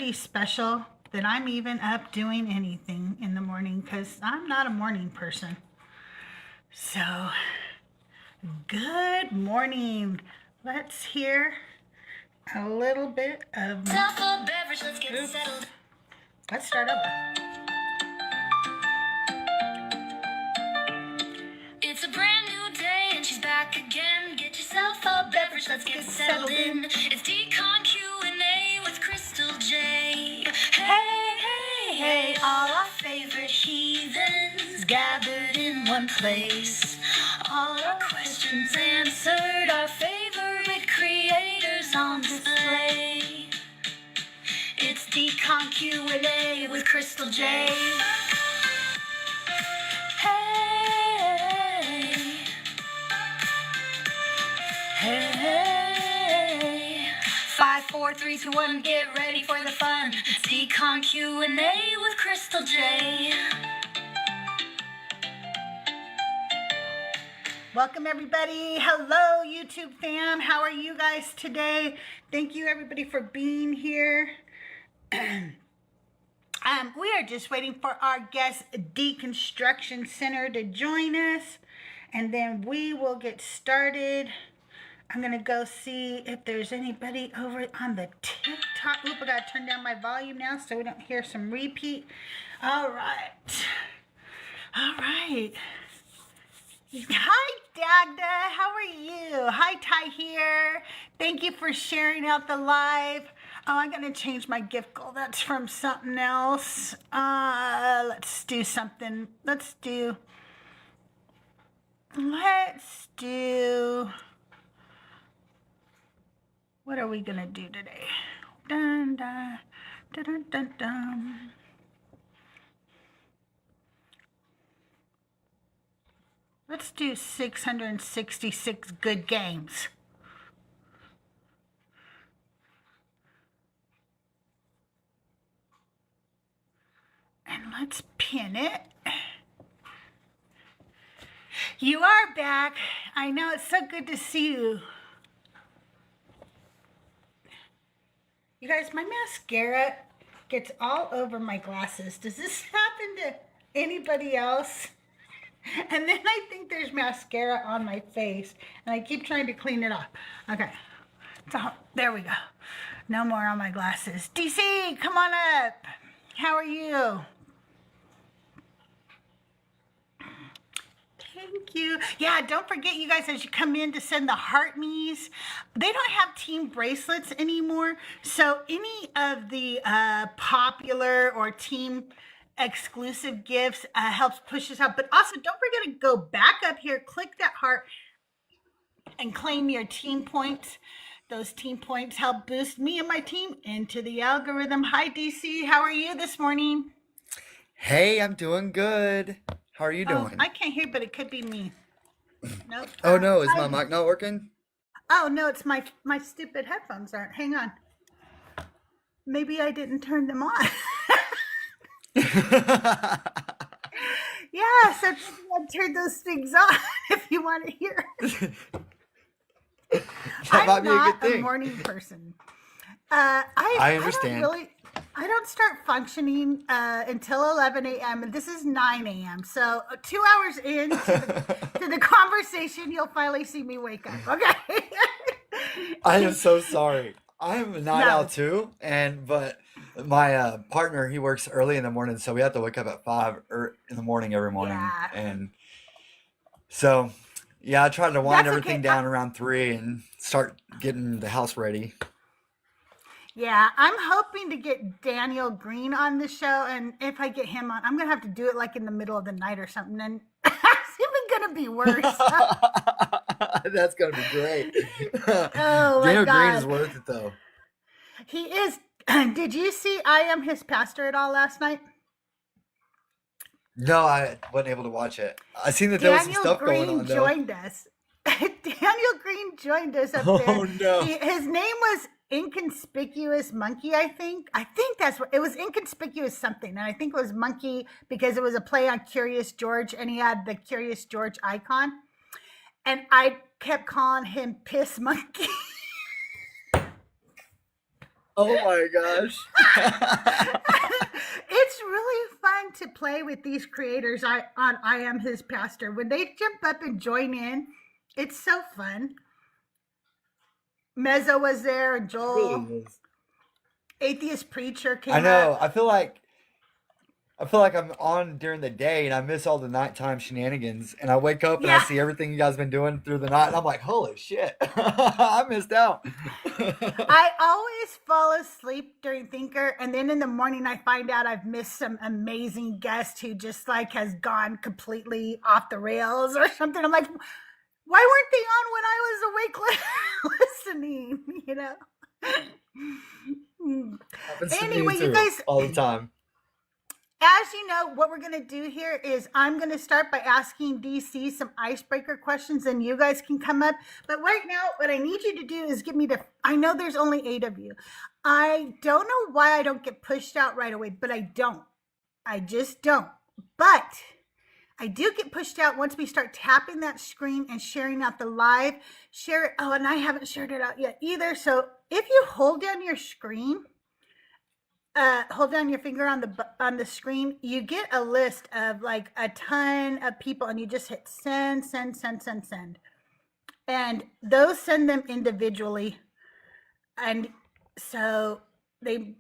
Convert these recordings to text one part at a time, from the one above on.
pretty special that I'm even up doing anything in the morning because I'm not a morning person. So, good morning. Let's hear a little bit of... Beverage, let's get settled. Let's start over. It's a brand new day and she's back again. Get yourself a beverage, let's get settled in. It's Decon Q&A with CrystalJae. Hey, hey, hey, all our favorite heathens gathered in one place. All our questions answered, our favorite creators on display. It's Decon Q&A with CrystalJae. Hey, 5, 4, 3, 2, 1, get ready for the fun. It's Decon Q&A with CrystalJae. Welcome everybody. Hello YouTube fam. How are you guys today? Thank you everybody for being here. We are just waiting for our guest Deconstruction Center to join us, and then we will get started. I'm gonna go see if there's anybody over on the TikTok. Oop, I gotta turn down my volume now so we don't hear some repeat. All right. Hi, Dagda. How are you? Hi, Ty here. Thank you for sharing out the live. Oh, I'm gonna change my gift goal. That's from something else. Let's do something. Let's do. What are we gonna do today? Dun, dun, dun, dun, dun, dun. Let's do 666 good games. And let's pin it. You are back. I know, it's so good to see you. You guys, my mascara gets all over my glasses. Does this happen to anybody else? And then I think there's mascara on my face, and I keep trying to clean it off. Okay, so there we go. No more on my glasses. DC, come on up. How are you? Thank you. Yeah, don't forget, you guys, as you come in, to send the heart me's. They don't have team bracelets anymore, so any of the popular or team exclusive gifts helps push us out. But also, don't forget to go back up here, click that heart, and claim your team points. Those team points help boost me and my team into the algorithm. Hi, DC. How are you this morning? Hey, I'm doing good. How are you doing? I can't hear, but it could be me. Nope. Oh no, is my mic not working? Oh no, it's my stupid headphones aren't. Hang on. Maybe I didn't turn them on. Yeah, so I'll turn those things on if you want to hear. I'm not a morning person. I understand. I don't start functioning until 11 a.m. and this is 9 a.m. So 2 hours into the conversation, you'll finally see me wake up. Okay. I am so sorry. I am a night owl too, but my partner, he works early in the morning, so we have to wake up at 5 in the morning every morning. Yeah. And so, yeah, I try to wind everything down around 3 and start getting the house ready. Yeah, I'm hoping to get Daniel Green on the show, and if I get him on, I'm gonna have to do it like in the middle of the night or something, and it's even gonna be worse. That's gonna be great. Oh my Daniel God. Green is worth it though. He is. Did you see I Am His Pastor at all last night? No, I wasn't able to watch it. I seen that there was some stuff going on though. Joined us. Daniel Green joined us up there. Oh no. His name was Inconspicuous Monkey, I think. I think that's what it was. Inconspicuous something, and I think it was Monkey because it was a play on Curious George, and he had the Curious George icon. And I kept calling him Piss Monkey. Oh my gosh. It's really fun to play with these creators on I Am His Pastor. When they jump up and join in, it's so fun. Mezzo was there and Joel. Really is. Atheist Preacher came I know. up. I feel like I'm on during the day and I miss all the nighttime shenanigans. And I wake up and I Yeah. see everything you guys been doing through the night. And I'm like, holy shit. I missed out. I always fall asleep during Thinker, and then in the morning I find out I've missed some amazing guest who just like has gone completely off the rails or something. I'm like, why weren't they on when I was awake listening? You know. Happens to me Anyway, you too, guys, all the time. as you know, what we're going to do here is I'm going to start by asking DC some icebreaker questions, and you guys can come up. But right now, what I need you to do is give me I know there's only 8 of you. I don't know why I don't get pushed out right away, but I don't. I just don't. But I do get pushed out once we start tapping that screen and sharing out the live. Share it. Oh, and I haven't shared it out yet either. So if you hold down your screen, hold down your finger on the screen, you get a list of like a ton of people, and you just hit send, and those send them individually, and so they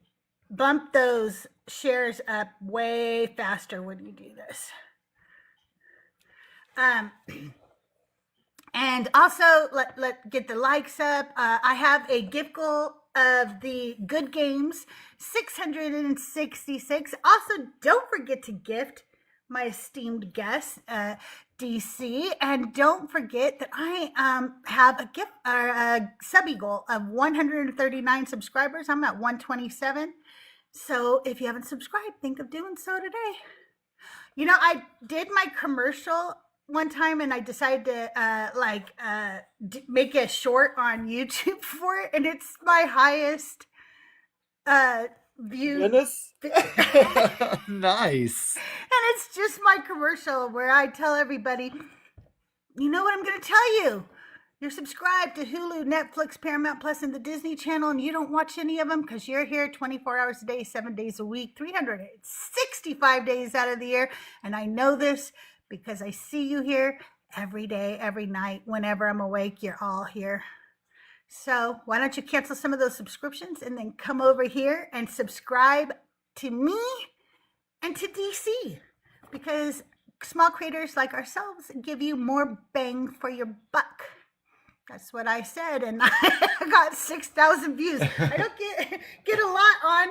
bump those shares up way faster when you do this. And also let get the likes up. I have a gift goal of the good games, 666. Also, don't forget to gift my esteemed guest, DC, and don't forget that I have a gift or a subby goal of 139 subscribers. I'm at 127. So if you haven't subscribed, think of doing so today. You know, I did my commercial one time and I decided to make a short on YouTube for it, and it's my highest view. Goodness. Nice. And it's just my commercial where I tell everybody, you know what I'm going to tell you? You're subscribed to Hulu, Netflix, Paramount Plus, and the Disney Channel, and you don't watch any of them because you're here 24 hours a day, 7 days a week, 365 days out of the year. And I know this because I see you here every day, every night. Whenever I'm awake, you're all here. So why don't you cancel some of those subscriptions and then come over here and subscribe to me and to DC, because small creators like ourselves give you more bang for your buck. That's what I said, and I got 6,000 views. I don't get a lot on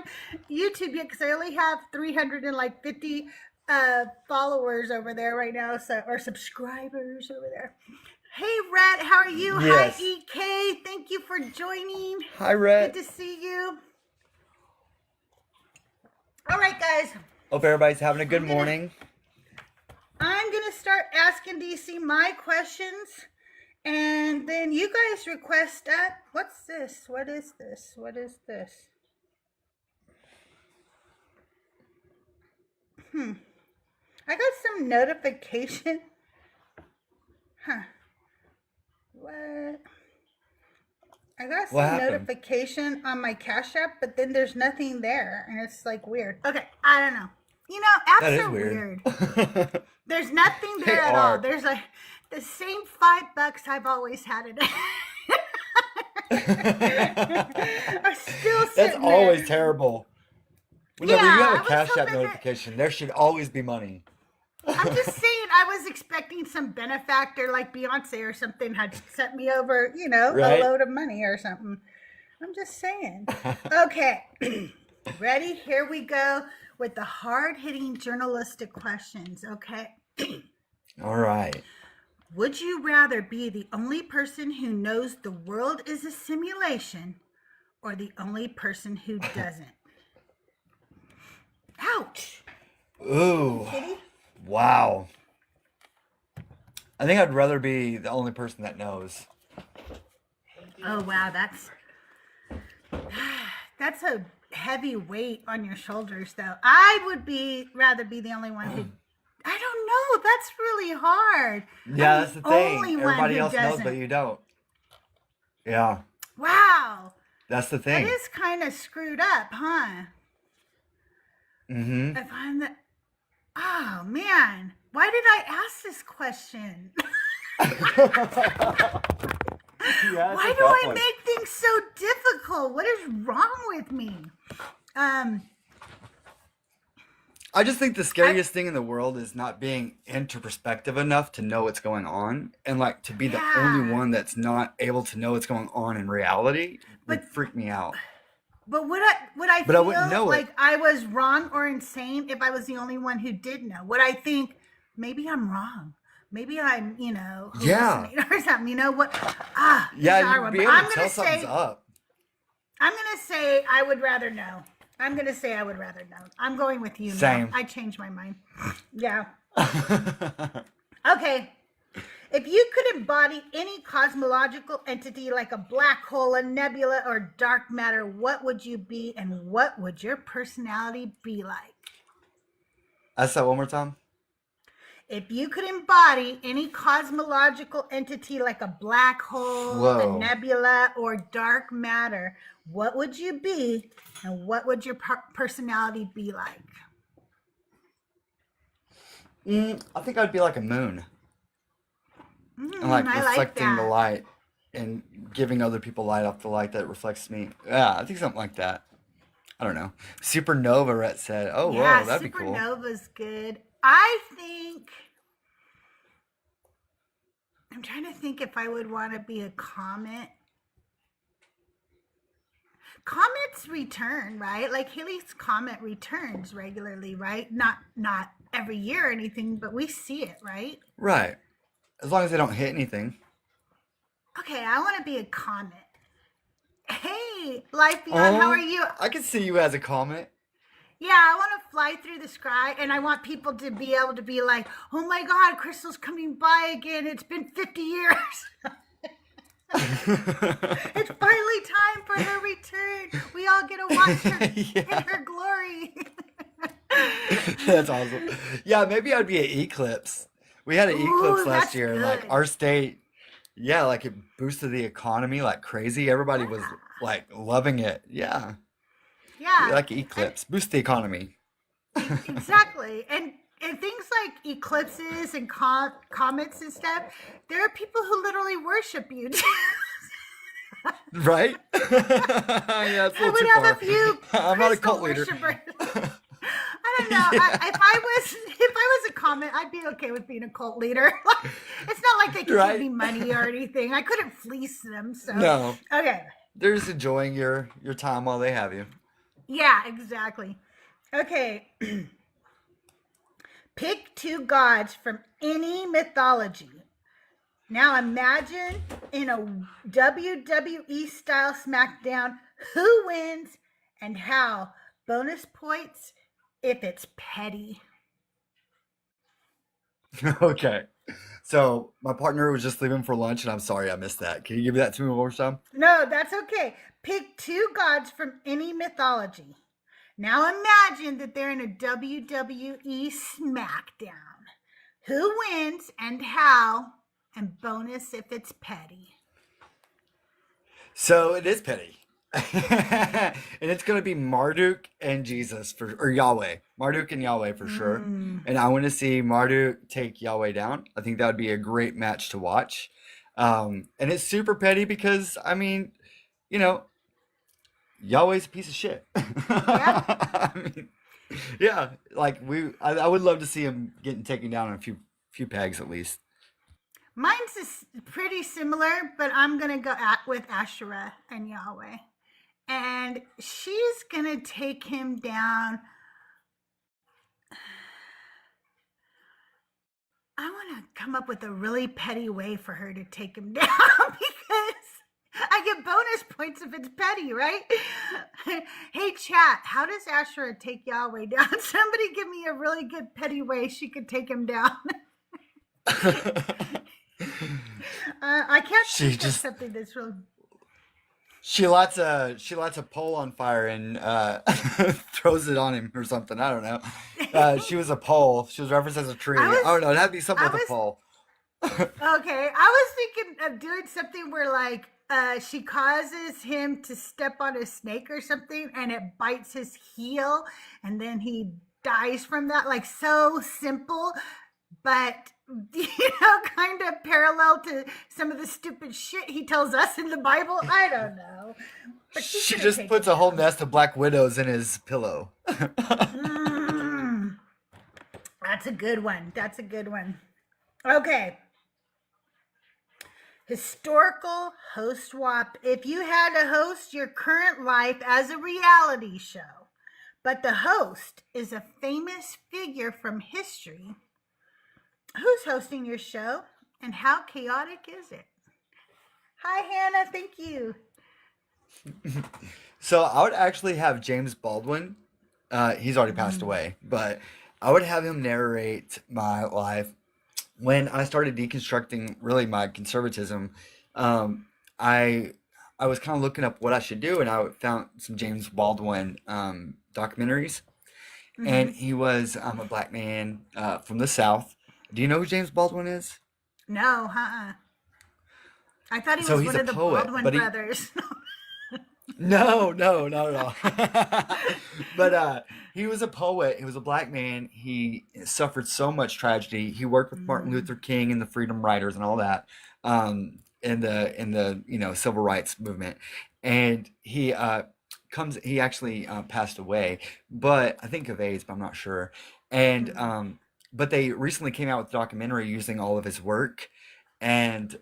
YouTube yet because I only have 350 followers over there right now, or subscribers over there. Hey, Rhett, how are you? Yes. Hi, EK. Thank you for joining. Hi, Rhett. Good to see you. All right, guys. Hope everybody's having a good morning. I'm going to start asking DC my questions, and then you guys request that. What's this? What is this? What is this? I got some notification. What? I got some notification on my Cash App, but then there's nothing there, and it's like weird. Okay, I don't know. You know, apps That is are weird. There's nothing there at all. There's like the same $5 I've always had it. I'm still sitting That's there. always terrible. Whenever you I have a was Cash App hoping that- notification, there should always be money. I'm just saying, I was expecting some benefactor like Beyonce or something had sent me over, you know, Right. a load of money or something. I'm just saying. Okay. Ready? Here we go with the hard-hitting journalistic questions, okay? All right. Would you rather be the only person who knows the world is a simulation or the only person who doesn't? Ouch. Ooh. Kitty? Wow. I think I'd rather be the only person that knows. Oh, wow. That's a heavy weight on your shoulders, though. I would rather be the only one who... I don't know. That's really hard. Yeah, I'm that's the thing. only one Everybody who else knows, doesn't. but you don't. Yeah. Wow. That's the That thing. is kind of screwed up, huh? Mm-hmm. If I'm the, oh man, why did I ask this question? Yeah, it's Why a do tough I one. make things so difficult? What is wrong with me? Um, I just think the I scariest thing in the world is not being introspective enough to know what's going on, and like to be the only yeah, one that's not able to know what's going on in reality would but freak me out. would I But I wouldn't feel know it. like I was wrong or insane if I was the only one who did know? Would I think maybe I'm wrong? Maybe I'm, Yeah. hallucinating or something. You know what? This Yeah, is a hard you'd one. be But able to tell something's up. I'm gonna say I would rather know. I'm gonna say I would rather know. I'm going with you now. Same. I changed my mind. Yeah. Okay. If you could embody any cosmological entity like a black hole, a nebula, or dark matter, what would you be and what would your personality be like? Ask that one more time. If you could embody any cosmological entity like a black hole, a Whoa. nebula, or dark matter, what would you be and what would your personality be like? I think I'd be like a moon and like I like reflecting the that. light and giving other people light off the light that reflects me. Yeah, I think something like that. I don't know. Supernova, Rhett said. Oh, Yeah, whoa, that'd be cool. supernova's good. I think I'm trying to think if I would want to be a comet. Comets return, right? Like Halley's comet returns regularly, right? Not every year or anything, but we see it, right? Right. As long as they don't hit anything. Okay, I want to be a comet. Hey, Life Beyond, how are Oh, you? I could see you as a comet. Yeah, I want to fly through the sky and I want people to be able to be like, oh my God, Crystal's coming by again. It's been 50 years. It's finally time for her return. We all get to watch her in Yeah. her glory. That's awesome. Yeah, maybe I'd be an eclipse. We had an eclipse Ooh, last that's year, and like good. our state, yeah, like it boosted the economy like crazy. Everybody was Yeah. like loving it. Yeah, Yeah. like And eclipse, boost the economy. exactly. And things like eclipses and comets and stuff, there are people who literally worship you. Right? Yeah, it's a I little too would have far. a few I'm not a crystal cult leader. worshipers. I don't know. If I was a comet, I'd be okay with being a cult leader. It's not like they could give Right? me money or anything. I couldn't fleece them. So No, okay. they're just enjoying your time while they have you. Yeah, exactly. Okay. Pick two gods from any mythology. Now imagine in a WWE style SmackDown who wins and how. Bonus points if it's petty. Okay. So my partner was just leaving for lunch, and I'm sorry I missed that. Can you give me that to me one more time? No, that's okay. Pick two gods from any mythology. Now imagine that they're in a WWE SmackDown. Who wins and how? And bonus if it's petty. So it is petty. And it's gonna be Marduk and Jesus for or Yahweh. Marduk and Yahweh for sure. Mm, And I want to see Marduk take Yahweh down. I think that would be a great match to watch. And it's super petty because I mean, you know, Yahweh's a piece of shit. yeah. I mean, yeah, like I would love to see him getting taken down in a few pegs at least. Mine's is pretty similar, but I'm going to go with Asherah and Yahweh. And she's going to take him down. I want to come up with a really petty way for her to take him down because I get bonus points if it's petty, right? Hey, chat, how does Asherah take Yahweh down? Somebody give me a really good petty way she could take him down. I can't She think of just something that's real. she lights a pole on fire and throws it on him or something. I don't know. She was a pole. She was referenced as a tree. I I was, don't know. It had to be something I with a was pole. okay. I was thinking of doing something where like she causes him to step on a snake or something, and it bites his heel, and then he dies from that. Like, so simple, but kind of parallel to some of the stupid shit he tells us in the Bible. I don't know. But She just puts a whole nest of black widows in his pillow. That's a good one. That's a good one. Okay. Historical host swap. If you had to host your current life as a reality show, but the host is a famous figure from history, who's hosting your show and how chaotic is it? Hi, Hannah. Thank you. So I would actually have James Baldwin. He's already passed away, but I would have him narrate my life. When I started deconstructing really my conservatism, um, I I was kind of looking up what I should do, and I found some James Baldwin documentaries. And Mm-hmm. he was a black man from the South. Do you know who James Baldwin is? No, I thought he So was he's one a of the poet, Baldwin but he brothers. no, no, not at all. But he was a poet. He was a black man. He suffered so much tragedy. He worked with Martin Mm. Luther King and the Freedom Riders and all that, in the civil rights movement. And he actually passed away, but I think of AIDS, but I'm not sure. And Mm. but they recently came out with a documentary using all of his work, and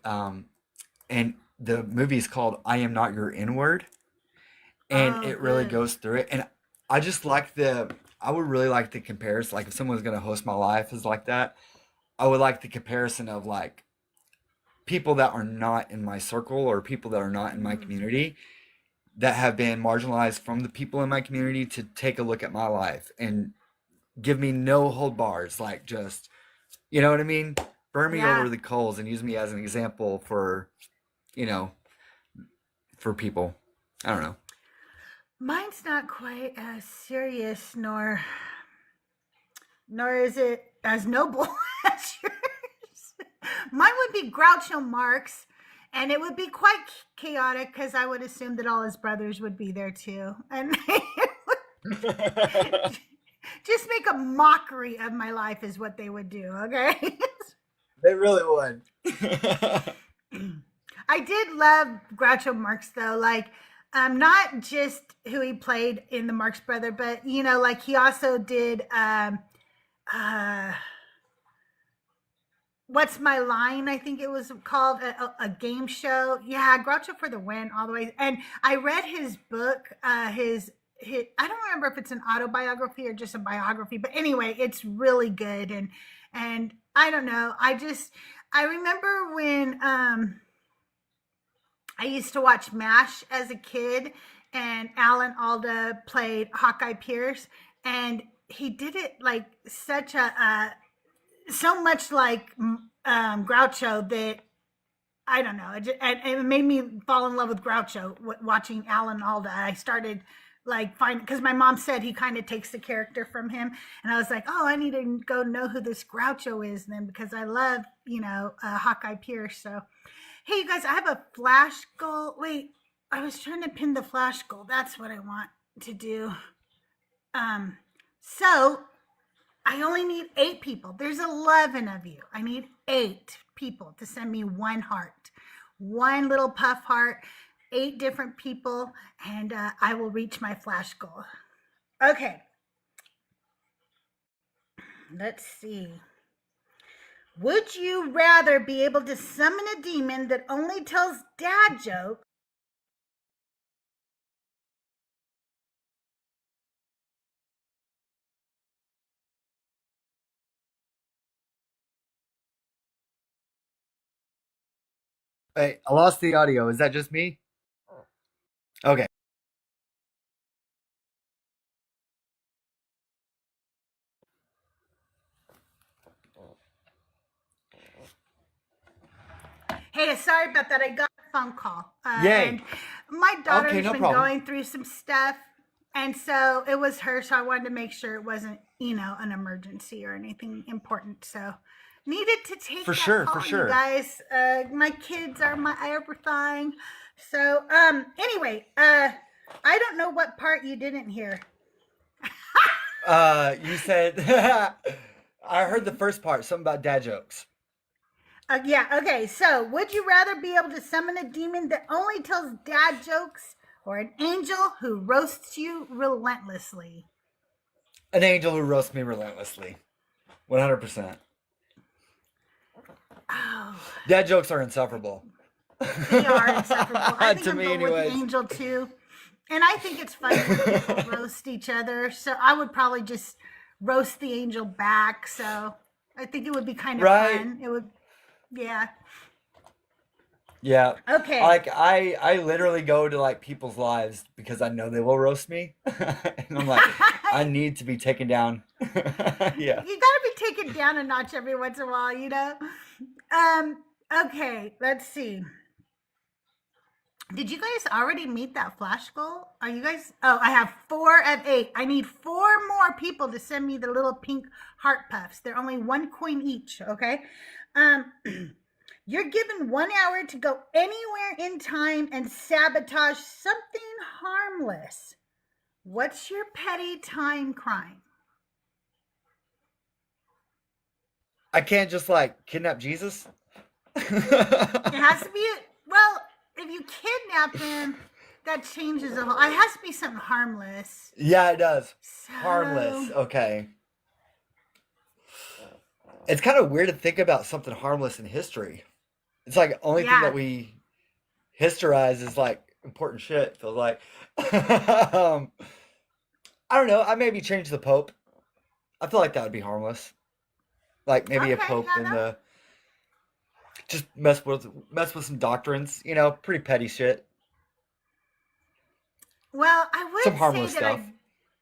and the movie is called "I Am Not Your N Word," and Oh, it really good. goes through it. And I just like I would really like the comparison. Like if someone's gonna host my life is like that, I would like the comparison of like people that are not in my circle or people that are not in my Mm. community that have been marginalized from the people in my community to take a look at my life and give me no hold bars. Like just, you know what I mean? Burn me Yeah. over the coals and use me as an example you know, for people. I don't know. Mine's not quite as serious, nor is it as noble as yours. Mine would be Groucho Marx, and it would be quite chaotic because I would assume that all his brothers would be there too, and just make a mockery of my life is what they would do. Okay. They really would. I did love Groucho Marx though, like not just who he played in the Marx Brother, but like he also did uh What's My Line? I think it was called a game show. Yeah, Groucho for the win all the way. And I read his book, his I don't remember if it's an autobiography or just a biography, but anyway, it's really good. And I don't know. I remember when I used to watch MASH as a kid, and Alan Alda played Hawkeye Pierce, and he did it like such so much like Groucho that I don't know. It made me fall in love with Groucho watching Alan Alda. I started like finding because my mom said he kind of takes the character from him, and I was like, oh, I need to go know who this Groucho is then because I love Hawkeye Pierce. So hey, you guys, I have a flash goal. Wait, I was trying to pin the flash goal. That's what I want to do. Um, so I only need 8 people. There's 11 of you. I need 8 people to send me one heart, one little puff heart, 8 different people, and I will reach my flash goal. Okay, let's see. Would you rather be able to summon a demon that only tells dad jokes? Hey, I lost the audio. Is that just me? Okay. Hey, sorry about that. I got a phone call. And Yay. my Okay, daughter's no been problem. going through some stuff. And so it was her. So I wanted to make sure it wasn't, an emergency or anything important. So needed to take For that sure, for call, you sure. guys. My kids are my everything. So, anyway, I don't know what part you didn't hear. You said I heard the first part, something about dad jokes. Yeah, okay. So, would you rather be able to summon a demon that only tells dad jokes or an angel who roasts you relentlessly? An angel who roasts me relentlessly. 100%. Oh, Dad jokes are insufferable. they are insufferable. I think To I'm me, going with the anyways. angel too. And I think it's funny when people roast each other. So, I would probably just roast the angel back. So, I think it would be kind of Right? fun. It would, yeah. Yeah. Okay. Like I literally go to like people's lives because I know they will roast me. And I'm like, I need to be taken down. Yeah. You gotta be taken down a notch every once in a while, you know? Okay, let's see. Did you guys already meet that flash goal? Are you guys? Oh, I have 4 of 8. I need 4 more people to send me the little pink heart puffs. They're only 1 coin each, okay? Um, you're given 1 hour to go anywhere in time and sabotage something harmless. What's your petty time crime? I can't just like kidnap Jesus. It has to be, well, if you kidnap him, that changes the whole. It has to be something harmless. Yeah, it does. So, Harmless. Okay. It's kind of weird to think about something harmless in history. It's like only thing yeah. that we historize is like important shit. Feels like. I don't know. I maybe change the Pope. I feel like that would be harmless. Like maybe a Okay, Pope yeah, in no. the just mess with some doctrines. You know, pretty petty shit. Well, I Some would harmless say that stuff.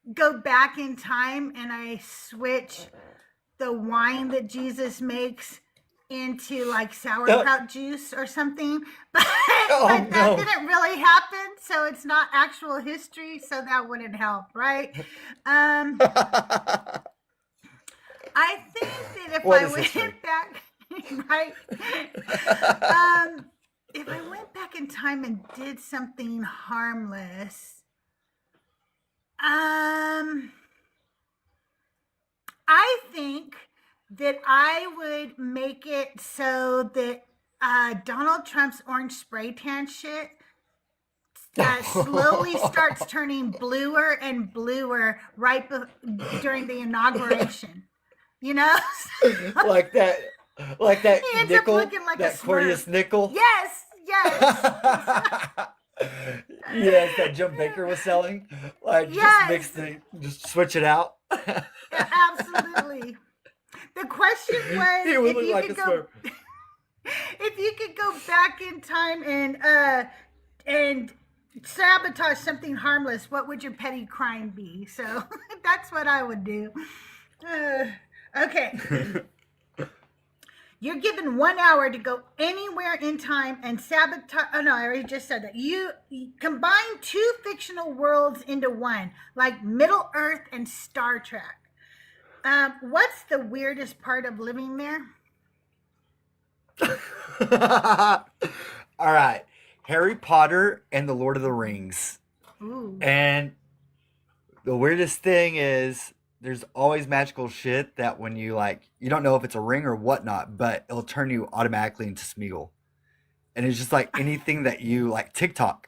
I go back in time and I switch the wine that Jesus makes into like sauerkraut juice or something. But, Oh but that no. didn't really happen, so it's not actual history, so that wouldn't help, right? Um, I think that if What I is went history? back, right? If I went back in time and did something harmless, I think that I would make it so that Donald Trump's orange spray tan shit slowly starts turning bluer and bluer during the inauguration. You know? like that He ends up nickel, looking like a that Cornelius Smurf. nickel. Yes, yes. Yes, that Jim Baker was selling. Like Yes. just switch it out. Absolutely. The question was He would if look you like could a go Smurf. if you could go back in time and sabotage something harmless, what would your petty crime be? So that's what I would do. Okay. You're given 1 hour to go anywhere in time and sabotage. Oh no, I already just said that. You combine 2 fictional worlds into one, like Middle Earth and Star Trek. What's the weirdest part of living there? All right. Harry Potter and the Lord of the Rings. Ooh. And the weirdest thing is there's always magical shit that when you you don't know if it's a ring or whatnot, but it'll turn you automatically into Smeagol. And it's just like anything that you like TikTok.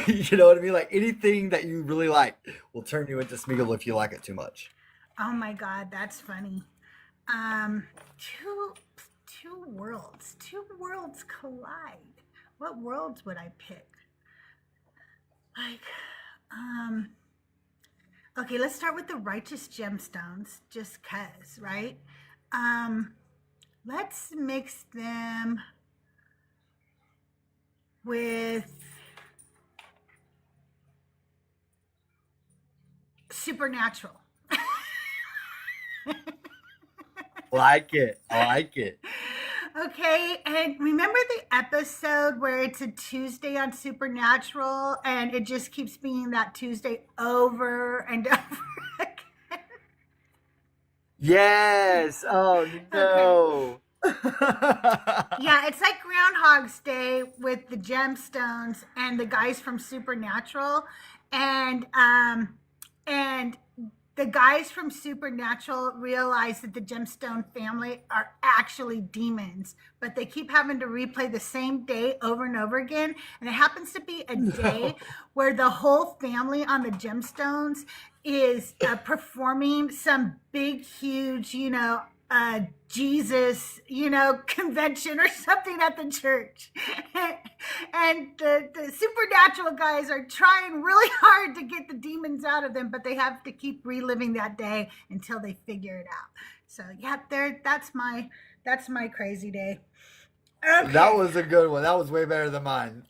You know what I mean? Like anything that you really like will turn you into Smeagol if you like it too much. Oh my God, that's funny. Two worlds. 2 worlds collide. What worlds would I pick? Like, okay, let's start with the righteous gemstones, just cause, right? Let's mix them with supernatural. Like it. I like it. Okay, and remember the episode where it's a Tuesday on Supernatural and it just keeps being that Tuesday over and over again? Yes. Oh Okay. no. Yeah, it's like Groundhog's Day with the gemstones and the guys from Supernatural, and and the guys from Supernatural realize that the gemstone family are actually demons, but they keep having to replay the same day over and over again. And it happens to be a day No. where the whole family on the gemstones is performing some big, huge, Jesus, convention or something at the church. And the supernatural guys are trying really hard to get the demons out of them, but they have to keep reliving that day until they figure it out. So yeah, that's my crazy day. That Okay. was a good one. That was way better than mine.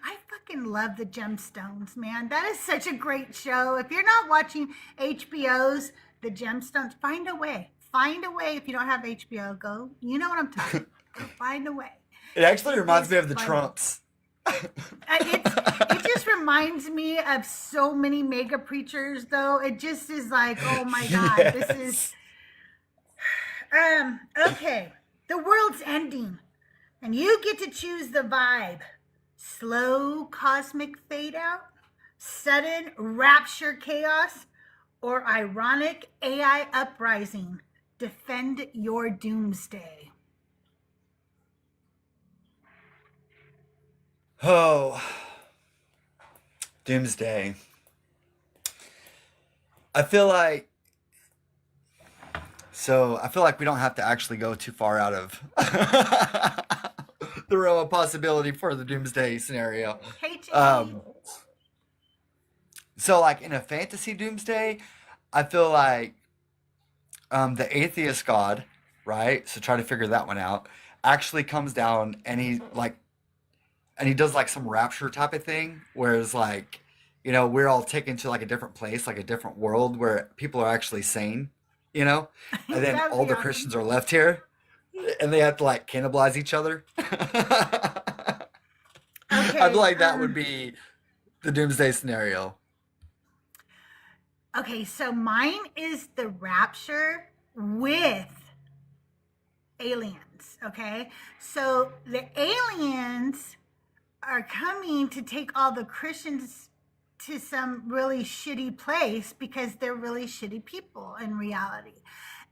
I fucking love the Gemstones, man. That is such a great show. If you're not watching HBO's The Gemstones, find a way. Find a way. If you don't have HBO, go. You know what I'm talking about. Go find a way. It actually It reminds is me of the funny. Trumps. It just reminds me of so many mega preachers, though. It just is like, oh my God, this is okay. The world's ending, and you get to choose the vibe. Slow cosmic fade out, sudden rapture chaos, or ironic AI uprising. Defend your doomsday. Oh, Doomsday. I feel like I feel like we don't have to actually go too far out of the realm of possibility for the Doomsday scenario. HAE. Um, so like in a fantasy Doomsday, I feel like the atheist god, right? So try to figure that one out. Actually comes down and he does like some rapture type of thing, whereas like we're all taken to like a different place, like a different world where people are actually sane, you know, and then That would all be the awesome. Christians are left here, and they have to like cannibalize each other. I feel Okay. like that would be the doomsday scenario. Okay, so mine is the rapture with aliens. Okay, so the aliens are coming to take all the Christians to some really shitty place because they're really shitty people in reality.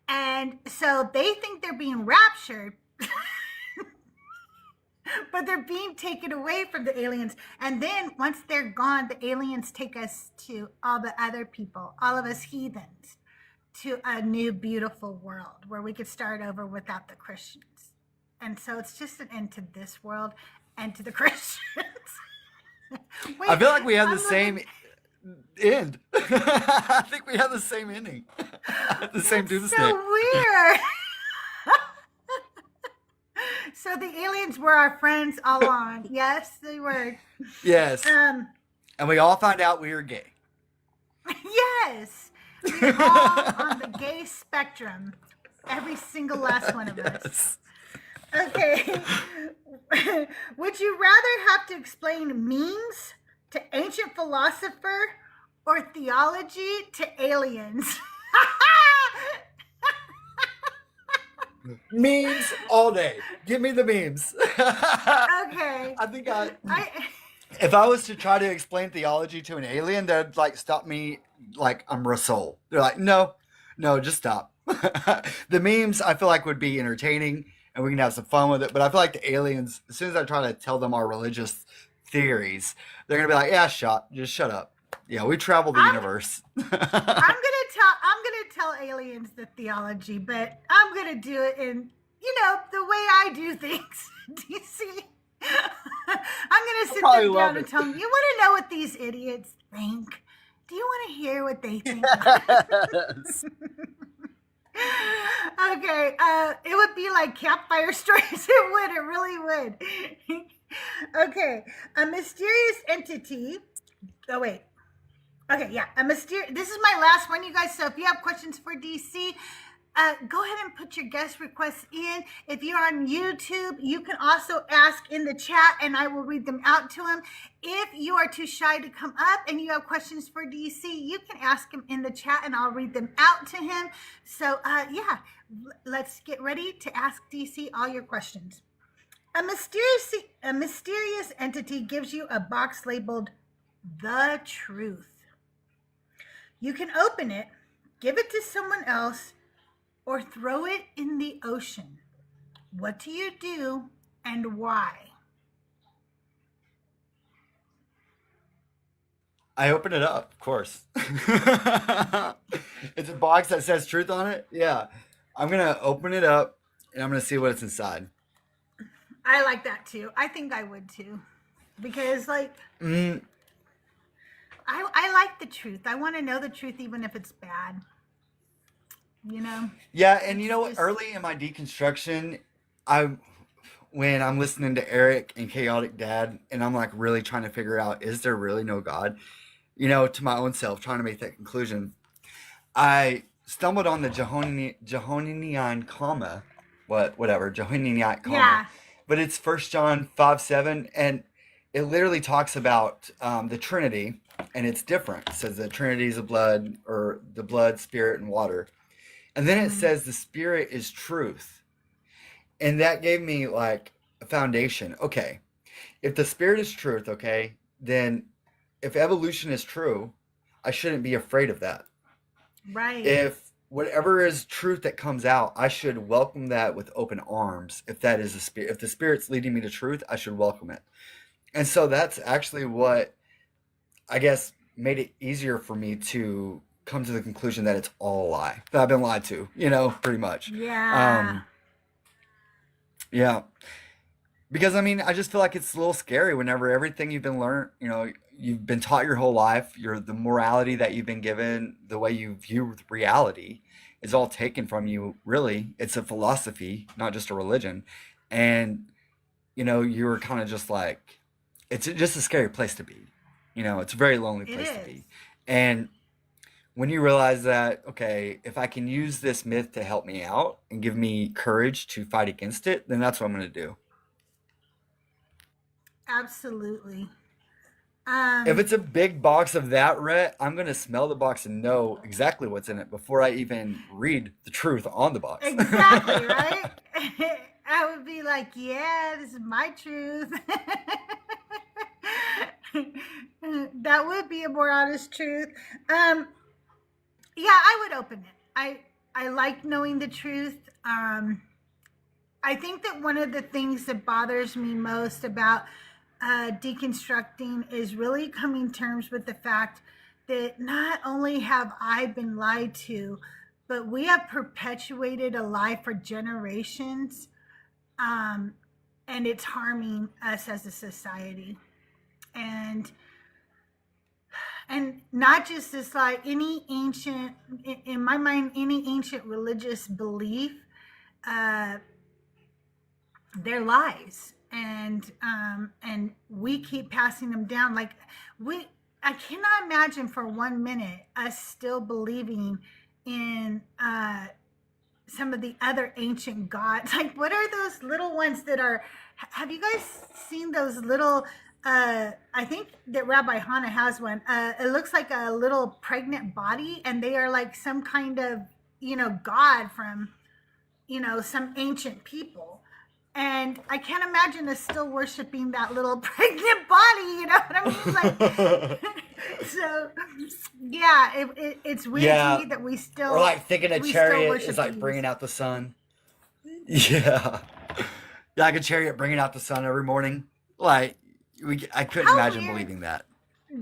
And so they think they're being raptured, but they're being taken away from the aliens. And then once they're gone, the aliens take us to all the other people, all of us heathens, to a new, beautiful world where we could start over without the Christians. And so it's just an end to this world and to the Christians. I Wait, feel like we have the I'm same looking. end. I think we have the same ending, the same That's doomsday. so weird. So the aliens were our friends all along. Yes, they were. Yes, Um, and we all found out we were gay. yes, we are all on the gay spectrum. Every single last one of us. Yes. Okay. Would you rather have to explain memes to ancient philosopher or theology to aliens? Memes all day. Give me the memes. Okay. I think I if I was to try to explain theology to an alien, they'd like stop me like I'm Rasul. They're like, no, no, just stop. The memes I feel like would be entertaining and we can have some fun with it. But I feel like the aliens, as soon as I try to tell them our religious theories, they're gonna be like, yeah, just shut up. Yeah, we travel the I'm universe. I'm gonna tell aliens the theology, but I'm gonna do it in the way I do things. Do you see? I'm gonna sit Probably them love down and it. tell them. You want to know what these idiots think? Do you want to hear what they think? Yes. Okay, it would be like campfire stories. It would. It really would. Okay, a mysterious entity. Oh wait. Okay, yeah, a mysterious. This is my last one, you guys. So if you have questions for DC, go ahead and put your guest requests in. If you're on YouTube, you can also ask in the chat and I will read them out to him. If you are too shy to come up and you have questions for DC, you can ask him in the chat and I'll read them out to him. So, yeah, let's get ready to ask DC all your questions. A mysterious entity gives you a box labeled The Truth. You can open it, give it to someone else, or throw it in the ocean. What do you do and why? I open it up, of course. It's a box that says truth on it. Yeah. I'm going to open it up and I'm going to see what's inside. I like that too. I think I would too. Because, like, I like the truth. I want to know the truth even if it's bad. You know? Yeah, and you know what? Early in my deconstruction, when I'm listening to Eric and Chaotic Dad, and I'm like really trying to figure out, is there really no God? You know, to my own self, trying to make that conclusion, I stumbled on the Johannine comma, Johannine comma. Yeah. But it's 1 John 5:7, and it literally talks about the Trinity, and it's different. It says the Trinity is the blood, spirit, and water. And then it says the spirit is truth. And that gave me like a foundation. Okay, if the spirit is truth, okay, then if evolution is true, I shouldn't be afraid of that. Right. If whatever is truth that comes out, I should welcome that with open arms. If that is the spirit, if the spirit's leading me to truth, I should welcome it. And so that's actually what I guess made it easier for me to come to the conclusion that it's all a lie, that I've been lied to, you know, pretty much. Yeah. Yeah. Because I mean, I just feel like it's a little scary whenever everything you've been learned, you know, you've been taught your whole life, the morality that you've been given, the way you view reality is all taken from you. Really, it's a philosophy, not just a religion. And, you know, you're kind of just like, it's just a scary place to be. You know, it's a very lonely place to be. And when you realize that, okay, if I can use this myth to help me out and give me courage to fight against it, then that's what I'm going to do. Absolutely. If it's a big box of that, Rhett, I'm going to smell the box and know exactly what's in it before I even read the truth on the box. Exactly, right? I would be like, yeah, this is my truth. That would be a more honest truth. Yeah, I would open it. I like knowing the truth. I think that one of the things that bothers me most about deconstructing is really coming to terms with the fact that not only have I been lied to, but we have perpetuated a lie for generations, and it's harming us as a society. And not just this, like any ancient, in my mind, any ancient religious belief, they're lies. And we keep passing them down. Like I cannot imagine for 1 minute us still believing in some of the other ancient gods. Like, what are those little ones that are? Have you guys seen those little? I think that Rabbi Hannah has one. It looks like a little pregnant body, and they are like some kind of, god from, some ancient people. And I can't imagine us still worshiping that little pregnant body. You know what I mean? Like, so, yeah, it's weird to me that we still. Or like thinking a chariot is like bringing out the sun. Yeah. Like a chariot bringing out the sun every morning. Like, I couldn't imagine believing that.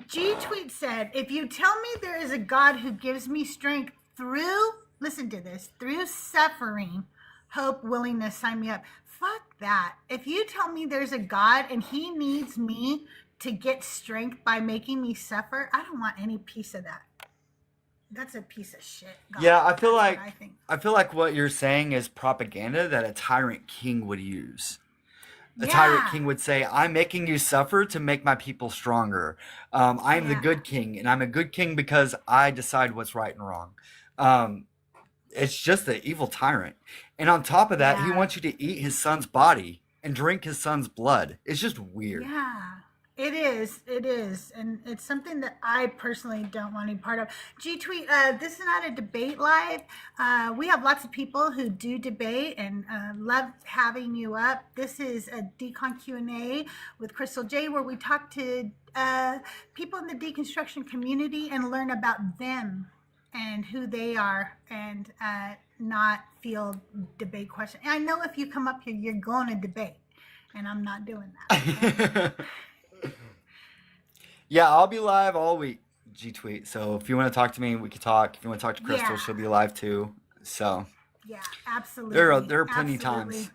G Tweet said, if you tell me there is a God who gives me strength through, listen to this, through suffering, hope, willingness, sign me up. Fuck that. If you tell me there's a God and he needs me to get strength by making me suffer, I don't want any piece of that. That's a piece of shit. God. Yeah, I feel like what you're saying is propaganda that a tyrant king would use. A tyrant king would say, I'm making you suffer to make my people stronger. I'm the good king, and I'm a good king because I decide what's right and wrong. it's just an evil tyrant. And on top of that, he Yeah. wants you to eat his son's body and drink his son's blood. It's just weird. Yeah, it is. It is. And it's something that I personally don't want any part of. G Tweet, this is not a debate live. We have lots of people who do debate and love having you up. This is a Decon Q&A with CrystalJae where we talk to people in the deconstruction community and learn about them and who they are and not field debate questions. I know if you come up here, you're going to debate. And I'm not doing that. Okay? Yeah, I'll be live all week, G Tweet. So if you want to talk to me, we can talk. If you want to talk to Crystal, Yeah, she'll be live too. So yeah, there absolutely, are plenty absolutely. times.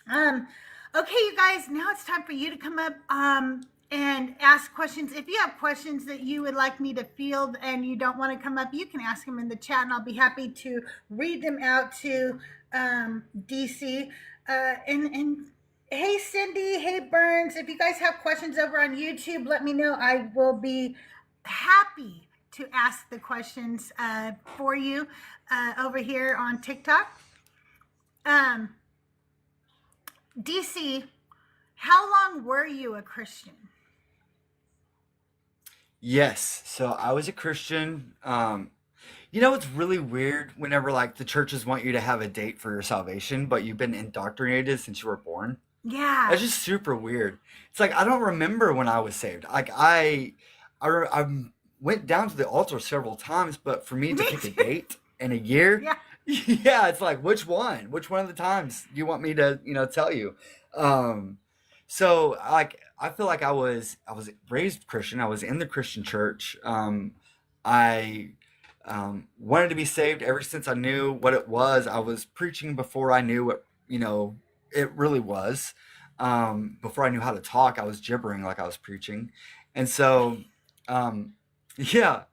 Um, okay, you guys, now it's time for you to come up and ask questions. If you have questions that you would like me to field and you don't want to come up, you can ask them in the chat, and I'll be happy to read them out to DC. And hey, Cindy, hey, Burns, if you guys have questions over on YouTube, let me know. I will be happy to ask the questions for you over here on TikTok. DC, how long were you a Christian? Yes. So I was a Christian. You know, it's really weird whenever like the churches want you to have a date for your salvation, but you've been indoctrinated since you were born. Yeah. That's just super weird. It's like I don't remember when I was saved. Like I went down to the altar several times, but for me to Me pick a too. date and a year, Yeah. yeah, it's like which one? Which one of the times do you want me to, tell you? Um, so like I feel like I was raised Christian. I was in the Christian church. I wanted to be saved ever since I knew what it was. I was preaching before I knew what it really was. Before I knew how to talk, I was gibbering like I was preaching, and so um, yeah.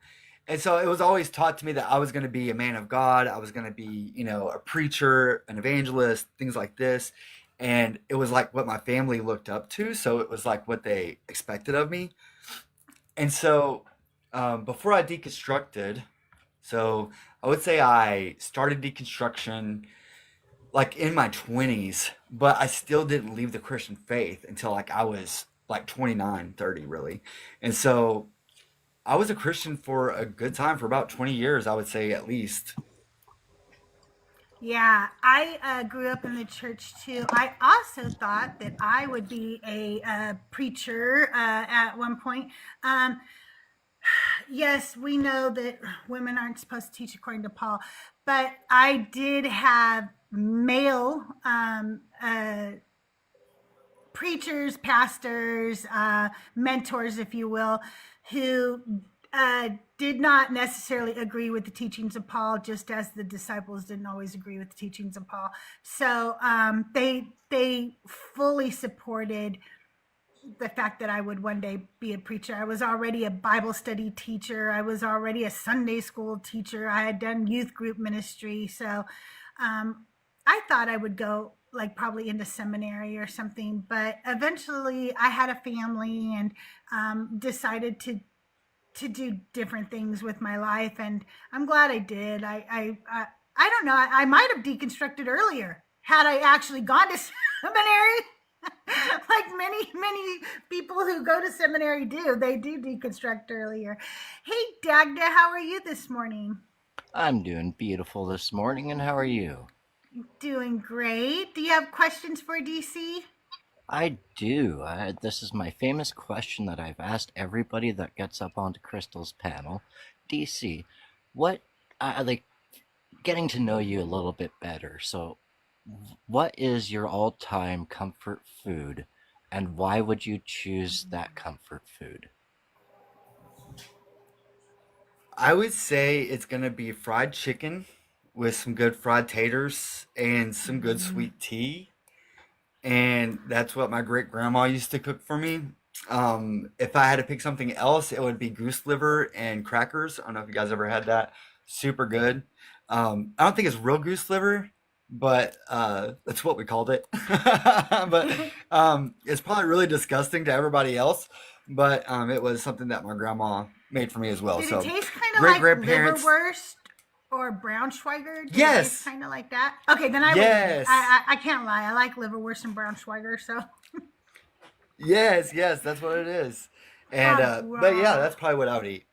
And so it was always taught to me that I was going to be a man of God. I was going to be, a preacher, an evangelist, things like this. And it was like what my family looked up to. So it was like what they expected of me. And so before I deconstructed, so I would say I started deconstruction like in my 20s, but I still didn't leave the Christian faith until like I was like 29, 30, really. And so I was a Christian for a good time, for about 20 years, I would say at least. Yeah, I grew up in the church too. I also thought that I would be a preacher at one point. Um, yes, we know that women aren't supposed to teach according to Paul, but I did have male preachers, pastors, mentors, if you will, who did not necessarily agree with the teachings of Paul, just as the disciples didn't always agree with the teachings of Paul. So they fully supported the fact that I would one day be a preacher. I was already a Bible study teacher. I was already a Sunday school teacher. I had done youth group ministry. So I thought I would go like probably into seminary or something, but eventually I had a family and decided to do different things with my life, and I'm glad I did. I don't know. I might have deconstructed earlier had I actually gone to seminary. Like many people who go to seminary do. They do deconstruct earlier. Hey, Dagda, how are you this morning? I'm doing beautiful this morning, and how are you? Doing great. Do you have questions for DC? I do. This is my famous question that I've asked everybody that gets up onto Crystal's panel. DC, what, like, getting to know you a little bit better. So, what is your all-time comfort food, and why would you choose that comfort food? I would say it's going to be fried chicken with some good fried taters and some good Mm, sweet tea. And that's what my great grandma used to cook for me. If I had to pick something else, it would be goose liver and crackers. I don't know if you guys ever had that. Super good. I don't think it's real goose liver, but that's what we called it. But it's probably really disgusting to everybody else. But it was something that my grandma made for me as well. Did it So taste kind of great like grandparents. liverwurst? or Braunschweiger? Do Yes. It's kind of like that. Okay, then I would. Yes. I can't lie. I like liverwurst and Braunschweiger. So Yes, that's what it is. And but yeah, wow, that's probably what I would eat.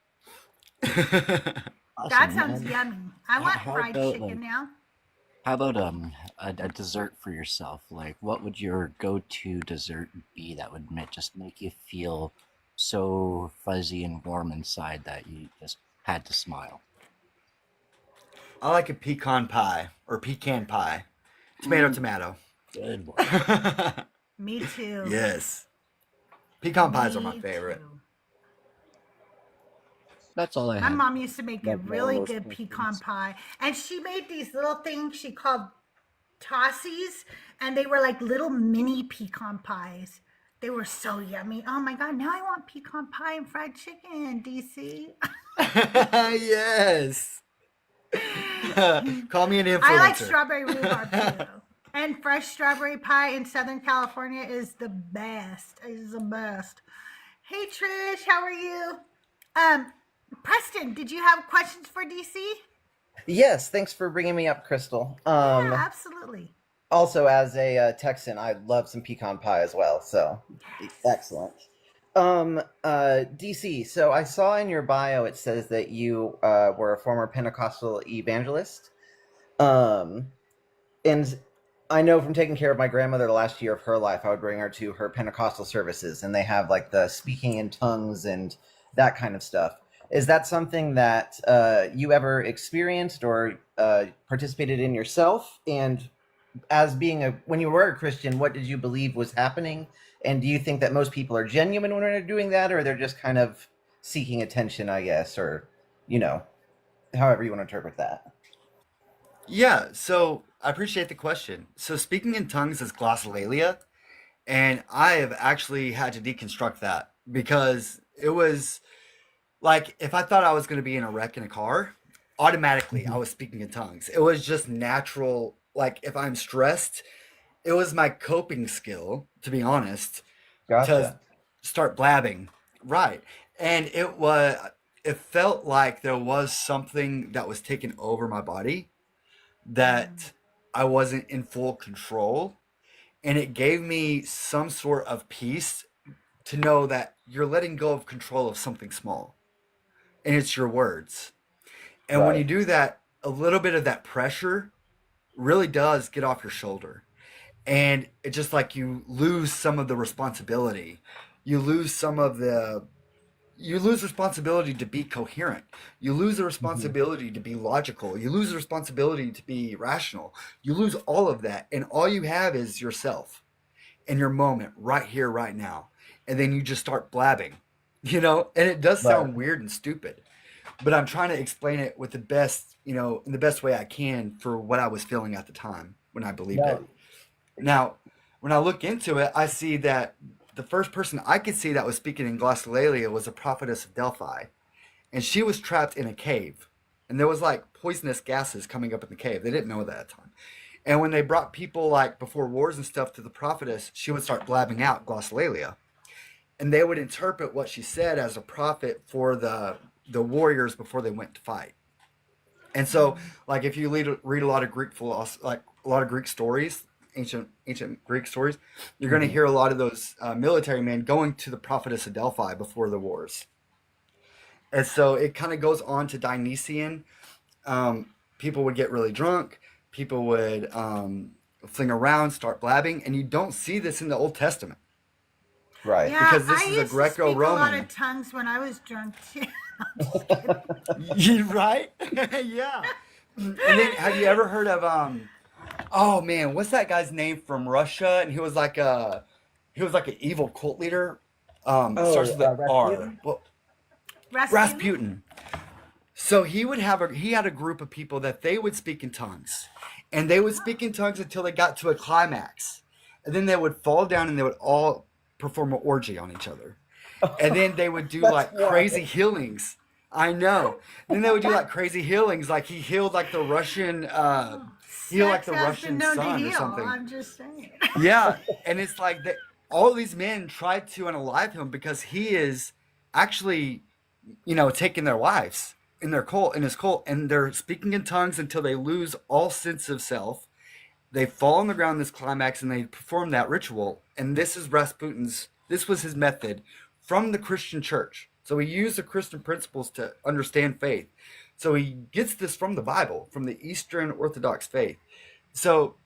that Awesome. sounds And yummy. I want how fried about chicken now. how about a dessert for yourself? Like, what would your go-to dessert be that would just make you feel so fuzzy and warm inside that you just had to smile? I like a pecan pie or pecan pie. Tomato, tomato. Good one. Me too. Yes. Pecan pies are my Me favorite. too. That's all I My had. mom used to make a That's all really those good pecan questions. pie, and she made these little things she called tossies, and they were like little mini pecan pies. They were so yummy. Oh my god! Now I want pecan pie and fried chicken, DC. Yes. Call me an I like influencer. strawberry rhubarb too, though. And fresh strawberry pie in Southern California is the best. Is the best. Hey Trish, how are you? Um, Preston, did you have questions for DC? Yes, thanks for bringing me up, Crystal. Yeah, absolutely. Also, as a Texan, I love some pecan pie as well. So, excellent. DC. So I saw in your bio it says that you were a former Pentecostal evangelist. Um, and I know from taking care of my grandmother the last year of her life, I would bring her to her Pentecostal services, and they have like the speaking in tongues and that kind of stuff. Is that something that you ever experienced or participated in yourself? And as being when you were a Christian, what did you believe was happening? And do you think that most people are genuine when they're doing that, or they're just kind of seeking attention, I guess, or you know, however you want to interpret that? Yeah, so I appreciate the question. So speaking in tongues is glossolalia, and I have actually had to deconstruct that because it was like if I thought I was going to be in a wreck in a car, automatically I Mhm. was speaking in tongues. It was just natural. Like if I'm stressed, it was my coping skill, to be honest, to Gotcha. start blabbing. Right. And it felt like there was something that was taking over my body that I wasn't in full control. And it gave me some sort of peace to know that you're letting go of control of something small. And it's your words. And when you Right. do that, a little bit of that pressure really does get off your shoulder. And it's just like you lose some of the responsibility. You lose some of the you lose responsibility to be coherent. You lose the Hmm. responsibility to be logical. You lose the responsibility to be rational. You lose all of that. And all you have is yourself and your moment right here, right now. And then you just start blabbing, And it does Right. sound weird and stupid, but I'm trying to explain it with the best, in the best way I can for what I was feeling at the time when I believed it. No. Now, when I look into it, I see that the first person I could see that was speaking in glossolalia was a prophetess of Delphi, and she was trapped in a cave, and there was like poisonous gases coming up in the cave. They didn't know that at the time. And when they brought people like before wars and stuff to the prophetess, she would start blabbing out glossolalia, and they would interpret what she said as a prophet for the warriors before they went to fight. And so, like, if you read a lot of like a lot of Greek stories, ancient Greek stories, you're going to Hmm. hear a lot of those military men going to the prophetess of Delphi before the wars. And so it kind of goes on to Dionysian. People would get really drunk. People would fling around, start blabbing, and you don't see this in the Old Testament Right. Yeah, because I this is a used to speak a lot of Greco-Roman. tongues when I was drunk too. I'm just kidding. Right? Yeah. And then have you ever heard of oh man, what's that guy's name from Russia? And he was like an evil cult leader. Starts Oh, with an R. Rasputin? Well, Rasputin? Rasputin. So he had a group of people that they would speak in tongues. And they would speak in tongues until they got to a climax. And then they would fall down and they would all perform an orgy on each other. And then they would do That's like crazy wild. healings. I know. Then they would do like crazy healings, like he healed like the Russian, healed like Sex the has been Russian known to sun or heal. something. I'm just saying. Yeah, and it's like that. All these men tried to unalive him because he is actually, taking their wives. in their cult, in his cult, and they're speaking in tongues until they lose all sense of self. They fall on the ground in this climax and they perform that ritual. And this is Rasputin's, this was his method from the Christian church. So he used the Christian principles to understand faith. So he gets this from the Bible, from the Eastern Orthodox faith. So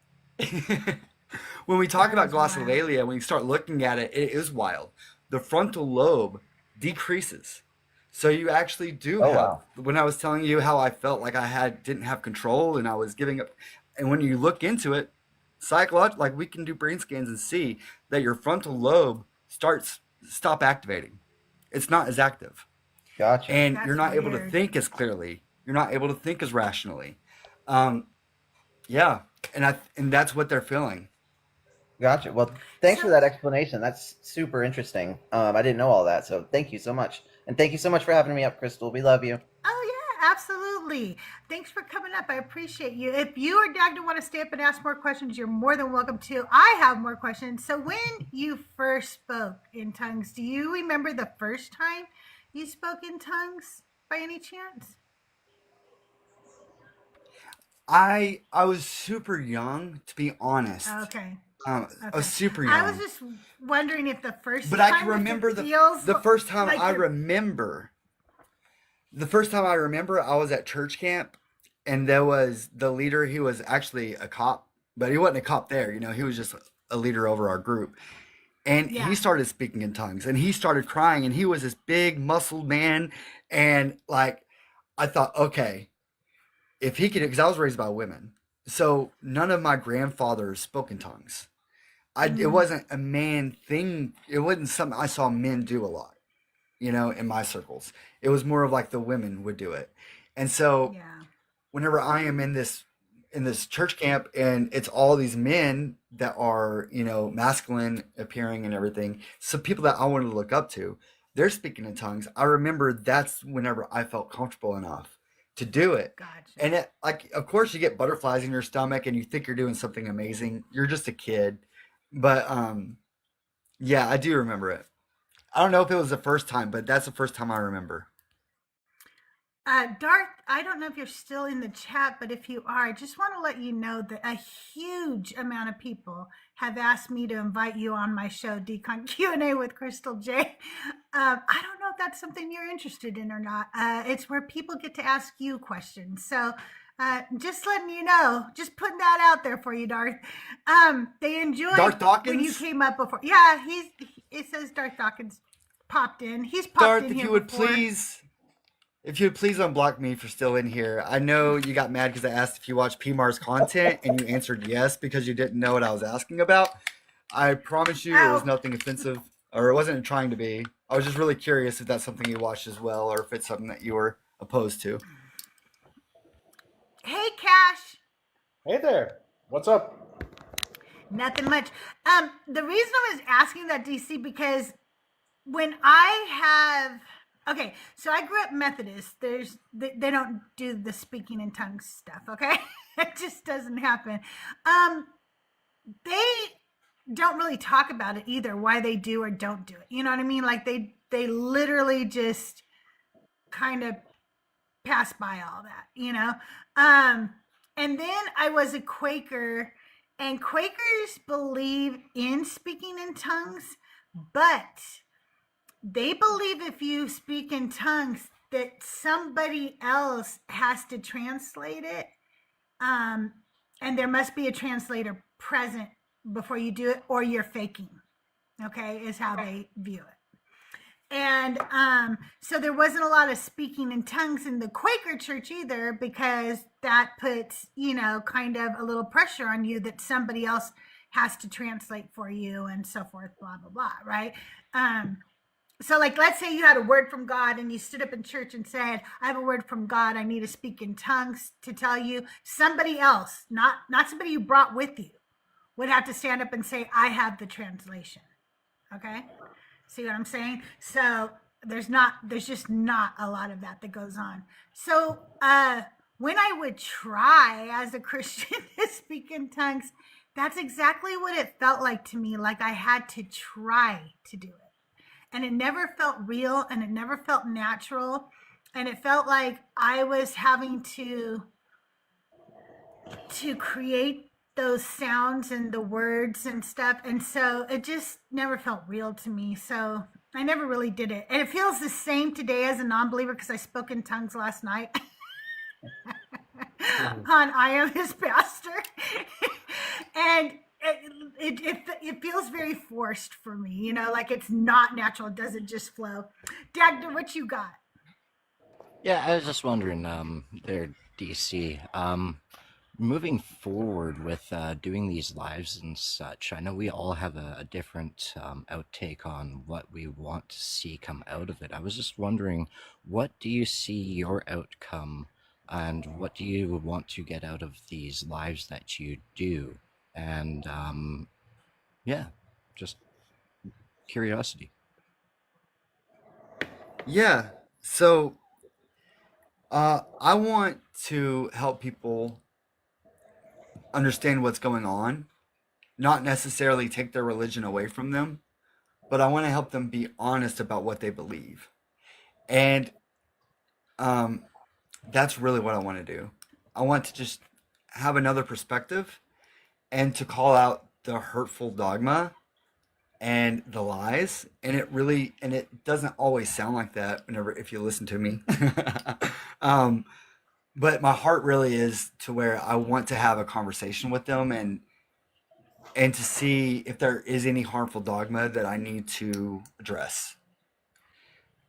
when we talk That about is wild. glossolalia, when you start looking at it, it is wild. The frontal lobe decreases. So you actually do Oh have, wow. when I was telling you how I felt like didn't have control and I was giving up, and when you look into it, psychologically, like we can do brain scans and see that your frontal lobe stop activating. It's not as active, Gotcha. and That's you're not able to weird. think as clearly. You're not able to think as rationally. Um, yeah, and that's what they're feeling. Gotcha. Well, thanks So for that explanation. That's super interesting. I didn't know all that, so thank you so much. And thank you so much for having me up, Crystal. We love you. oh yeah, absolutely. Thanks for coming up. I appreciate you. If you or Dagda want to stay up and ask more questions, you're more than welcome to. I have more questions. So when you first spoke in tongues, do you remember the first time you spoke in tongues by any chance? I was super young, to be honest. Okay. I was Okay. super I was young, just wondering if the first but I can time, if remember it feels the first time like I you're remember. The first time I remember, I was at church camp, and there was the leader. He was actually a cop, but he wasn't a cop there. You know, he was just a leader over our group. And he yeah. started speaking in tongues, and he started crying, and he was this big, muscled man. And like, I thought, okay, if he could, because I was raised by women, so none of my grandfathers spoke in tongues. It Mm, wasn't a man thing. It wasn't something I saw men do a lot, in my circles. It was more of like the women would do it. And so yeah. whenever I am in this church camp and it's all these men that are, masculine appearing and everything, so people that I wanted to look up to, they're speaking in tongues. I remember that's whenever I felt comfortable enough to do it. Gotcha. And it, like, of course, you get butterflies in your stomach and you think you're doing something amazing. You're just a kid, but yeah, I do remember it. I don't know if it was the first time, but that's the first time I remember. Darth, I don't know if you're still in the chat, but if you are, I just want to let you know that a huge amount of people have asked me to invite you on my show, Decon Q&A with CrystalJae. I don't know if that's something you're interested in or not. It's where people get to ask you questions. So just letting you know, just putting that out there for you, Darth. They enjoyed Darth when you Dawkins? came up before. Yeah, it says Darth Dawkins popped in. He's popped Darth, in if here you would before. please, if you would please unblock me for still in here. I know you got mad because I asked if you watch PMAR's content and you answered yes because you didn't know what I was asking about. I promise you it was Oh, nothing offensive, or it wasn't trying to be. I was just really curious if that's something you watched as well or if it's something that you were opposed to. hey, Cash. Hey there. What's up? Nothing much. The reason I was asking that, DC, because when I have, okay, so I grew up Methodist. They don't do the speaking in tongues stuff. Okay, it just doesn't happen. They don't really talk about it either. Why they do or don't do it. You know what I mean? Like they literally just kind of pass by all that. And then I was a Quaker, and Quakers believe in speaking in tongues, but they believe if you speak in tongues that somebody else has to translate it, and there must be a translator present before you do it, or you're faking. Okay, is how they view it. And so there wasn't a lot of speaking in tongues in the Quaker church either, because that puts, kind of a little pressure on you that somebody else has to translate for you and so forth, blah, blah, blah, right? So like, let's say you had a word from God and you stood up in church and said, I have a word from God. I need to speak in tongues to tell you. Somebody else, not somebody you brought with you, would have to stand up and say, I have the translation. Okay. See what I'm saying? So there's just not a lot of that goes on. So when I would try as a Christian to speak in tongues, that's exactly what it felt like to me. Like I had to try to do it. And it never felt real and it never felt natural. and it felt like I was having to create those sounds and the words and stuff, and so it just never felt real to me. So I never really did it, and it feels the same today as a non-believer because I spoke in tongues last night on I Am His Pastor, and it feels very forced for me, like it's not natural. It doesn't just flow. Dagda, what you got? Yeah, I was just wondering, there, DC. Moving forward with doing these lives and such, I know we all have a different outtake on what we want to see come out of it. I was just wondering, what do you see your outcome, and what do you want to get out of these lives that you do? And yeah, just curiosity. Yeah. So I want to help people understand what's going on, not necessarily take their religion away from them, but I want to help them be honest about what they believe. And um, that's really what I want to do. I want to just have another perspective and to call out the hurtful dogma and the lies. And it doesn't always sound like that whenever, if you listen to me. um, but my heart really is to where I want to have a conversation with them and to see if there is any harmful dogma that I need to address.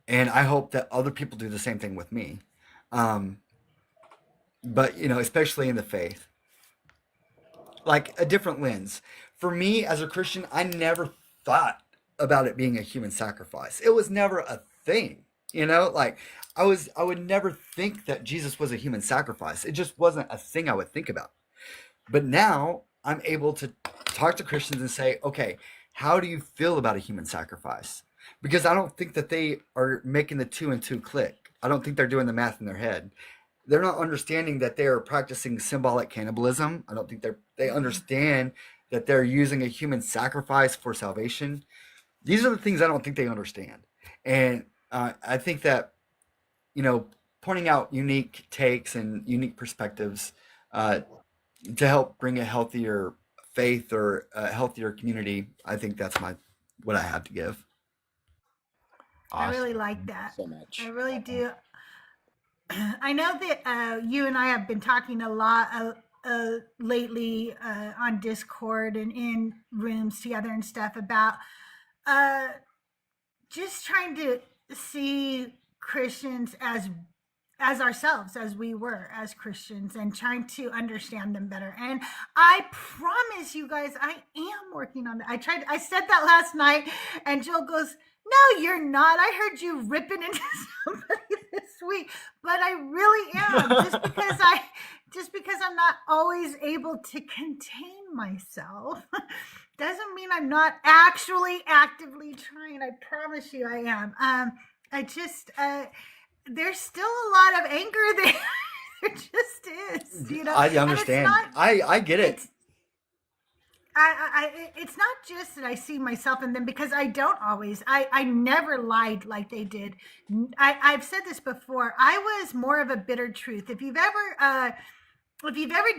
And I hope that other people do the same thing with me. Um, but especially in the faith, like a different lens. For me as a Christian, I never thought about it being a human sacrifice. It was never a thing. Like I would never think that Jesus was a human sacrifice. It just wasn't a thing I would think about. But now I'm able to talk to Christians and say, okay, how do you feel about a human sacrifice? Because I don't think that they are making the two and two click. I don't think they're doing the math in their head. They're not understanding that they are practicing symbolic cannibalism. I don't think they understand that they're using a human sacrifice for salvation. These are the things I don't think they understand. And I think that, pointing out unique takes and unique perspectives to help bring a healthier faith or a healthier community, I think that's what I have to give. I really Awesome. like Thank you that. so I much. really do. I know that you and I have been talking a lot lately on Discord and in rooms together and stuff about uh, just trying to see Christians as ourselves, as we were as Christians, and trying to understand them better. And I promise you guys, I am working on that. I said that last night, and Jill goes, "No, you're not. I heard you ripping into somebody this week, but I really am. Just because I'm not always able to contain myself doesn't mean I'm not actually actively trying. I promise you I am. I just there's still a lot of anger there. There just is, I and it's understand. not. I get it. It's it's not just that I see myself in them because I don't always. I never lied like they did. I've said this before. I was more of a bitter truth. If you've ever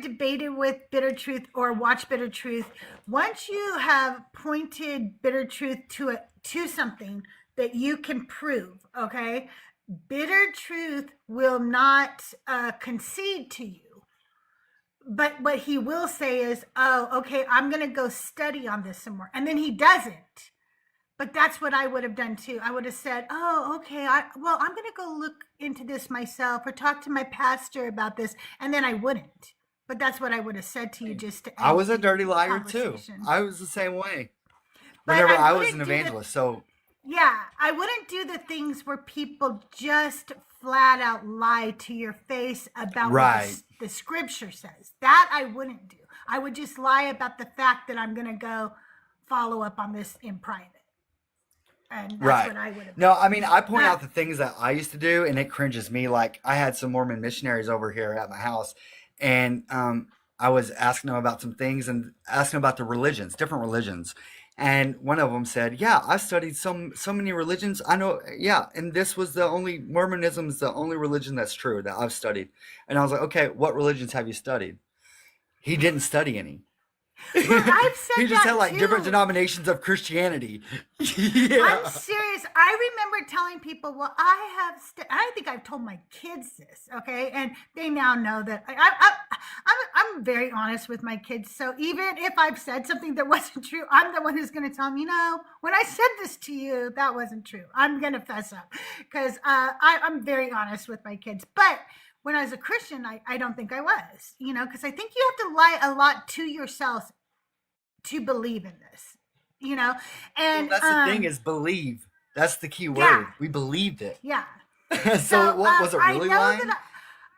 debated with bitter truth or watched bitter truth, once you have pointed bitter truth to something that you can prove, okay, bitter truth will not concede to you. But what he will say is, oh, okay, I'm going to go study on this some more. And then he doesn't. But that's what I would have done too. I would have said, oh, okay, I'm going to go look into this myself or talk to my pastor about this. And then I wouldn't. But that's what I would have said to you just to I end was a the dirty liar too. conversation. I was the same way. But Whenever I I was an wouldn't do the evangelist, so Yeah, I wouldn't do the things where people just flat out lie to your face about what right, the scripture says. That I wouldn't do. I would just lie about the fact that I'm going to go follow up on this in private. And that's right. what I would have No, done. I mean I point But out the things that I used to do, and it cringes me. Like I had some Mormon missionaries over here at my house, and I was asking them about some things and asking them about the religions, different religions, And one of them said, "Yeah, I've studied so many religions. I know, yeah, and this was the only Mormonism is the only religion that's true that I've studied." And I was like, "Okay, what religions have you studied?" He didn't study any. Well, I've said He just that had like different too. denominations of Christianity. I'm Yeah. serious. I remember telling people, well, I think I've told my kids this, okay? And they now know that I'm very honest with my kids. So even if I've said something that wasn't true, I'm the one who's going to tell them, when I said this to you, that wasn't true. I'm going to fess up because I'm very honest with my kids. But when I was a Christian, I don't think I was, because I think you have to lie a lot to yourself to believe in this, Well, and that's the thing is believe. That's the key word. yeah, We believed it. yeah. So So what was it I really know lying? that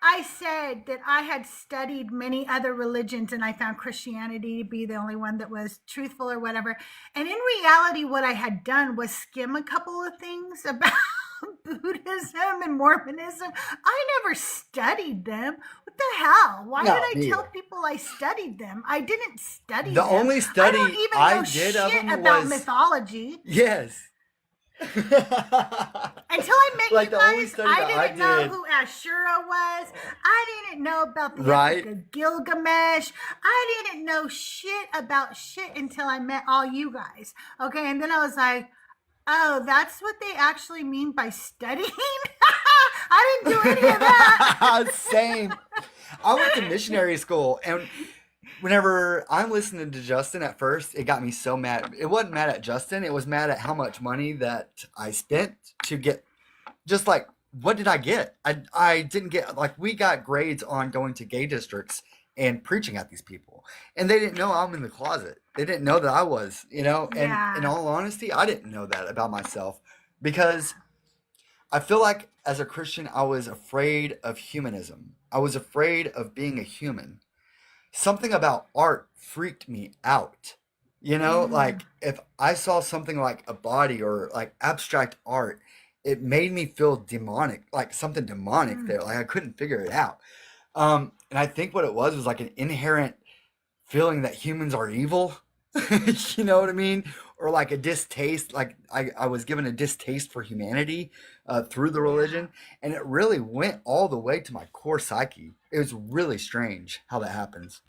I said that I had studied many other religions and I found Christianity to be the only one that was truthful or whatever. And in reality, what I had done was skim a couple of things about Buddhism and Mormonism. I never studied them. What the hell? Why No, would I me tell either. people I studied them? I didn't study The them. only I study don't even I know did of shit them about was mythology. yes. Until I met Like you the only guys, study I that I didn't know did, who Ashura was. I didn't know about the right? Epic of Gilgamesh. I didn't know shit about shit until I met all you guys. Okay, and then I was like, oh, that's what they actually mean by studying? I didn't do any of that. Same. I went to missionary school, and whenever I'm listening to Justin at first, it got me so mad. It wasn't mad at Justin, it was mad at how much money that I spent to get just like what did I get? I didn't get like we got grades on going to gay districts and preaching at these people. And they didn't know I'm in the closet. They didn't know that I was, and in Yeah. all honesty, I didn't know that about myself because I feel like as a Christian I was afraid of humanism. I was afraid of being a human. Something about art freaked me out. Mm. Like if I saw something like a body or like abstract art, it made me feel demonic, like something demonic Mm. there. Like I couldn't figure it out. And I think what it was like an inherent feeling that humans are evil. You know what I mean? Or like a distaste, like I was given a distaste for humanity through the Yeah. religion. And it really went all the way to my core psyche. It was really strange how that happens.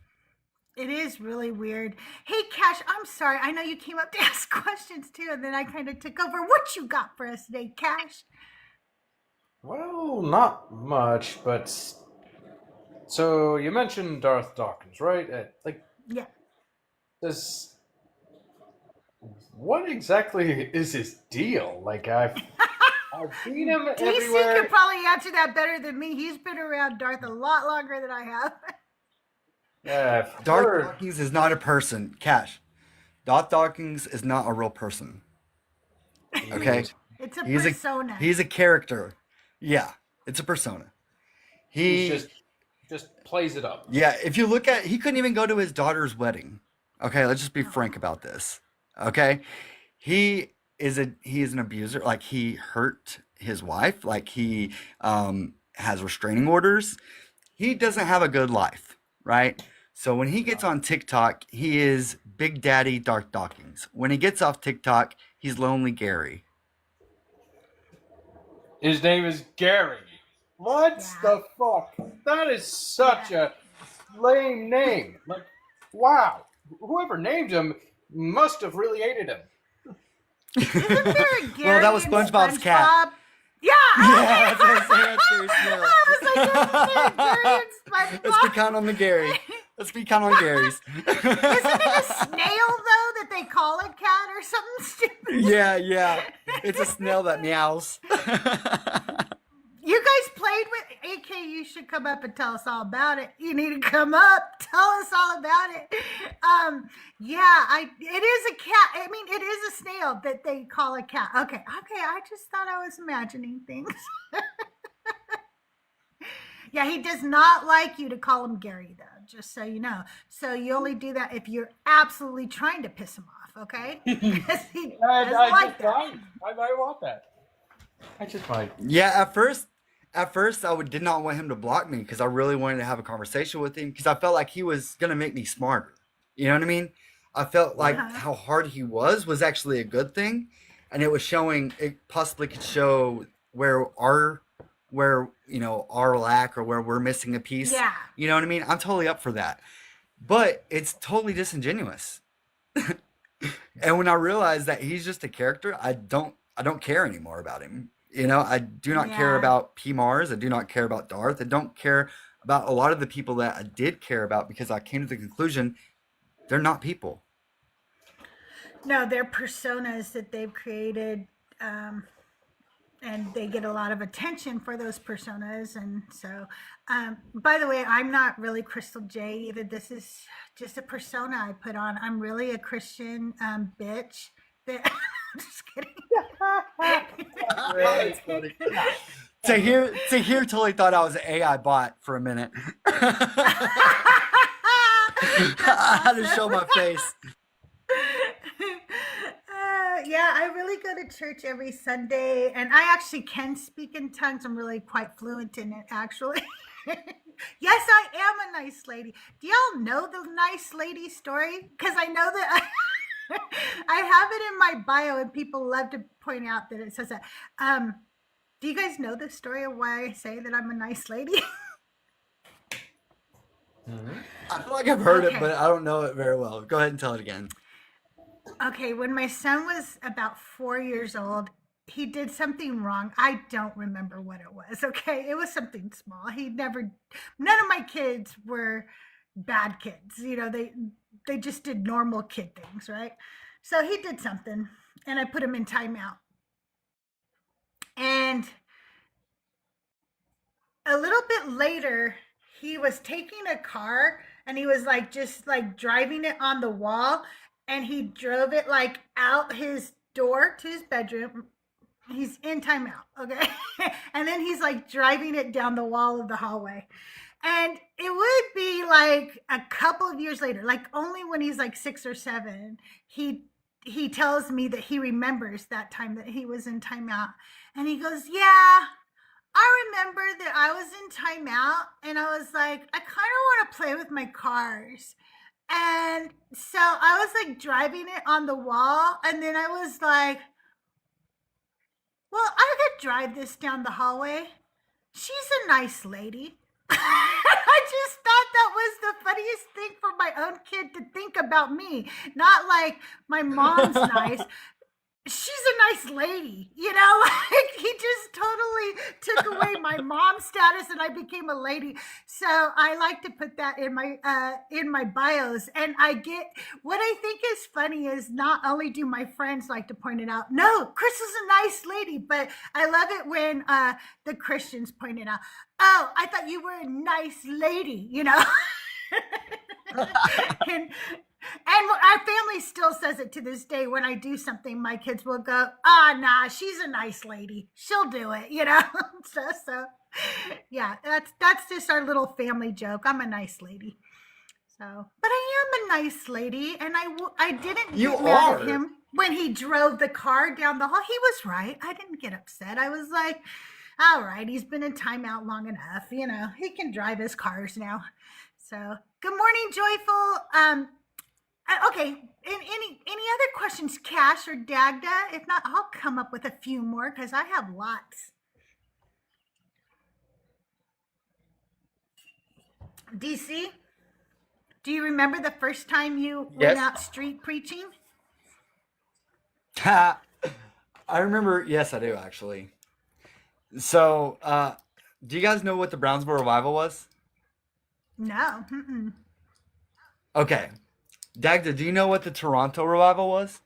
It is really weird. Hey, Cash, I'm sorry. I know you came up to ask questions too, and then I kind of took over. What you got for us today, Cash? Well, not much, but so you mentioned Darth Dawkins, right? Yeah. Does what exactly is his deal? Like I've seen him DC everywhere. could probably answer that better than me. He's been around Darth a lot longer than I have. Yeah, I've Darth heard. Dawkins is not a person. Cash. Darth Dawkins is not a real person. Okay? He's, It's a He's a persona. he's a character. Yeah, it's a persona. he's He just plays it up. Yeah, if you look at he couldn't even go to his daughter's wedding. Okay, let's just be frank about this. Okay? He is an abuser. Like he hurt his wife, like he has restraining orders. He doesn't have a good life, right? So when he gets on TikTok, he is Big Daddy Darth Dawkins. When he gets off TikTok, he's Lonely Gary. His name is Gary. What Yeah. the fuck? That is such a lame name. Like, wow. Whoever named him must have really hated him. Isn't there a Gary Well, that was in SpongeBob's cat. SpongeBob? Yeah. Yeah, that's what I'm saying. That's very I smart. was like, isn't there a Gary in SpongeBob? Let's be count on the Gary. Let's be count on Gary's. Isn't it a snail though that they call a cat or something stupid? Yeah. It's a snail that meows. You guys played with AK. You should come up and tell us all about it. You need to come up, tell us all about it. It is a cat. I mean, it is a snail that they call a cat. Okay. I just thought I was imagining things. Yeah, he does not like you to call him Gary, though, just so you know. So you only do that if you're absolutely trying to piss him off, okay? Because he doesn't like that. I want that. I just might. Yeah, at first did not want him to block me because I really wanted to have a conversation with him because I felt like he was gonna make me smarter. You know what I mean? I felt like Uh-huh. how hard he was actually a good thing, and it was showing it possibly could show where our lack or where we're missing a piece. Yeah. You know what I mean? I'm totally up for that, but it's totally disingenuous. And when I realized that he's just a character, I don't care anymore about him. I do not care Yeah. about P Mars. I do not care about Darth. I don't care about a lot of the people that I did care about because I came to the conclusion they're not people. No, they're personas that they've created, and they get a lot of attention for those personas. And so, by the way, I'm not really CrystalJae either. This is just a persona I put on. I'm really a Christian bitch. That just kidding. That's funny. To hear totally thought I was an AI bot for a minute. I had to show my face. Yeah, I really go to church every Sunday, and I actually can speak in tongues. I'm really quite fluent in it, actually. Yes, I am a nice lady. Do y'all know the nice lady story? Because I know that I have it in my bio, and people love to point out that it says that. Do you guys know the story of why I say that I'm a nice lady? I feel like I've heard it, Okay. but I don't know it very well. Go ahead and tell it again. Okay, when my son was about 4 years old, he did something wrong. I don't remember what it was. Okay, it was something small. None of my kids were bad kids. They just did normal kid things, right? So he did something, and I put him in timeout. And a little bit later, he was taking a car, and he was like just like driving it on the wall, and he drove it like out his door to his bedroom. He's in timeout, okay? And then he's like driving it down the wall of the hallway. And it would be like a couple of years later, like only when he's like 6 or 7, he tells me that he remembers that time that he was in timeout. And he goes, "Yeah, I remember that I was in timeout, and I was like, I kind of want to play with my cars." And so I was like driving it on the wall, and then I was like, "Well, I could drive this down the hallway. She's a nice lady." I just thought that was the funniest thing for my own kid to think about me. Not like my mom's nice. She's a nice lady, like he just totally took away my mom status, and I became a lady. So I like to put that in my bios. And I get what I think is funny is not only do my friends like to point it out, no, Crystal's a nice lady, but I love it when the Christians point it out. "Oh, I thought you were a nice lady," and our family still says it to this day. When I do something, my kids will go, nah, she's a nice lady. She'll do it, so yeah, that's just our little family joke. I'm a nice lady. So, but I am a nice lady, and I didn't You get mad are. at him when he drove the car down the hall. He was right. I didn't get upset. I was like, all right, he's been in timeout long enough. He can drive his cars now. So, good morning, Joyful. Okay, any other questions, Cash or Dagda? If not, I'll come up with a few more because I have lots. DC, do you remember the first time you went Yes. out street preaching? I remember. Yes, I do actually. So, do you guys know what the Brownsville revival was? No. Mm-mm. Okay, Dagda, do you know what the Toronto revival was?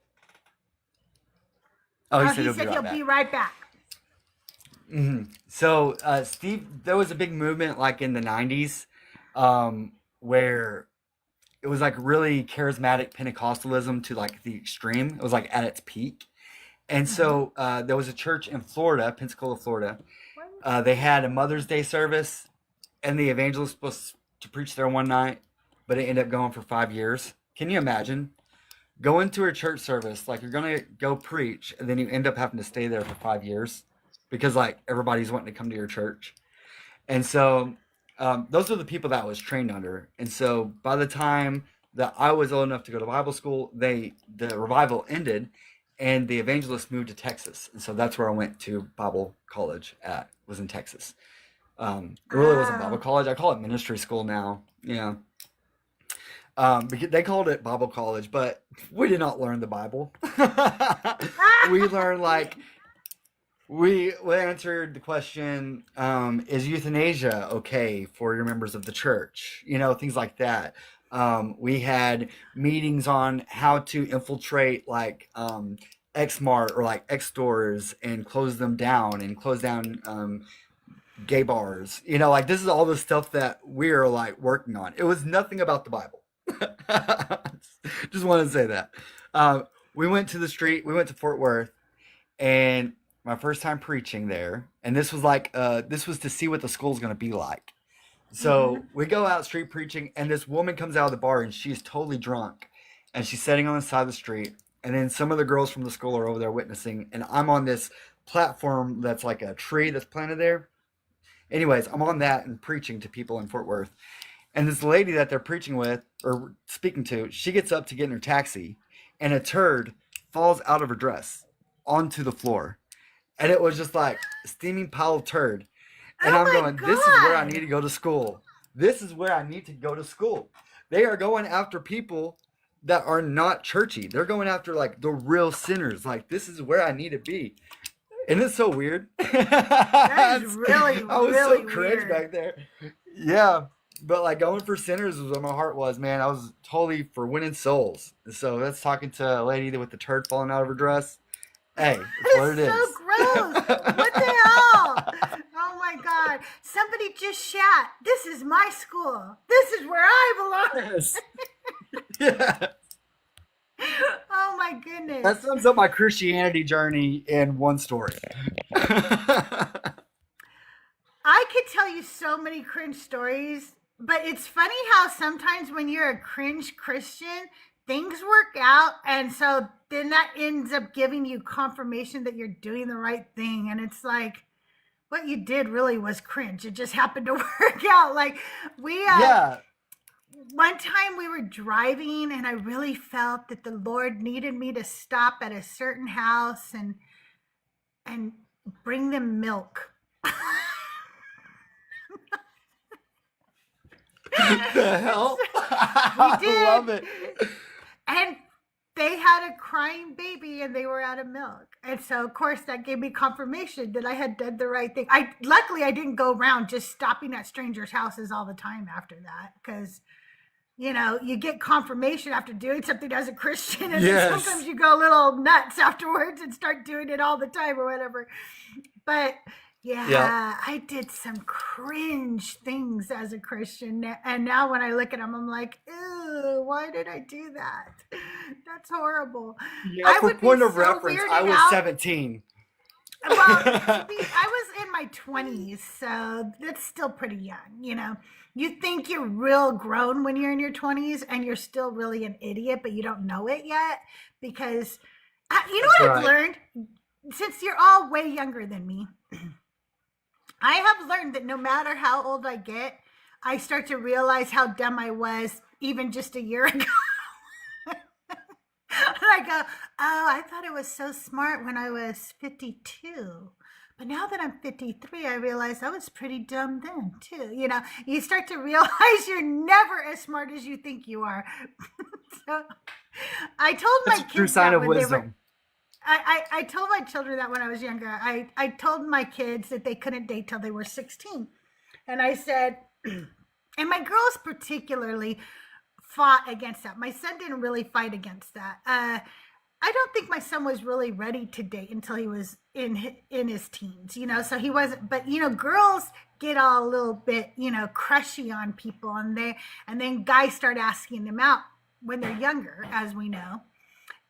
Oh, he Oh, said he he'll said be he'll right be back. right back. So, Steve, there was a big movement like in the 90s where it was like really charismatic Pentecostalism to like the extreme. It was like at its peak. And so there was a church in Florida, Pensacola, Florida. They had a Mother's Day service, and the evangelist was supposed to preach there one night, but it ended up going for 5 years. Can you imagine? Going to a church service, like you're going to go preach, and then you end up having to stay there for 5 years because like everybody's wanting to come to your church. And so those are the people that I was trained under. And so by the time that I was old enough to go to Bible school, the revival ended, and the evangelist moved to Texas, and so that's where I went to Bible college at. Was in Texas. It really wasn't Bible Oh. college. I call it ministry school now. Yeah. Because they called it Bible college, but we did not learn the Bible. We learned like we answered the question, is euthanasia okay for your members of the church? You know, things like that. We had meetings on how to infiltrate like X-Mart or like X stores and close them down and close down gay bars. You know, like this is all the stuff that we're like working on. It was nothing about the Bible. Just want to say that. We went to the street. We went to Fort Worth, and my first time preaching there. And this was like, this was to see what the school's going to be like. So we go out street preaching, and this woman comes out of the bar, and she's totally drunk, and she's sitting on the side of the street. And then some of the girls from the school are over there witnessing, and I'm on this platform that's like a tree that's planted there. Anyways, I'm on that and preaching to people in Fort Worth. And this lady that they're preaching with or speaking to, she gets up to get in her taxi, and a turd falls out of her dress onto the floor. And it was just like a steaming pile of turd. And Oh I'm my going, this is where I God. need to go to school. This is where I need to go to school. They are going after people that are not churchy. They're going after like the real sinners. Like, this is where I need to be. And it's so weird. That is really, I was really so cringe weird. back there. Yeah. But like going for sinners was where my heart was, man. I was totally for winning souls. So that's talking to a lady with the turd falling out of her dress. Hey, it's what it That is is. so gross. What the hell? Oh my God. Somebody just shat. This is my school. This is where I belong. Yes. Yeah. Oh my goodness. That sums up my Christianity journey in one story. I could tell you so many cringe stories, but it's funny how sometimes when you're a cringe Christian, things work out. And so then that ends up giving you confirmation that you're doing the right thing. And it's like, what you did really was cringe. It just happened to work out. Like Yeah. one time we were driving and I really felt that the Lord needed me to stop at a certain house and bring them milk. The hell? We I did. love it. And they had a crying baby and they were out of milk. And so of course that gave me confirmation that I had done the right thing. Luckily I didn't go around just stopping at strangers' houses all the time after that, because you know, you get confirmation after doing something as a Christian, and then Yes. sometimes you go a little nuts afterwards and start doing it all the time or whatever. But yeah, Yeah. I did some cringe things as a Christian. And now when I look at them, I'm like, ew, why did I do that? That's horrible. Yeah, I for would be point of so reference, I weirded was out. 17. Well, I was in my 20s, so that's still pretty young, you know. You think you're real grown when you're in your 20s and you're still really an idiot, but you don't know it yet because you know That's what I've right. learned? Since you're all way younger than me, I have learned that no matter how old I get, I start to realize how dumb I was even just a year ago. And I go, oh, I thought it was so smart when I was 52. But now that I'm 53, I realize I was pretty dumb then, too. You know, you start to realize you're never as smart as you think you are. So I told my That's a true kids sign that of when they were, wisdom. I told my children that when I was younger. I told my kids that they couldn't date till they were 16. And I said, and my girls particularly fought against that. My son didn't really fight against that. I don't think my son was really ready to date until he was in his teens, you know. So he wasn't. But you know, girls get all a little bit, you know, crushy on people, and then guys start asking them out when they're younger, as we know,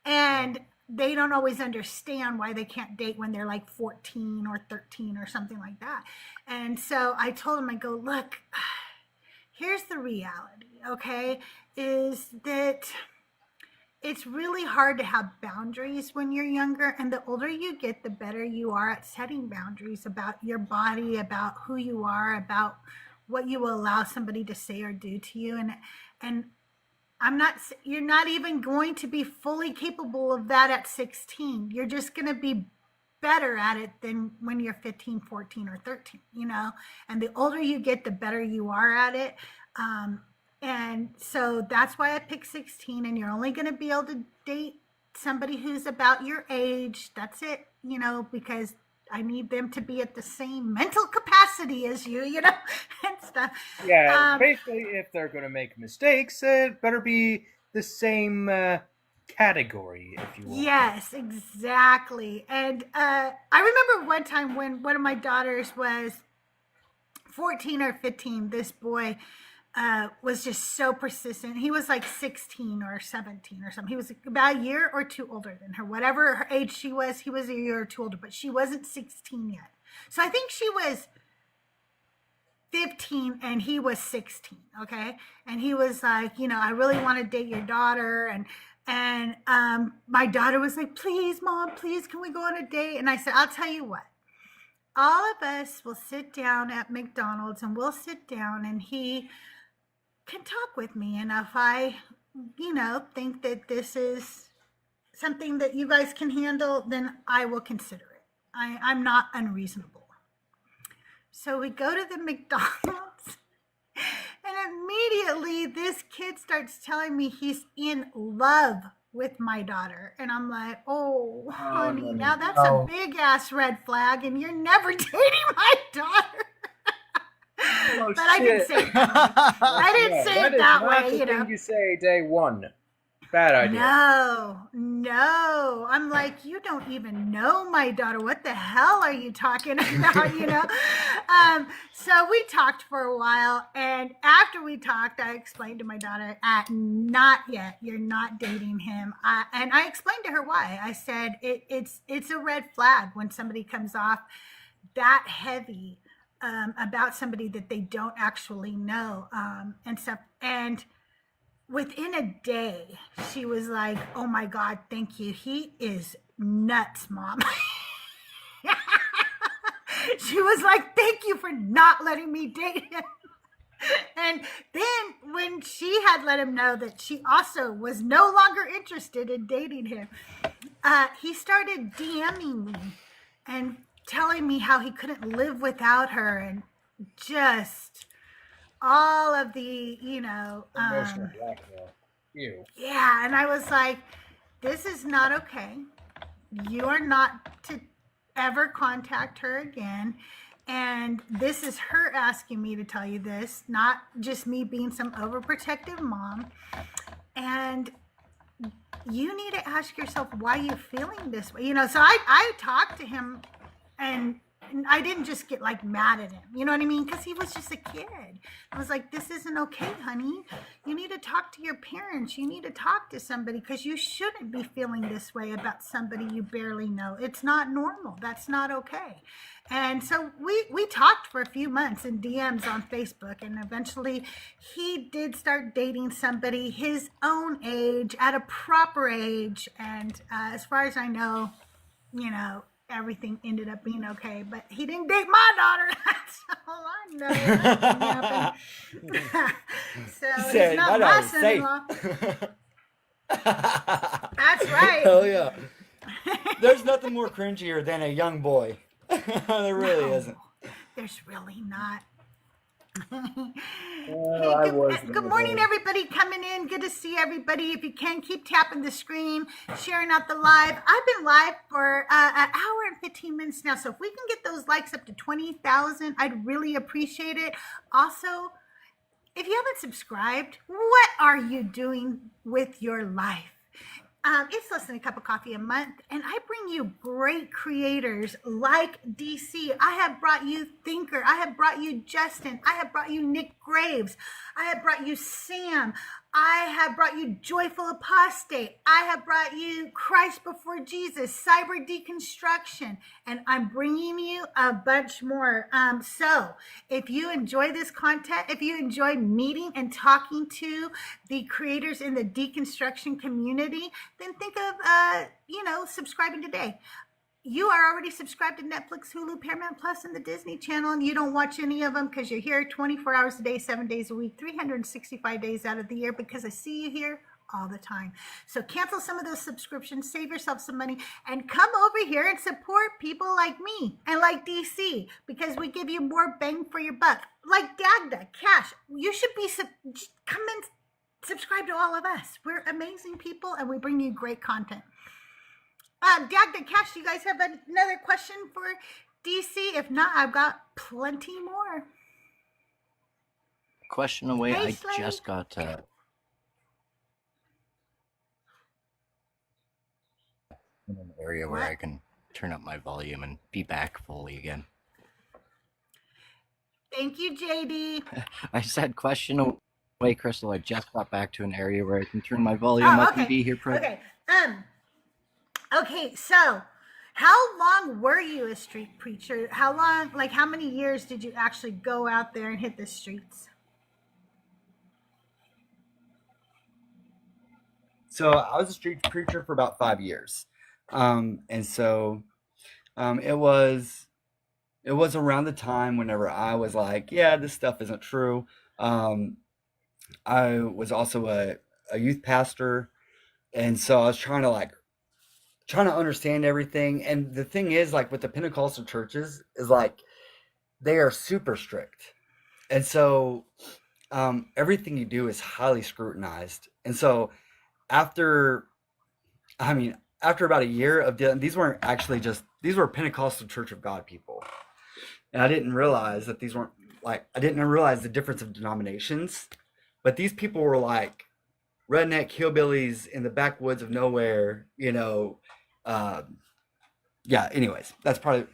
and they don't always understand why they can't date when they're like 14 or 13 or something like that. And so I told him, I go, look, here's the reality, okay, is that it's really hard to have boundaries when you're younger. And the older you get, the better you are at setting boundaries about your body, about who you are, about what you will allow somebody to say or do to you. And You're not even going to be fully capable of that at 16. You're just going to be better at it than when you're 15, 14, or 13, and the older you get, the better you are at it. And so that's why I picked 16, and you're only going to be able to date somebody who's about your age. That's it, because I need them to be at the same mental capacity as you, and stuff. Yeah, basically, if they're going to make mistakes, it better be the same category, if you will. Yes, exactly. And I remember one time when one of my daughters was 14 or 15, this boy was just so persistent. He was like 16 or 17 or something. He was about a year or two older than her. Whatever her age she was, he was a year or two older, but she wasn't 16 yet. So I think she was 15 and he was 16. Okay. And he was like, I really want to date your daughter. And my daughter was like, please, Mom, please, can we go on a date? And I said, I'll tell you what, all of us will sit down at McDonald's, and we'll sit down and he can talk with me. And if I, think that this is something that you guys can handle, then I will consider it. I'm not unreasonable. So we go to the McDonald's, and immediately this kid starts telling me he's in love with my daughter. And I'm like, oh, honey, now that's a big ass red flag, and you're never dating my daughter. Oh, but I didn't say it that way. I didn't say it that way, That's the thing you say day one. Bad idea. No. I'm like, you don't even know my daughter. What the hell are you talking about, So we talked for a while, and after we talked, I explained to my daughter, not yet. You're not dating him. And I explained to her why. I said, it's a red flag when somebody comes off that heavy about somebody that they don't actually know, and stuff. And within a day, she was like, oh my God, thank you. He is nuts, Mom. She was like, thank you for not letting me date him. And then when she had let him know that she also was no longer interested in dating him, he started DMing me and telling me how he couldn't live without her, and just all of the, Emotional blackmail. Ew. yeah. And I was like, this is not okay. You are not to ever contact her again. And this is her asking me to tell you this, not just me being some overprotective mom. And you need to ask yourself why you're feeling this way. So I talked to him, and I didn't just get like mad at him, you know what I mean? Because he was just a kid. I was like, this isn't okay, honey. You need to talk to your parents. You need to talk to somebody, because you shouldn't be feeling this way about somebody you barely know. It's not normal. That's not okay. And so we talked for a few months in DMs on Facebook, and eventually he did start dating somebody his own age, at a proper age. And as far as I know, everything ended up being okay, but he didn't date my daughter. That's all I know. So he's not my son-in-law. That's right. Hell yeah. There's nothing more cringier than a young boy. There really isn't. There's really not. Good morning, everybody coming in. Good to see everybody. If you can, keep tapping the screen, sharing out the live. I've been live for an hour and 15 minutes now, so if we can get those likes up to 20,000, I'd really appreciate it. Also, if you haven't subscribed, what are you doing with your life? It's less than a cup of coffee a month, and I bring you great creators like DC. I have brought you Thinker. I have brought you Justin. I have brought you Nick Graves. I have brought you Sam. I have brought you Joyful Apostate. I have brought you Christ Before Jesus, Cyber Deconstruction, and I'm bringing you a bunch more. So if you enjoy this content, if you enjoy meeting and talking to the creators in the deconstruction community, then think of, subscribing today. you are already subscribed to Netflix, Hulu, Paramount Plus, and the Disney Channel, and you don't watch any of them because you're here 24 hours a day, 7 days a week, 365 days out of the year, because I see you here all the time. So cancel some of those subscriptions, save yourself some money, and come over here and support people like me and like DC, because we give you more bang for your buck. Like Dagda, Cash, you should be, come and subscribe to all of us. We're amazing people, and we bring you great content. Dagda, Cash, do you guys have another question for DC? If not, I've got plenty more. Question away. Hey, I Slade. just got in an area where What? I can turn up my volume and be back fully again. Thank you, JD. I said question away, Crystal. I just got back to an area where I can turn my volume Oh, up okay. and be here present. Okay. Okay, so how long were you a street preacher? How long, like how many years did you actually go out there and hit the streets? So I was a street preacher for about 5 years. And so it was around the time whenever I was like, yeah, this stuff isn't true. I was also a youth pastor, and so I was trying to understand everything. And the thing is, like with the Pentecostal churches, is like they are super strict, and so everything you do is highly scrutinized. And so after about a year of dealing, these were Pentecostal Church of God people, and I didn't realize that I didn't realize the difference of denominations, but these people were like redneck hillbillies in the backwoods of nowhere, yeah, anyways, that's probably,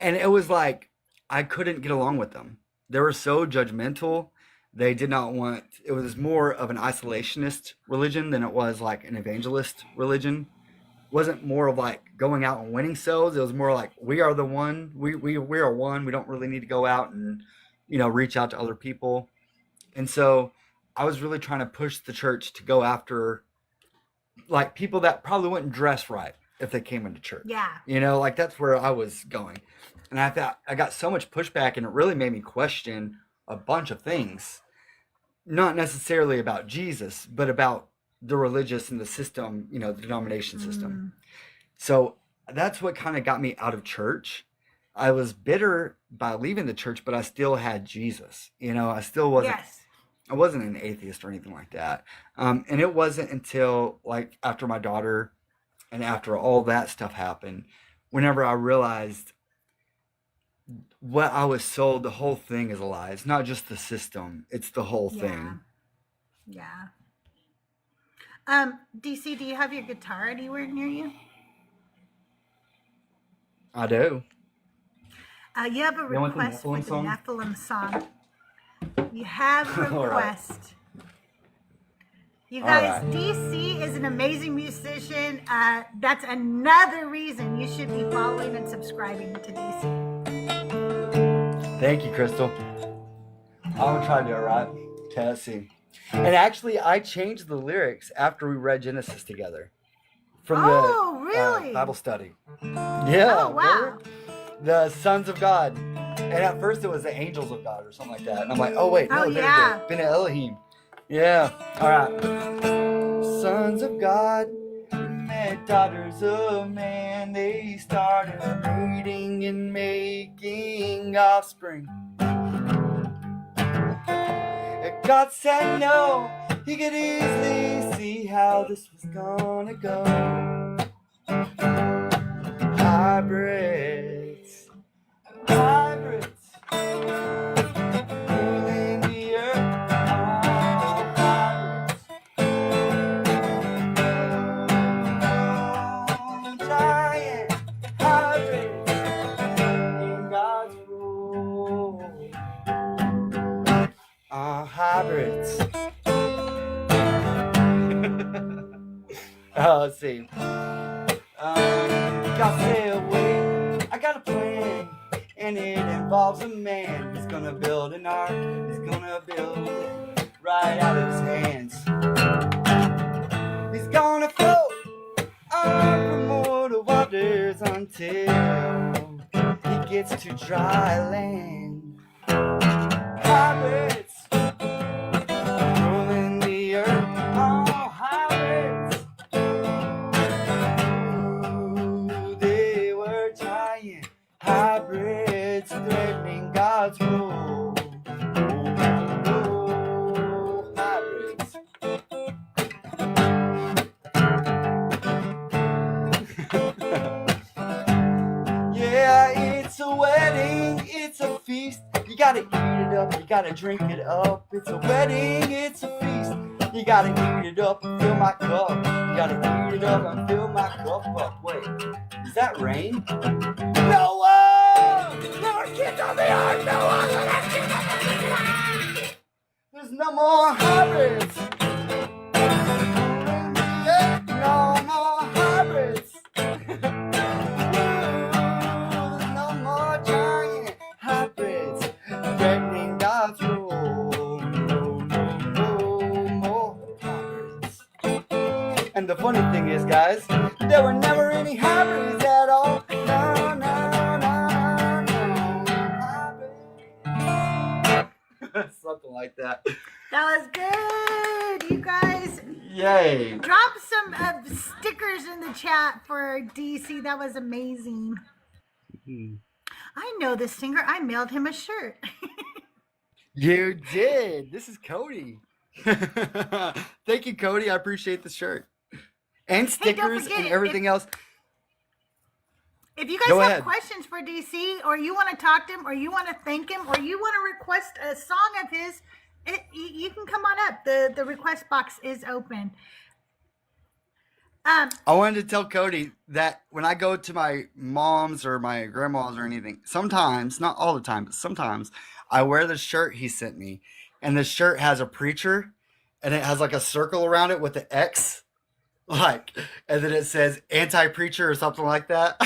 and it was like I couldn't get along with them. They were so judgmental. They did not want, it was more of an isolationist religion than it was like an evangelist religion. It wasn't more of like going out and winning souls. It was more like we are the one, we are one. We don't really need to go out and reach out to other people. And so I was really trying to push the church to go after like people that probably wouldn't dress right if they came into church. Yeah. Like that's where I was going. And I thought I got so much pushback, and it really made me question a bunch of things. Not necessarily about Jesus, but about the religious and the system, the denomination system. So that's what kind of got me out of church. I was bitter by leaving the church, but I still had Jesus. I still wasn't. Yes. I wasn't an atheist or anything like that. And it wasn't until like after my daughter and after all that stuff happened, whenever I realized what I was sold, the whole thing is a lie. It's not just the system, it's the whole thing. Yeah. DC, do you have your guitar anywhere near you? I do. You have a You want the request for Nephilim the song? Nephilim song. You have a All right. request. You All guys, right. DC is an amazing musician. That's another reason you should be following and subscribing to DC. Thank you, Crystal. I'm gonna try to do it right. Okay, let's see. And actually, I changed the lyrics after we read Genesis together from Oh, the really? Bible study. Yeah. Oh, wow. The sons of God. And at first it was the angels of God or something like that. And I'm like, oh wait, no, Oh, they're yeah. the Bene Elohim. Yeah. All right. Sons of God met daughters of man. They started breeding and making offspring. God said no. He could easily see how this was gonna go. Hybrids. Ruling the earth. Giant hybrids in God's rule. Hybrids. Let's see. God said, wait, I got a plan, and it involves a man. He's gonna build an ark. He's gonna build it right out of his hands. He's gonna float on the mortal waters until till he gets to dry land. Pirates ruling the earth. Oh, pirates. Ooh, they were giant hybrids threatening God's rule. Oh, hybrids. Yeah, it's a wedding, it's a feast. You gotta eat it up, you gotta drink it up. It's a wedding, it's a feast. You gotta eat it up and fill my cup. You gotta eat it up and fill my cup up. Wait, is that rain? Noah! Lord, kids on the ark, Noah! There's no more hybrids. No more hybrids. No more giant hybrids threatening God's rule. No more hybrids. And the funny thing is, guys, there were never any hybrids at all. No, no, no, no hybrids. Something like that. That was good, you guys. Yay. Drop some stickers in the chat for DC. That was amazing. I know this singer. I mailed him a shirt. You did. This is Cody. Thank you, Cody. I appreciate the shirt. And Hey, don't stickers forget, and everything else. If you guys Go have ahead. questions for DC, or you want to talk to him, or you want to thank him, or you want to request a song of his, you can come on up. The request box is open. I wanted to tell Cody that when I go to my mom's or my grandma's or anything, sometimes, not all the time, but sometimes I wear the shirt he sent me. And the shirt has a preacher and it has like a circle around it with an X. Like, and then it says anti-preacher or something like that.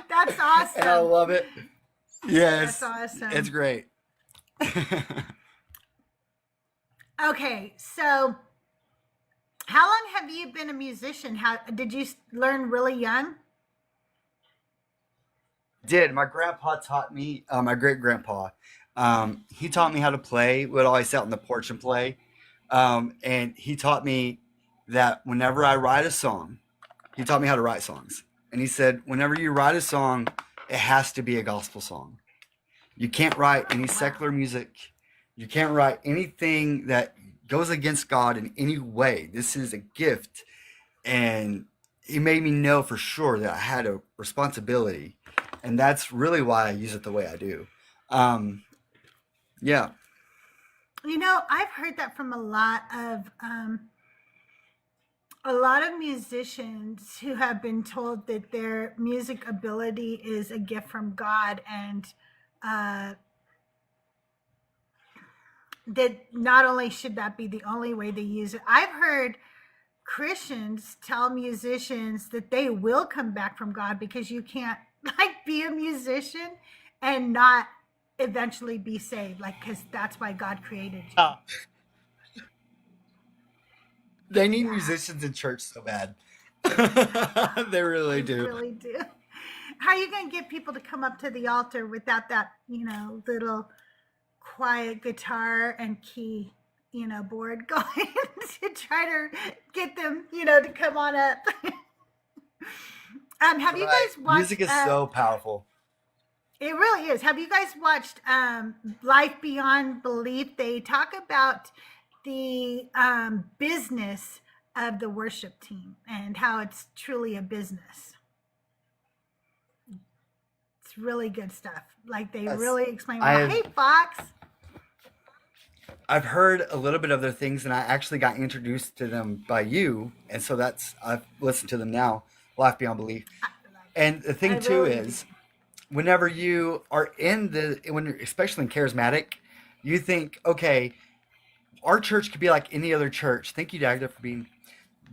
That's awesome. And I love it. Yes. That's awesome. It's great. Okay, so how long have you been a musician? How did you learn really young? Did my grandpa taught me, my great grandpa, he taught me how to play. We'd always sit out on the porch and play. And he taught me that whenever I write a song, he taught me how to write songs. And he said, whenever you write a song, it has to be a gospel song. You can't write any secular music. You can't write anything that goes against God in any way. This is a gift. And he made me know for sure that I had a responsibility. And that's really why I use it the way I do. Yeah. You know, I've heard that from a lot of musicians who have been told that their music ability is a gift from God, and that not only should that be the only way they use it. I've heard Christians tell musicians that they will come back from God because you can't like be a musician and not eventually be saved, like, because that's why God created you. They need musicians in church so bad. They really They do. really do. How are you going to get people to come up to the altar without that, little quiet guitar and key, board going to try to get them, to come on up? Have you guys watched? Music is so powerful. It really is. Have you guys watched Life Beyond Belief? They talk about the business of the worship team and how it's truly a business. It's really good stuff. Like they really explain. Hey, Fox. I've heard a little bit of their things, and I actually got introduced to them by you, and so I've listened to them now. Life Beyond Belief. And the thing too is, whenever you are especially in charismatic, you think, okay, our church could be like any other church. Thank you, Dagda, for being.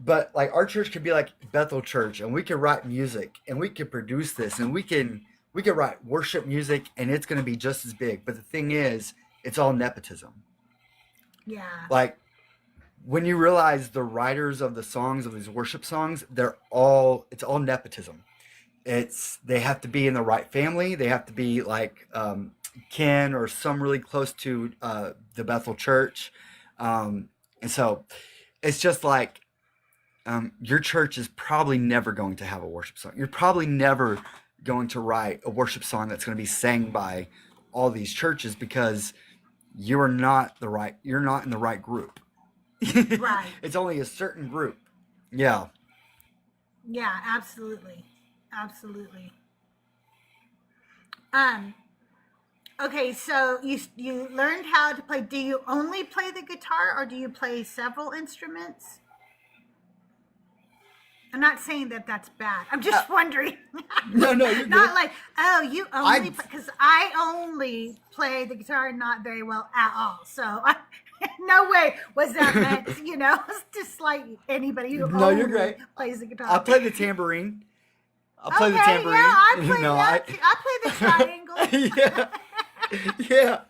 But like our church could be like Bethel Church, and we could write music, and we could produce this, and we could write worship music, and it's going to be just as big. But the thing is, it's all nepotism. Yeah. Like when you realize the writers of the songs, of these worship songs, it's all nepotism. they have to be in the right family. They have to be like kin or some really close to the Bethel Church, and so it's just like your church is probably never going to have a worship song. You're probably never going to write a worship song that's going to be sang by all these churches because you're not the right. You're not in the right group. Right. It's only a certain group. Yeah. Yeah, absolutely. Absolutely. Um, okay, so you learned how to play. Do you only play the guitar or do you play several instruments? I'm not saying that that's bad. I'm just wondering. No, no, you're Not good. like, oh, you only I because I only play the guitar not very well at all. So no way was that meant, it's just like anybody who No, you're only great. plays the guitar. I play the tambourine. I play the Okay, tambourine. yeah, I play No, that. I play the triangle. yeah, yeah.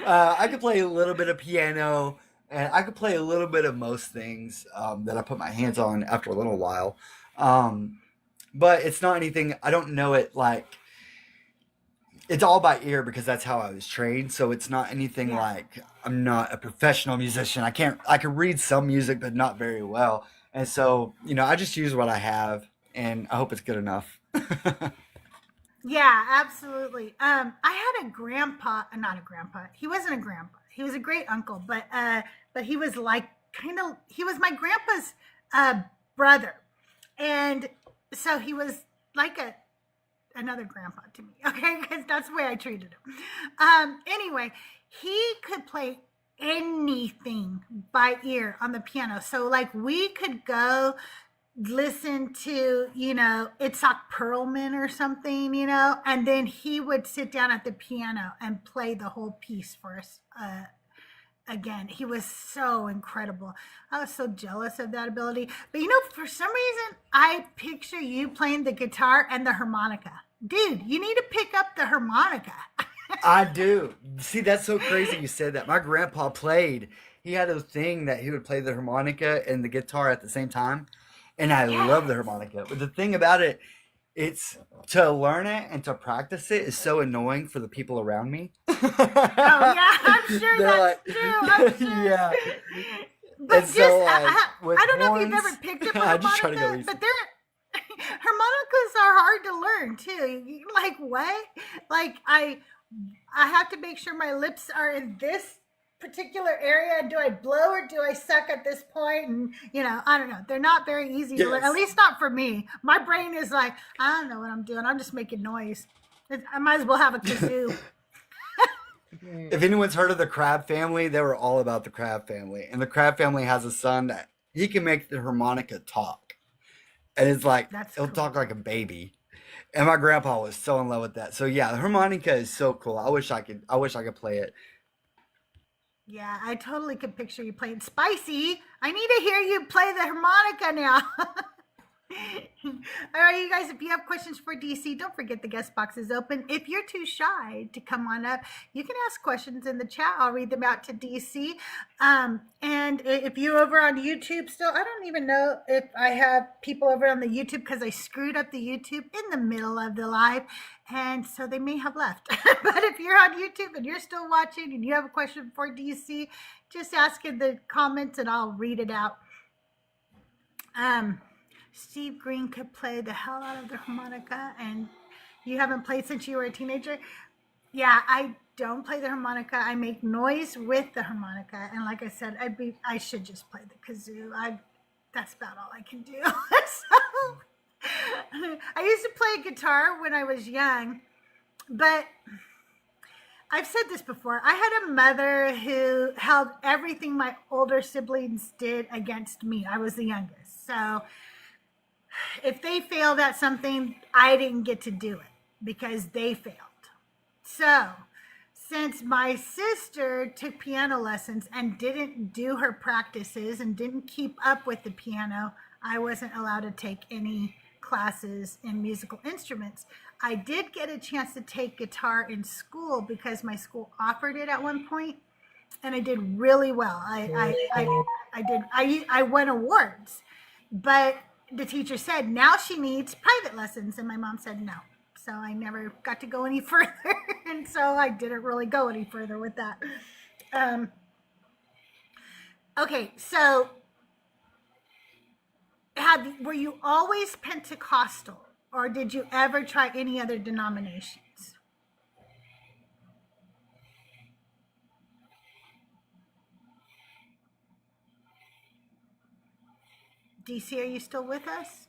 I could play a little bit of piano, and I could play a little bit of most things that I put my hands on after a little while. Um, but it's not anything. I don't know it like it's all by ear because that's how I was trained. So it's not anything Yeah. like I'm not a professional musician. I can't. I can read some music, but not very well. And so I just use what I have, and I hope it's good enough. Yeah, absolutely. I had a grandpa, not a grandpa. He wasn't a grandpa. He was a great uncle, but he was like he was my grandpa's brother, and so he was like another grandpa to me. Okay, because that's the way I treated him. Anyway, he could play anything by ear on the piano. So like we could go listen to, Itzhak Perlman or something, and then he would sit down at the piano and play the whole piece for us again. He was so incredible. I was so jealous of that ability. But for some reason, I picture you playing the guitar and the harmonica. Dude, you need to pick up the harmonica. I do. See, that's so crazy you said that. My grandpa played. He had a thing that he would play the harmonica and the guitar at the same time. And I love the Yes. harmonica. But the thing about it, it's to learn it and to practice it is so annoying for the people around me. Oh yeah, I'm sure They're that's like, true. I'm sure. yeah. But And so, like, with I don't know if you've horns, ever picked up a I just try to go harmonica, easy. but harmonicas are hard to learn too. Like what? Like I have to make sure my lips are in this particular area. Do I blow or do I suck at this point? And I don't know. They're not very easy to learn. At Yes. least not for me. My brain is like, I don't know what I'm doing. I'm just making noise. I might as well have a kazoo. If anyone's heard of the Crab family, they were all about the Crab family. And the Crab family has a son that he can make the harmonica talk. And it's like, That's he'll cool. talk like a baby. And my grandpa was so in love with that. So yeah, the harmonica is so cool. I wish I could play it. Yeah, I totally could picture you playing Spicy. I need to hear you play the harmonica now. All right, you guys, if you have questions for DC, don't forget the guest box is open. If you're too shy to come on up, you can ask questions in the chat. I'll read them out to DC. And if you're over on YouTube still, I don't even know if I have people over on the YouTube because I screwed up the YouTube in the middle of the live. And so they may have left. But if you're on YouTube and you're still watching and you have a question for DC, just ask in the comments and I'll read it out. Steve Green could play the hell out of the harmonica, and you haven't played since you were a teenager. Yeah, I don't play the harmonica. I make noise with the harmonica, and like I said, I should just play the kazoo. That's about all I can do. So, I used to play guitar when I was young, but I've said this before. I had a mother who held everything my older siblings did against me. I was the youngest, so if they failed at something, I didn't get to do it because they failed. So, since my sister took piano lessons and didn't do her practices and didn't keep up with the piano, I wasn't allowed to take any classes in musical instruments. I did get a chance to take guitar in school because my school offered it at one point, and I did really well. I won awards, but the teacher said, now she needs private lessons. And my mom said no. So I never got to go any further. And so I didn't really go any further with that. Okay, so were you always Pentecostal, or did you ever try any other denominations? DC, are you still with us?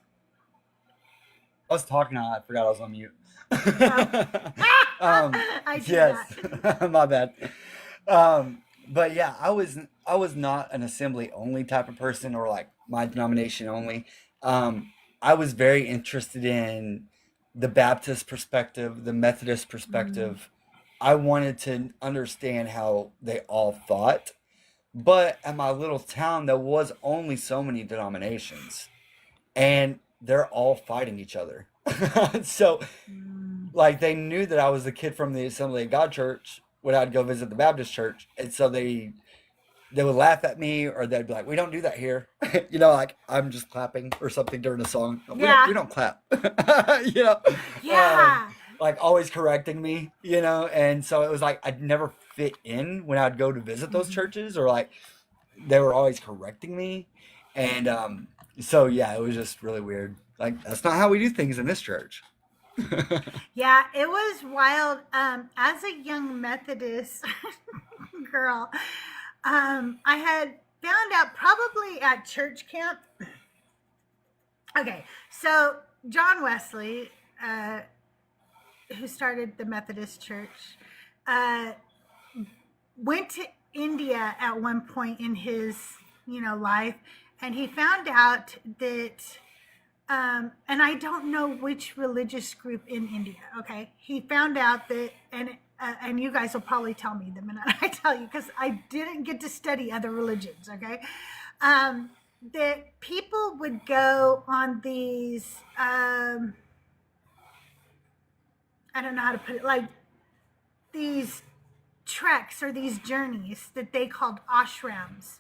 I was talking, I forgot I was on mute. I did yes, that. my bad. But yeah, I was not an assembly only type of person, or like my denomination only. I was very interested in the Baptist perspective, the Methodist perspective. I wanted to understand how they all thought. But at my little town, there was only so many denominations, and they're all fighting each other. So, like, they knew that I was the kid from the Assembly of God church when I'd go visit the Baptist church, and so they would laugh at me, or they'd be like, "We don't do that here," like I'm just clapping or something during a song. Yeah. We don't clap, you know. Yeah. Like always correcting me, and so it was like I'd never fit in when I'd go to visit those churches, or like they were always correcting me, and so yeah, it was just really weird. Like, that's not how we do things in this church. Yeah, it was wild. As a young Methodist girl, I had found out probably at church camp. Okay, so John Wesley, who started the Methodist Church, went to India at one point in his, life, and he found out that, and I don't know which religious group in India. Okay, he found out that, and you guys will probably tell me the minute I tell you, because I didn't get to study other religions. Okay, that people would go on these. I don't know how to put it, like these treks or these journeys that they called ashrams.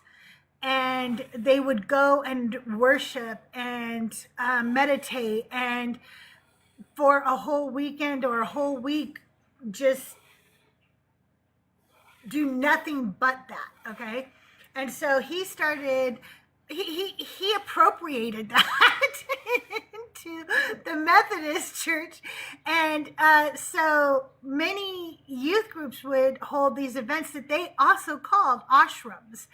And they would go and worship and meditate, and for a whole weekend or a whole week, just do nothing but that. Okay. And so he started, he appropriated that into the Methodist church. And so many youth groups would hold these events that they also called ashrams.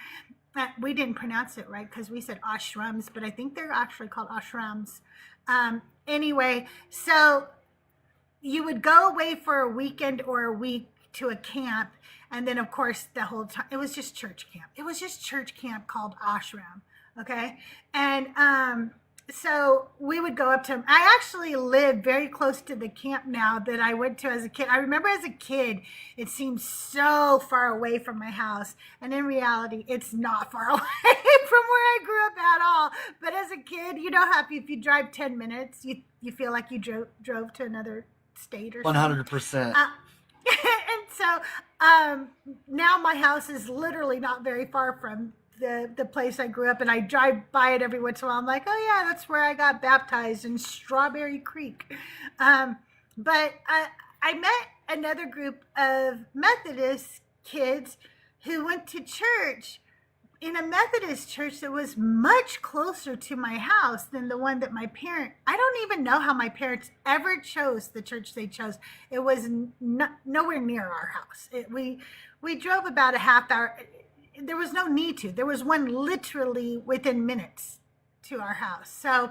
We didn't pronounce it right because we said ashrams, but I think they're actually called ashrams. Anyway, so you would go away for a weekend or a week to a camp. And then, of course, the whole time, it was just church camp. It was just church camp called ashram. Okay. And so we would go up to him. I actually live very close to the camp now that I went to as a kid. I remember as a kid, it seemed so far away from my house. And in reality, it's not far away from where I grew up at all. But as a kid, you know how if you drive 10 minutes, you feel like you drove to another state or something. 100%. And so now my house is literally not very far from the place I grew up, and I drive by it every once in a while. I'm like, oh yeah, that's where I got baptized, in Strawberry Creek. But I met another group of Methodist kids who went to church in a Methodist church that was much closer to my house than the one that I don't even know how my parents ever chose the church they chose. It was nowhere near our house. We drove about a half hour. There was no need to. There was one literally within minutes to our house. So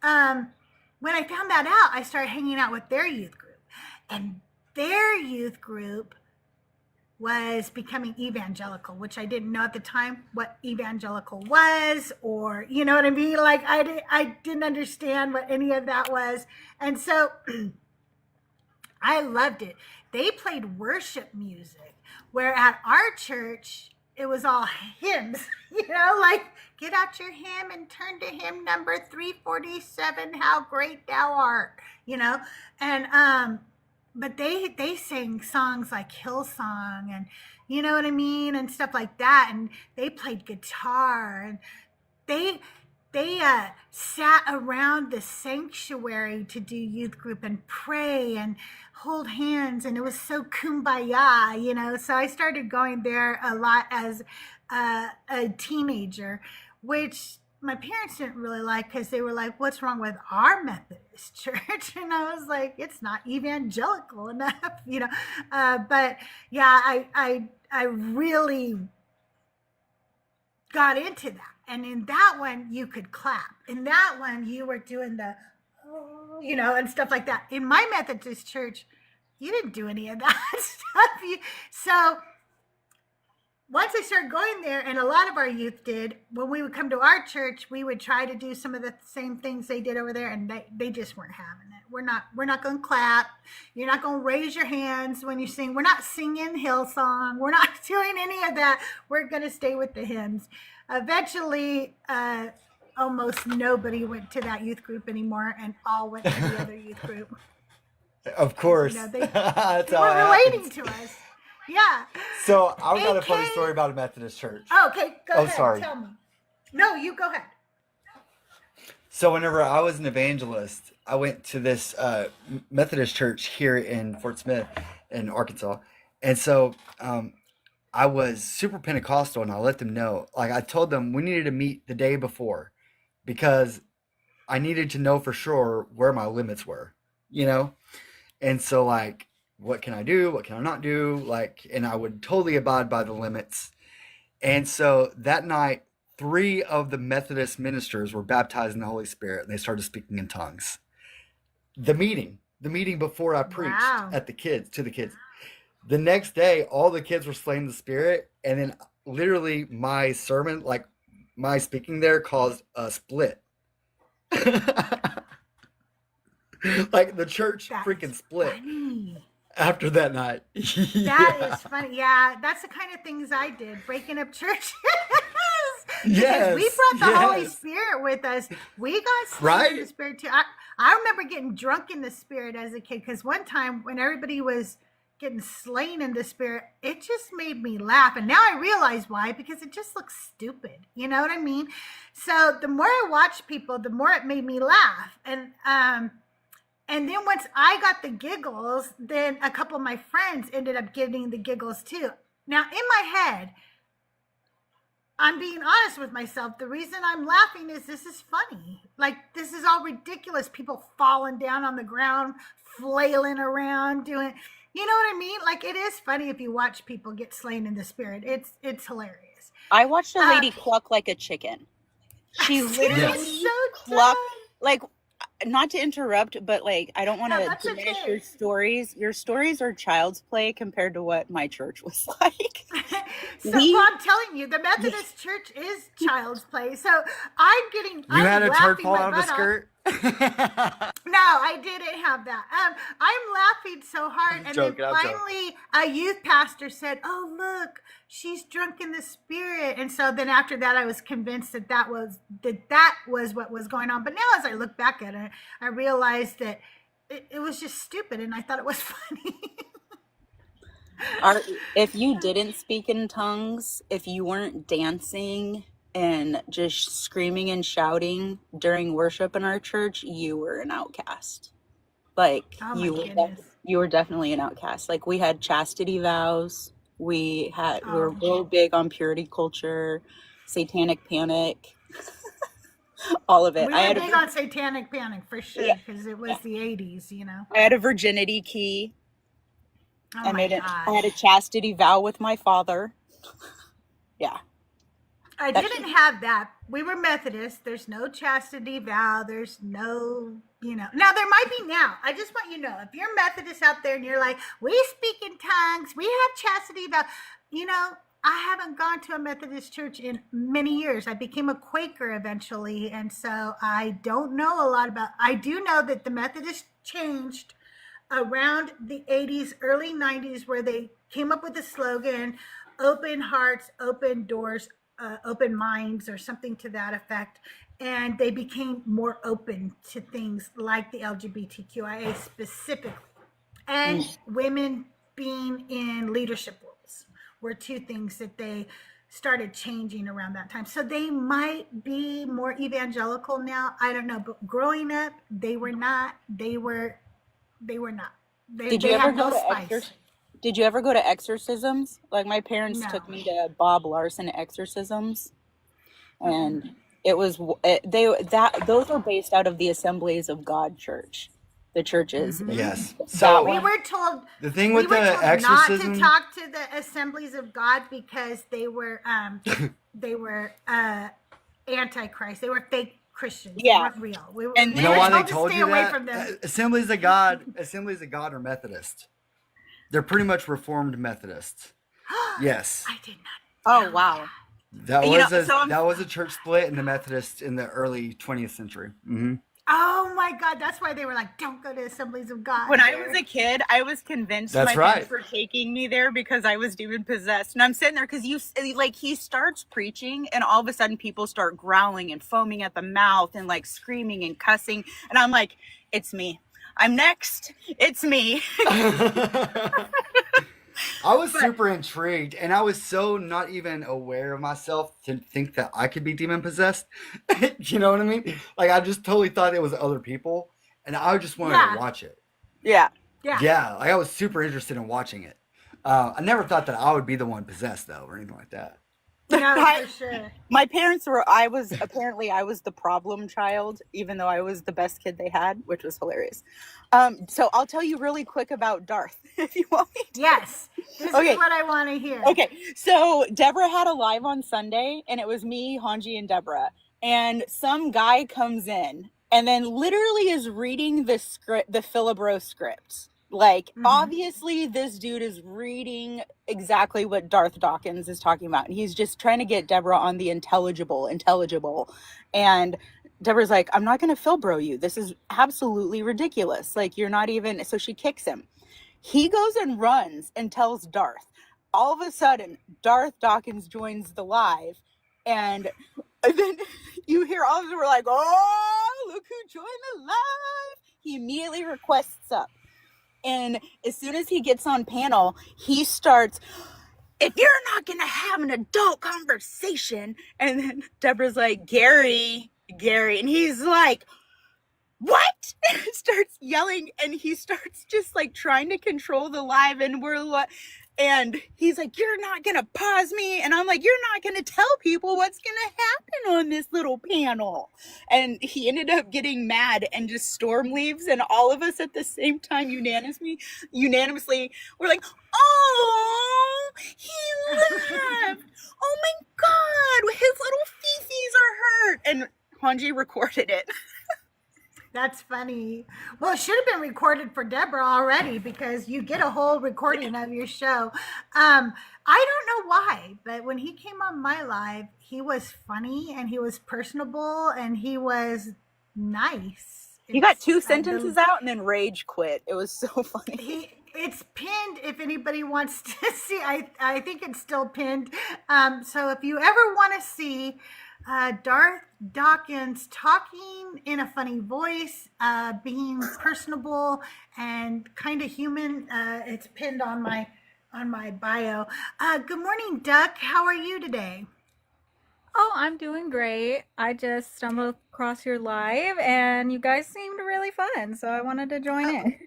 when I found that out, I started hanging out with their youth group. And their youth group was becoming evangelical, which I didn't know at the time what evangelical was, or, you know what I mean? Like, I didn't understand what any of that was. And so I loved it. They played worship music, where at our church, it was all hymns, like, get out your hymn and turn to hymn number 347, how great thou art, and but they sang songs like Hillsong, and you know what I mean, and stuff like that, and they played guitar, and they sat around the sanctuary to do youth group and pray and hold hands, and it was so kumbaya, you know. So I started going there a lot as a teenager, which my parents didn't really like because they were like, "What's wrong with our Methodist church?" And I was like, "It's not evangelical enough," you know. But yeah, I really got into that. And in that one, you could clap. In that one, you were doing the, oh, you know, and stuff like that. In my Methodist church, you didn't do any of that stuff. So once I started going there, and a lot of our youth did, when we would come to our church, we would try to do some of the same things they did over there, and they just weren't having it. We're not going to clap. You're not going to raise your hands when you sing. We're not singing Hillsong. We're not doing any of that. We're going to stay with the hymns. Eventually, almost nobody went to that youth group anymore, and all went to the other youth group. Of course. You know, they That's how were it relating happens. to us. Yeah. So I got a funny AK story about a Methodist church. Okay, go Oh, ahead. sorry. Tell me. No, you go ahead. So whenever I was an evangelist, I went to this Methodist church here in Fort Smith in Arkansas. And so I was super Pentecostal, and I let them know. Like, I told them we needed to meet the day before because I needed to know for sure where my limits were, you know? And so, like, what can I do? What can I not do? Like, and I would totally abide by the limits. And so that night, 3 of the Methodist ministers were baptized in the Holy Spirit, and they started speaking in tongues. The meeting before I preached Wow. to the kids. The next day, all the kids were slain in the Spirit, and then literally my sermon, like my speaking there, caused a split. Like the church That's freaking split funny. after that night. That Yeah. is funny. Yeah, that's the kind of things I did, breaking up churches. Because we Yes, brought the Holy yes. Spirit with us. We got slain in Right? the Spirit too. I remember getting drunk in the Spirit as a kid, because one time when everybody was getting slain in the Spirit, it just made me laugh. And now I realize why, because it just looks stupid. You know what I mean? So the more I watched people, the more it made me laugh. And then once I got the giggles, then a couple of my friends ended up getting the giggles too. Now, in my head, I'm being honest with myself. The reason I'm laughing is this is funny. Like, this is all ridiculous. People falling down on the ground, flailing around, doing, you know what I mean? Like, it is funny if you watch people get slain in the Spirit. It's hilarious. I watched a lady cluck like a chicken. She literally It's so clucked, dumb. like, not to interrupt, but like, I don't want No, to that's diminish okay. your stories. Your stories are child's play compared to what my church was like. So, We- well, I'm telling you, the Methodist Church is child's play. So You had a turd fall out of a skirt? No, I didn't have that. I'm laughing so hard, and then Joking, I'm joking. finally, a youth pastor said, "Oh, look, she's drunk in the Spirit." And so then after that, I was convinced that was what was going on. But now, as I look back at it, I realized that it was just stupid, and I thought it was funny. If you didn't speak in tongues, if you weren't dancing and just screaming and shouting during worship in our church, you were an outcast. Like, Oh my you goodness. were definitely an outcast. Like, we had chastity vows. We were Oh. real big on purity culture, satanic panic, all of it. We I were had big on Satanic Panic for sure, Yeah. because it was the 80s, you know. I had a virginity key. Oh I my had a gosh. chastity vow with my father. Yeah. I That- didn't have that. We were Methodist. There's no chastity vow. There's no, you know. Now, there might be now. I just want you to know, if you're Methodist out there and you're like, we speak in tongues, we have chastity vow, you know, I haven't gone to a Methodist church in many years. I became a Quaker eventually, and so I don't know a lot about. I do know that the Methodist changed around the 80s, early 90s, where they came up with the slogan, open hearts, open doors, open minds, or something to that effect. And they became more open to things like the LGBTQIA specifically. And women being in leadership roles were two things that they started changing around that time. So they might be more evangelical now. I don't know. But growing up, they were not. They were not. Did you They ever had go no to spice. Did you ever go to exorcisms? Like my parents No. took me to Bob Larson exorcisms, and it was they that those were based out of the Assemblies of God Church, the churches. Yes. That So We one, were told the thing we with were the told not to exorcism, talk to the Assemblies of God because they were antichrist. They were fake Christians. They yeah, weren't real. and you We know were why they told to told stay you away that? from them. Assemblies of God are Methodist. They're pretty much Reformed Methodists. Yes. I did not. oh wow, That you know, was a so I'm that was a church split in the Methodists in the early 20th century. Oh my God, that's why they were like, don't go to Assemblies of God. when I was a kid, I was convinced That's my parents right. were taking me there because I was demon possessed. And I'm sitting there because he starts preaching, and all of a sudden people start growling and foaming at the mouth and like screaming and cussing. And I'm like, it's me. I'm next. It's me. I was super intrigued, and I was so not even aware of myself to think that I could be demon possessed. You know what I mean? Like I just totally thought it was other people, and I just wanted Yeah. to watch it. Yeah. Yeah, like I was super interested in watching it. I never thought that I would be the one possessed though, or anything like that. No, for sure. My parents were, I was the problem child, even though I was the best kid they had, which was hilarious. So I'll tell you really quick about Darth, if you want me to. Yes, this Okay. is what I want to hear. Okay, so Deborah had a live on Sunday, and it was me, Hanji, and Deborah. And some guy comes in and then literally is reading the script, the Philibro script. Like, obviously, this dude is reading exactly what Darth Dawkins is talking about. And he's just trying to get Deborah on the intelligible. And Deborah's like, I'm not going to Philbro you. This is absolutely ridiculous. Like, you're not even. So she kicks him. He goes and runs and tells Darth. All of a sudden, Darth Dawkins joins the live. And then you hear all of them were like, oh, look who joined the live. He immediately requests up. And as soon as he gets on panel, he starts, if you're not going to have an adult conversation. And then Deborah's like, Gary. And he's like, what? And starts yelling, and he starts just like trying to control the live, and and he's like, you're not gonna pause me. And I'm like, you're not gonna tell people what's gonna happen on this little panel. And he ended up getting mad and just storm leaves, and all of us at the same time unanimously were like, oh, he left. Oh my God, his little feces are hurt. And Hanji recorded it. That's funny. Well, it should have been recorded for Deborah already because you get a whole recording of your show. I don't know why, but when he came on my live, he was funny and he was personable and he was nice. You got two sentences out and then rage quit. It was so funny. It's pinned if anybody wants to see. I think it's still pinned. So if you ever want to see Darth Dawkins talking in a funny voice, being personable and kind of human, it's pinned on my bio. Good morning, Duck. How are you today? Oh, I'm doing great. I just stumbled across your live and you guys seemed really fun, so I wanted to join in.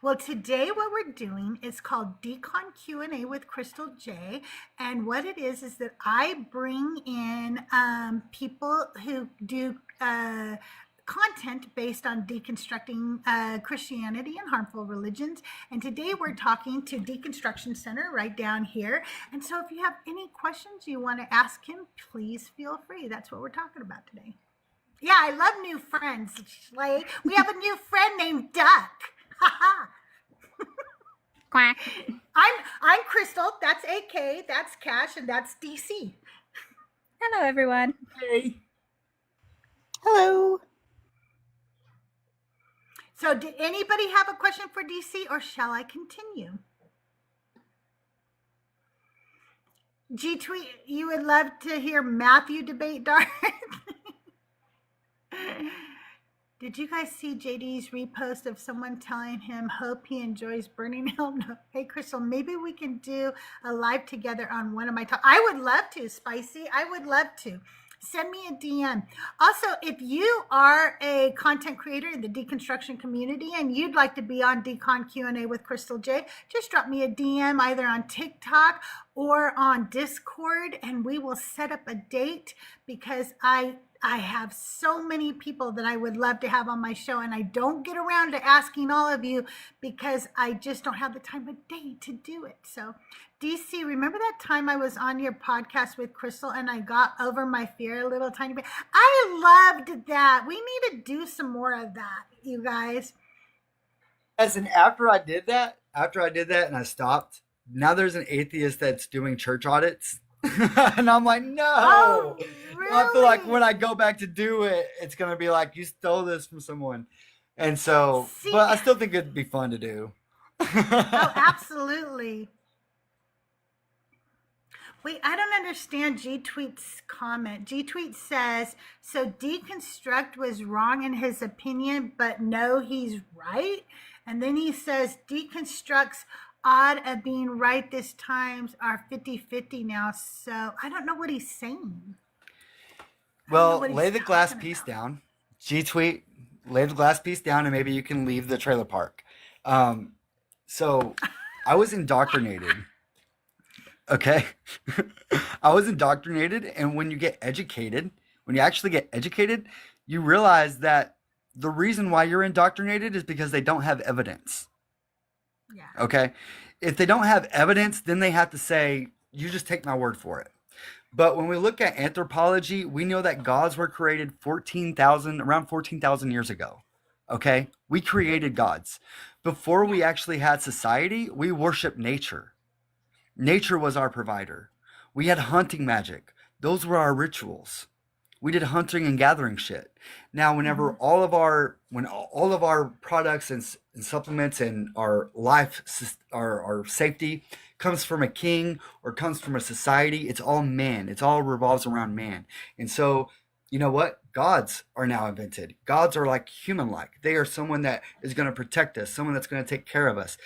Well, today what we're doing is called Decon Q&A with CrystalJae, and what it is that I bring in people who do content based on deconstructing Christianity and harmful religions. And today we're talking to Deconstruction Center right down here. And so if you have any questions you want to ask him, please feel free. That's what we're talking about today. Yeah, I love new friends. Like, we have a new friend named Duck. Quack. I'm Crystal. That's AK. That's Cash, and that's DC. Hello, everyone. Hey. Hello. So did anybody have a question for DC, or shall I continue? G-Tweet, you would love to hear Matthew debate Darth? Did you guys see JD's repost of someone telling him, hope he enjoys burning hell? No. Hey, Crystal, maybe we can do a live together on one of my talks. I would love to, Spicy. I would love to. Send me a DM. Also, if you are a content creator in the deconstruction community and you'd like to be on Decon Q&A with CrystalJae, just drop me a DM either on TikTok or on Discord, and we will set up a date, because I have so many people that I would love to have on my show, and I don't get around to asking all of you because I just don't have the time of day to do it. So, DC, remember that time I was on your podcast with Crystal and I got over my fear a little tiny bit? I loved that. We need to do some more of that, you guys. As in, after I did that and I stopped, now there's an atheist that's doing church audits. And I'm like, no. Oh, I feel like really? when I go back to do it, it's going to be like, you stole this from someone. And so, See- but I still think it'd be fun to do. Oh, absolutely. Wait, I don't understand G Tweet's comment. G Tweet says, so Deconstruct was wrong in his opinion, but no, he's right. And then he says, Deconstruct's odd of being right this times are 50-50 now. So I don't know what he's saying. Well, what he's lay the glass talking piece about. down. G Tweet, lay the glass piece down, and maybe you can leave the trailer park. So I was indoctrinated. Okay. I was indoctrinated, and when you actually get educated, you realize that the reason why you're indoctrinated is because they don't have evidence. Yeah. Okay. If they don't have evidence, then they have to say, you just take my word for it. But when we look at anthropology, we know that gods were created around 14,000 years ago. Okay? We created gods. Before we actually had society, we worshiped nature. Nature was our provider. We had hunting magic. Those were our rituals. We did hunting and gathering shit. Now, whenever all of our products and supplements and our our safety comes from a king or comes from a society, it's all man. It's all revolves around man. And so, you know what? Gods are now invented. Gods are like human-like. They are someone that is going to protect us, someone that's going to take care of us.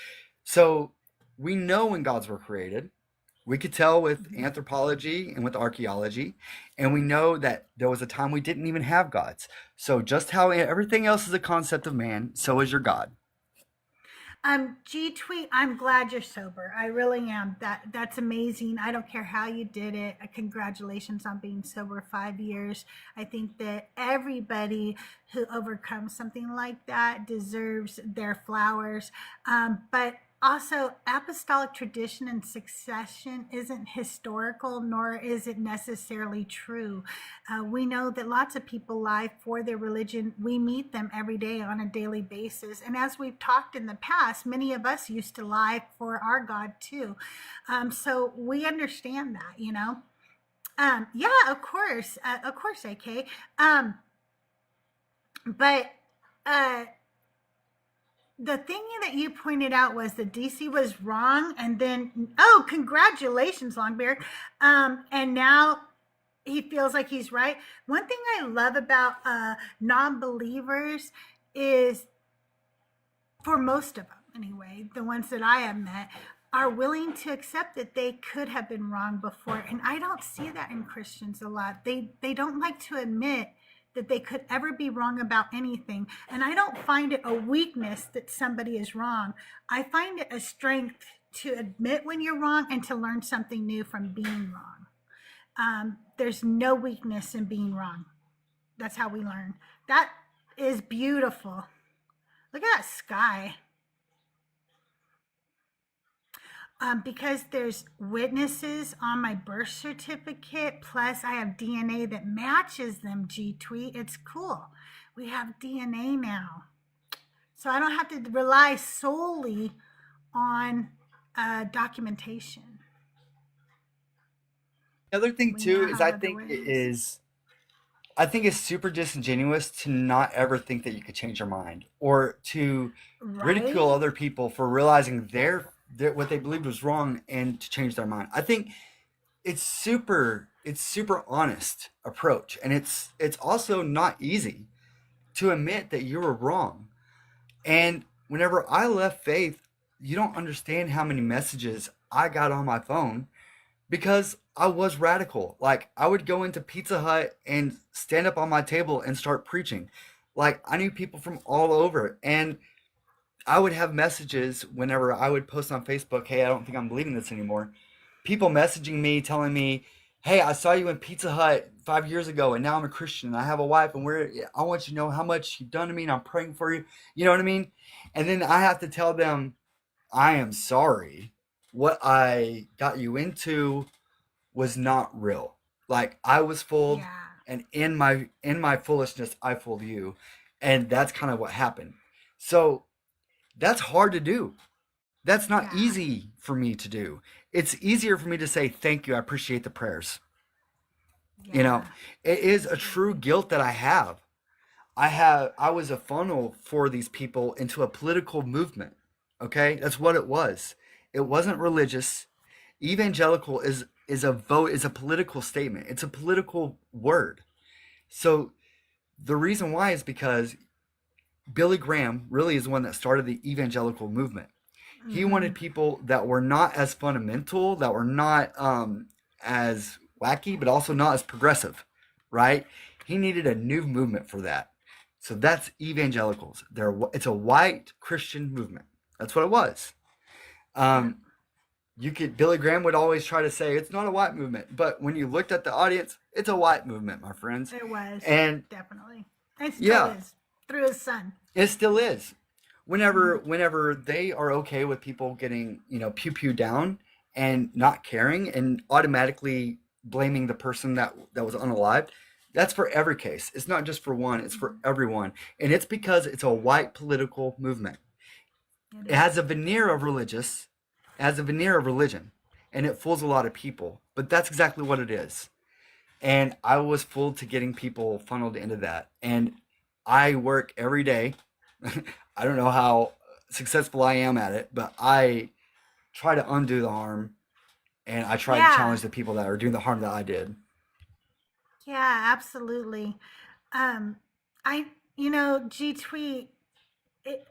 So we know when gods were created. We could tell with anthropology and with archaeology, and we know that there was a time we didn't even have gods. So just how everything else is a concept of man, so is your God. G Tweet, I'm glad you're sober. I really am. That's amazing. I don't care how you did it. Congratulations on being sober 5 years. I think that everybody who overcomes something like that deserves their flowers. But also, apostolic tradition and succession isn't historical, nor is it necessarily true. We know that lots of people lie for their religion. We meet them every day on a daily basis. And as we've talked in the past, many of us used to lie for our God too. So we understand that, you know. Yeah, of course, AK. But the thing that you pointed out was that DC was wrong, and then, oh, congratulations, Longbeard. And now he feels like he's right. One thing I love about non-believers is, for most of them anyway, the ones that I have met, are willing to accept that they could have been wrong before. And I don't see that in Christians a lot. They don't like to admit that they could ever be wrong about anything. And I don't find it a weakness that somebody is wrong. I find it a strength to admit when you're wrong and to learn something new from being wrong. There's no weakness in being wrong. That's how we learn. That is beautiful. Look at that sky. Because there's witnesses on my birth certificate, plus I have DNA that matches them, G Tweet. It's cool. We have DNA now. So I don't have to rely solely on documentation. The other thing We too now is have other ways. I think it's super disingenuous to not ever think that you could change your mind or to ridicule Right? other people for realizing what they believed was wrong and to change their mind. I think it's super honest approach, and it's also not easy. to admit that you were wrong. And whenever I left faith, you don't understand how many messages I got on my phone because I was radical. Like, I would go into Pizza Hut and stand up on my table and start preaching. Like, I knew people from all over. And I would have messages whenever I would post on Facebook, hey, I don't think I'm believing this anymore. People messaging me, telling me, hey, I saw you in Pizza Hut 5 years ago, and now I'm a Christian, and I have a wife, and I want you to know how much you've done to me, and I'm praying for you. You know what I mean? And then I have to tell them, I am sorry. What I got you into was not real. Like, I was fooled, Yeah. and in my foolishness, I fooled you, and that's kind of what happened. So that's hard to do. That's not Yeah. easy for me to do. It's easier for me to say thank you. I appreciate the prayers. You know, Yeah. it is a true guilt that I have. I was a funnel for these people into a political movement. Okay? That's what it was. It wasn't religious. Evangelical is a vote, is a political statement. It's a political word. So the reason why is because Billy Graham really is the one that started the evangelical movement. He wanted people that were not as fundamental, that were not as wacky, but also not as progressive, right? He needed a new movement for that. So that's evangelicals. It's a white Christian movement. That's what it was. Um, Billy Graham would always try to say it's not a white movement, but when you looked at the audience, it's a white movement, my friends. It was. And Definitely. It still yeah, is. Through his son. it still is. Whenever they are okay with people getting, pew pew down and not caring and automatically blaming the person that was unalived, that's for every case. It's not just for one, it's for everyone. And it's because it's a white political movement. It has a veneer of religious, it has a veneer of religion, and it fools a lot of people. But that's exactly what it is. And I was fooled to getting people funneled into that. And I work every day. I don't know how successful I am at it, but I try to undo the harm, and I try to Yeah. challenge the people that are doing the harm that I did. Yeah, absolutely. Um, G Tweet, it,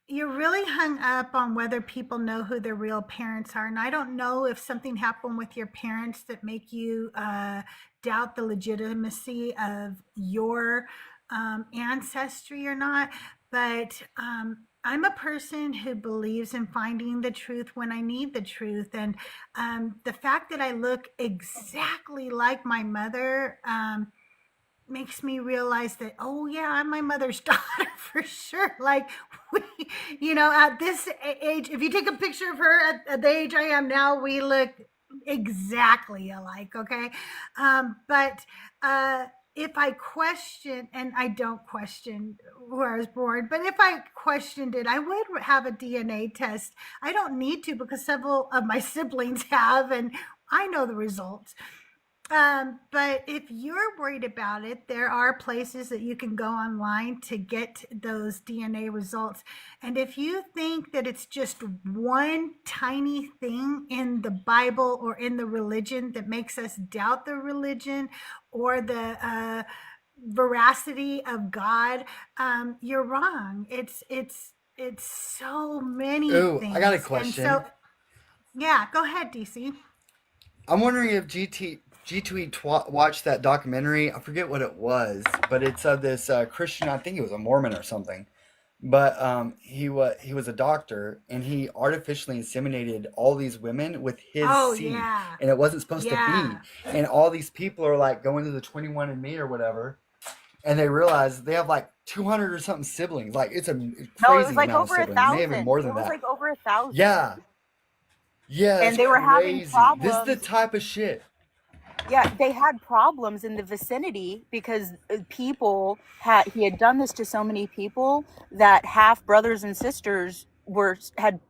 you're really hung up on whether people know who their real parents are. And I don't know if something happened with your parents that make you doubt the legitimacy of your ancestry or not. But I'm a person who believes in finding the truth when I need the truth. And the fact that I look exactly like my mother makes me realize that, oh yeah, I'm my mother's daughter for sure. Like, we, at this age, if you take a picture of her at the age I am now, we look exactly alike. Okay. But if I question, and I don't question where I was born, but if I questioned it, I would have a DNA test. I don't need to because several of my siblings have, and I know the results. But if you're worried about it, there are places that you can go online to get those DNA results. And if you think that it's just one tiny thing in the Bible or in the religion that makes us doubt the religion or the veracity of God, you're wrong. It's so many Ooh, things. I got a And question. so, yeah, go ahead, DC. I'm wondering if G Tweet watched that documentary. I forget what it was, but it's of this Christian. I think he was a Mormon or something. But he was a doctor, and he artificially inseminated all these women with his Oh seed, yeah. and it wasn't supposed to Yeah. be. And all these people are like going to the 21andMe or whatever, and they realize they have like 200 or something siblings. Like, it's a No, it crazy was like amount of over a siblings, maybe even thousand. more It than was that. like over 1,000. Yeah, yeah, And it's they were having crazy. This is the problems. type of shit. Yeah, they had problems in the vicinity because he had done this to so many people that half brothers and sisters had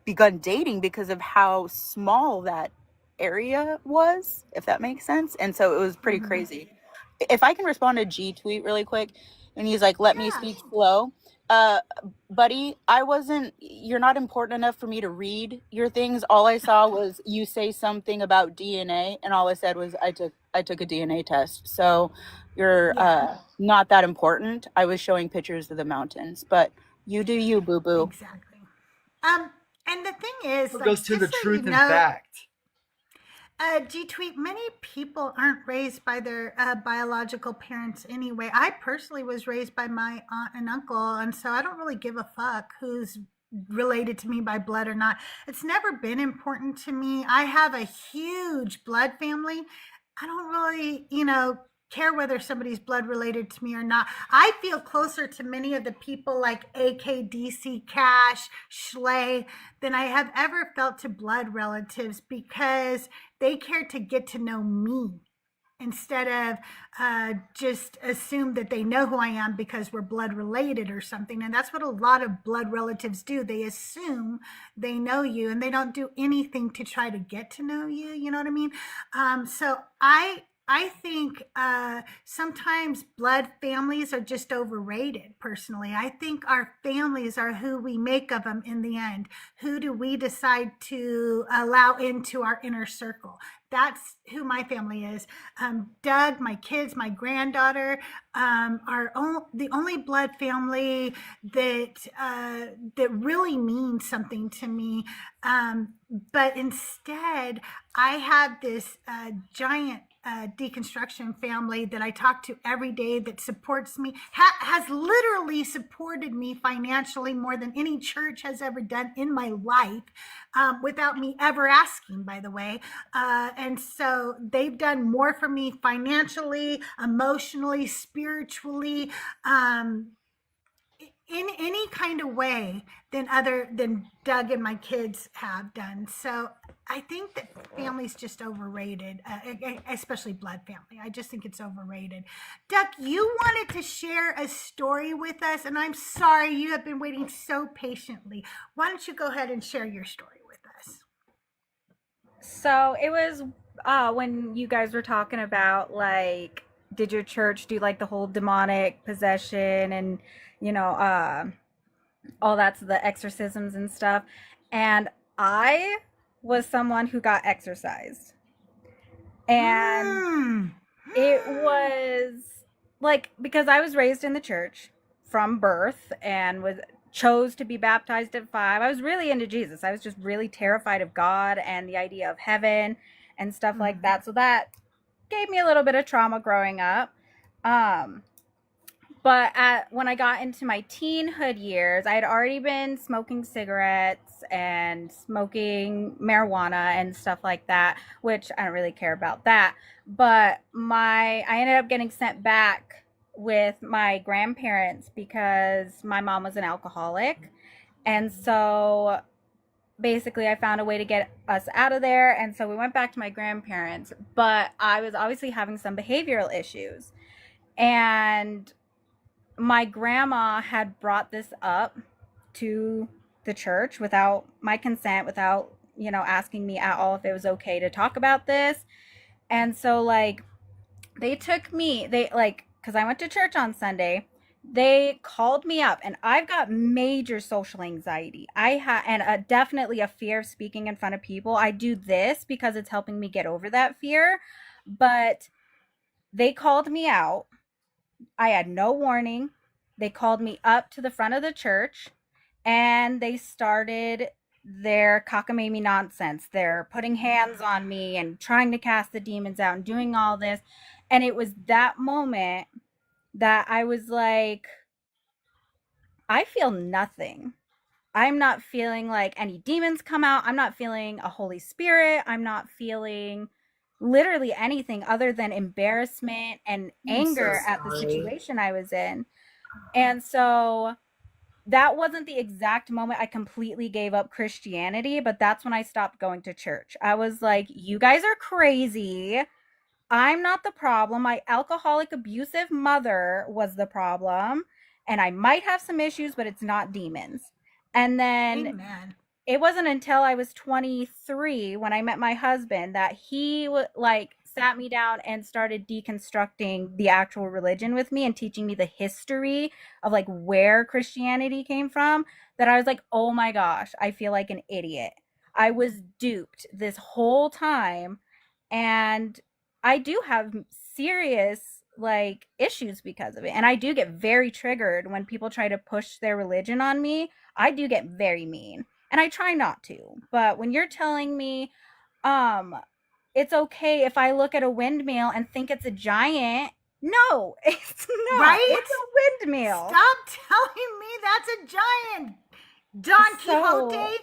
begun dating because of how small that area was, if that makes sense. And so it was pretty Mhm. crazy. If I can respond to G Tweet really quick, and he's like, let me Yeah. speak slow. Buddy, you're not important enough for me to read your things. All I saw was you say something about DNA, and all I said was I took a DNA test. So you're Yeah. not that important. I was showing pictures of the mountains, but you do you, boo boo. Exactly. And the thing is, It like, goes to the just so truth you and know, fact. G Tweet, many people aren't raised by their biological parents anyway. I personally was raised by my aunt and uncle, and so I don't really give a fuck who's related to me by blood or not. It's never been important to me. I have a huge blood family. I don't really, care whether somebody's blood related to me or not. I feel closer to many of the people like AKDC Cash, Schley, than I have ever felt to blood relatives because they care to get to know me instead of just assume that they know who I am because we're blood related or something. And that's what a lot of blood relatives do. They assume they know you and they don't do anything to try to get to know you. You know what I mean? So I think sometimes blood families are just overrated, personally. I think our families are who we make of them in the end. Who do we decide to allow into our inner circle? That's who my family is. Doug, my kids, my granddaughter, the only blood family that really means something to me. But instead, I have this giant deconstruction family that I talk to every day that supports me, has literally supported me financially more than any church has ever done in my life, without me ever asking, by the way. And so they've done more for me financially, emotionally, spiritually, in any kind of way than Doug and my kids have done. So I think that family's just overrated, especially blood family. I just think it's overrated. Doug, you wanted to share a story with us, and I'm sorry you have been waiting so patiently. Why don't you go ahead and share your story with us? So it was when you guys were talking about, like, did your church do like the whole demonic possession and, you know, all that's the exorcisms and stuff. And I was someone who got exorcised. And Mm. it was like, because I was raised in the church from birth and was chose to be baptized at 5. I was really into Jesus. I was just really terrified of God and the idea of heaven and stuff like that. So that gave me a little bit of trauma growing up. But when I got into my teenhood years, I had already been smoking cigarettes and smoking marijuana and stuff like that, which I don't really care about that. But I ended up getting sent back with my grandparents because my mom was an alcoholic. And so basically I found a way to get us out of there. And so we went back to my grandparents, but I was obviously having some behavioral issues. And my grandma had brought this up to the church without my consent, without, asking me at all if it was okay to talk about this. And so, like, they took me, because I went to church on Sunday, they called me up, and I've got major social anxiety. And definitely a fear of speaking in front of people. I do this because it's helping me get over that fear. But they called me out. I had no warning. They called me up to the front of the church and they started their cockamamie nonsense. They're putting hands on me and trying to cast the demons out and doing all this. And it was that moment that I was like, I feel nothing. I'm not feeling like any demons come out. I'm not feeling a Holy Spirit. I'm not feeling literally anything other than embarrassment and anger at the situation I was in. And so that wasn't the exact moment I completely gave up Christianity, but that's when I stopped going to church. I was like, you guys are crazy. I'm not the problem. My alcoholic, abusive mother was the problem. And I might have some issues, but it's not demons. And then Amen. it wasn't until I was 23 when I met my husband that he sat me down and started deconstructing the actual religion with me and teaching me the history of like where Christianity came from, that I was like, oh my gosh, I feel like an idiot. I was duped this whole time. And I do have serious like issues because of it. And I do get very triggered when people try to push their religion on me. I do get very mean. And I try not to. But when you're telling me um it's okay if I look at a windmill and think it's a giant, no, it's not. Right? It's a windmill. Stop telling me that's a giant, Don So, Quixote.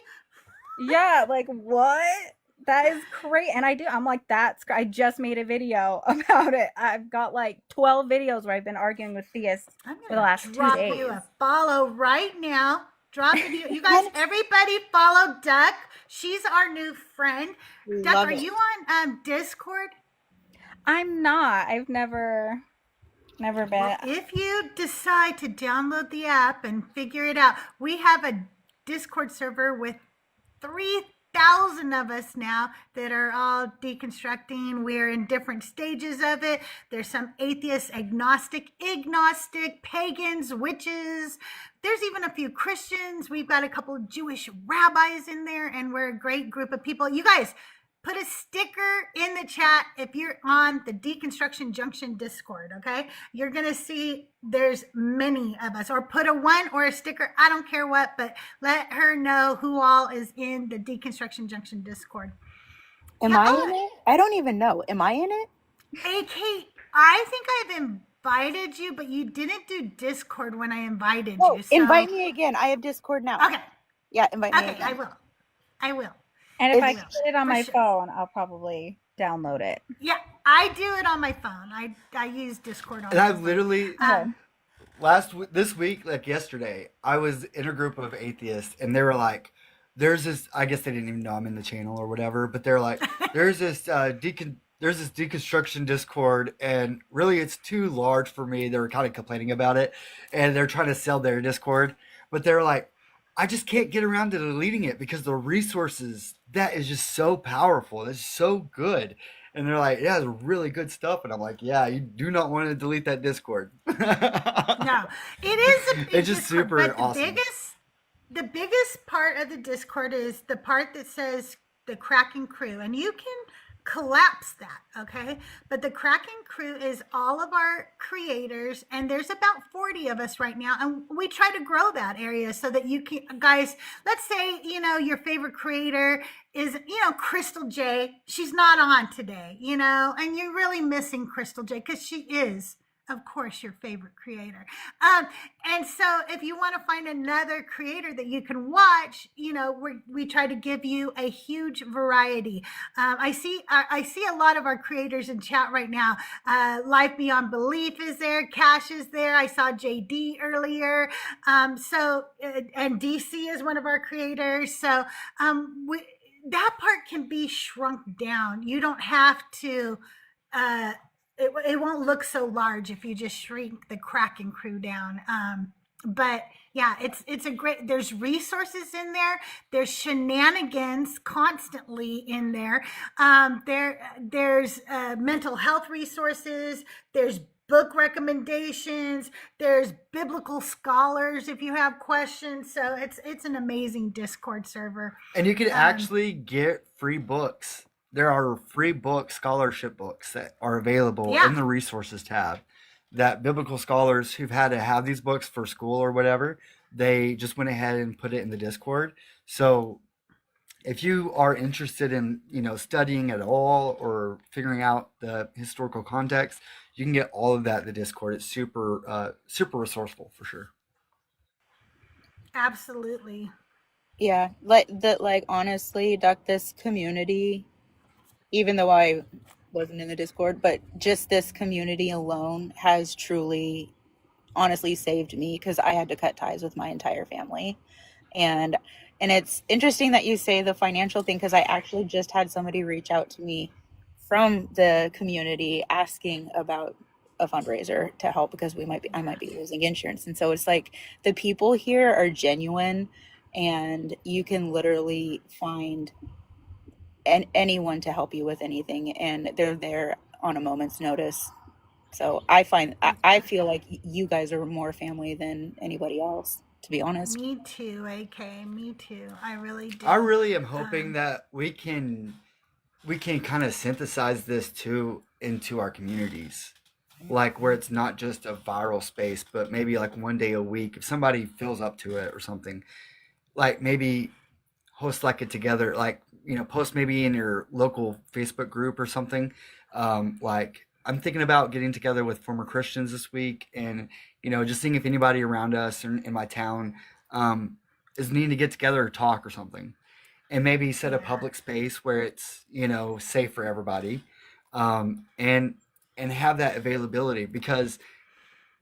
yeah, like what? That is great. And I'm like, I just made a video about it. I've got like 12 videos where I've been arguing with theists I'm for the gonna last 2 drop days. you a follow right now. Drop it. You guys, everybody follow Duck. She's our new friend. Duck, Love are it. you on Discord? I'm not. I've never been. Well, if you decide to download the app and figure it out, we have a Discord server with 3,000 of us now that are all deconstructing. We're in different stages of it. There's some atheists, agnostic, pagans, witches. There's even a few Christians. We've got a couple of Jewish rabbis in there, and we're a great group of people. You guys, put a sticker in the chat if you're on the Deconstruction Junction Discord, okay? You're going to see there's many of us. Or put a 1 or a sticker, I don't care what, but let her know who all is in the Deconstruction Junction Discord. Am I in it? I don't even know. Am I in it? AK, I think I've invited you, but you didn't do Discord when I invited Oh, you. So... invite me again. I have Discord now. Okay. Yeah, invite me Okay, again. I will. And if I It's- can get it on for my sure. phone, I'll probably download it. Yeah, I do it on my phone. I use Discord on And my I've phone. literally Um, this week, like yesterday, I was in a group of atheists, and they were like, "There's this." I guess they didn't even know I'm in the channel or whatever, but they're like, "There's this there's this deconstruction Discord, and really, it's too large for me." They were kind of complaining about it, and they're trying to sell their Discord, but they're like, "I just can't get around to deleting it because the resources that is just so powerful. It's so good." And they're like, "Yeah, it's really good stuff." And I'm like, "Yeah, you do not want to delete that Discord." no, it is a big It's just Discord, super but awesome. the biggest part of the Discord is the part that says the Kraken Crew, and you can collapse that, okay? But the Kraken Crew is all of our creators, and there's about 40 of us right now, and we try to grow that area so that you can, guys, let's say, your favorite creator is, CrystalJae. She's not on today, and you're really missing CrystalJae because she is, of course, your favorite creator. And so if you want to find another creator that you can watch, we try to give you a huge variety. I see a lot of our creators in chat right now. Life Beyond Belief is there. Cash is there. I saw JD earlier. And DC is one of our creators. So that part can be shrunk down. You don't have to... it won't look so large if you just shrink the Kraken Crew down. But yeah, it's a great, there's resources in there. There's shenanigans constantly in there. There's mental health resources. There's book recommendations. There's biblical scholars if you have questions. So it's an amazing Discord server. And you can actually get free books. There are free books, scholarship books that are available in the resources tab that biblical scholars who've had to have these books for school or whatever, they just went ahead and put it in the Discord. So if you are interested in, studying at all or figuring out the historical context, you can get all of that in the Discord. It's super, super resourceful for sure. Absolutely. Yeah, honestly, Duck, this community, even though I wasn't in the Discord, but just this community alone has truly, honestly saved me because I had to cut ties with my entire family. And it's interesting that you say the financial thing because I actually just had somebody reach out to me from the community asking about a fundraiser to help because I might be losing insurance. And so it's like the people here are genuine and you can literally find anyone to help you with anything, and they're there on a moment's notice. So I feel like you guys are more family than anybody else, to be honest. Me too, AK. Me too. I really do. I really am hoping that we can kind of synthesize this too into our communities. like where it's not just a viral space, but maybe like one day a week, if somebody feels up to it or something, like maybe host like a together, like, post maybe in your local Facebook group or something. Like I'm thinking about getting together with former Christians this week, and just seeing if anybody around us or in my town um, is needing to get together or talk or something, and maybe set a Yeah. public space where it's safe for everybody, and have that availability, because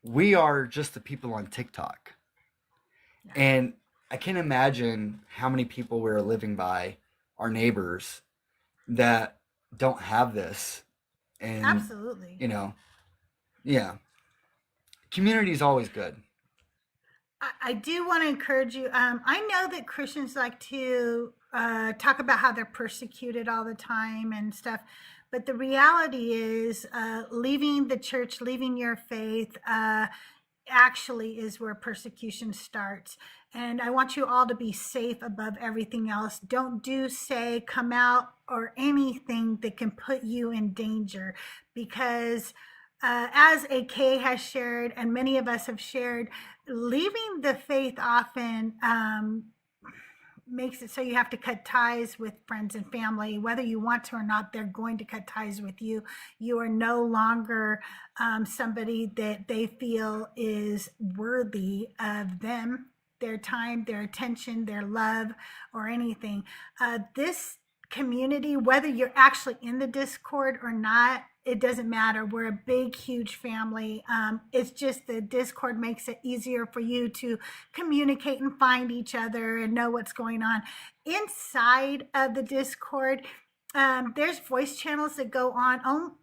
we are just the people on TikTok. Yeah. And I can't imagine how many people we're living by, our neighbors, that don't have this. And, Absolutely. you know, yeah, community is always good. I do want to encourage you. I know that Christians like to talk about how they're persecuted all the time and stuff, but the reality is, leaving the church, leaving your faith, actually is where persecution starts. And I want you all to be safe above everything else. Don't do, say, come out, or anything that can put you in danger, because as AK has shared, and many of us have shared, leaving the faith often makes it so you have to cut ties with friends and family, whether you want to or not. They're going to cut ties with you. You are no longer somebody that they feel is worthy of them, their time, their attention, their love, or anything. This community, whether you're actually in the Discord or not, it doesn't matter. We're a big, huge family. It's just the Discord makes it easier for you to communicate and find each other and know what's going on. Inside of the Discord, there's voice channels that go on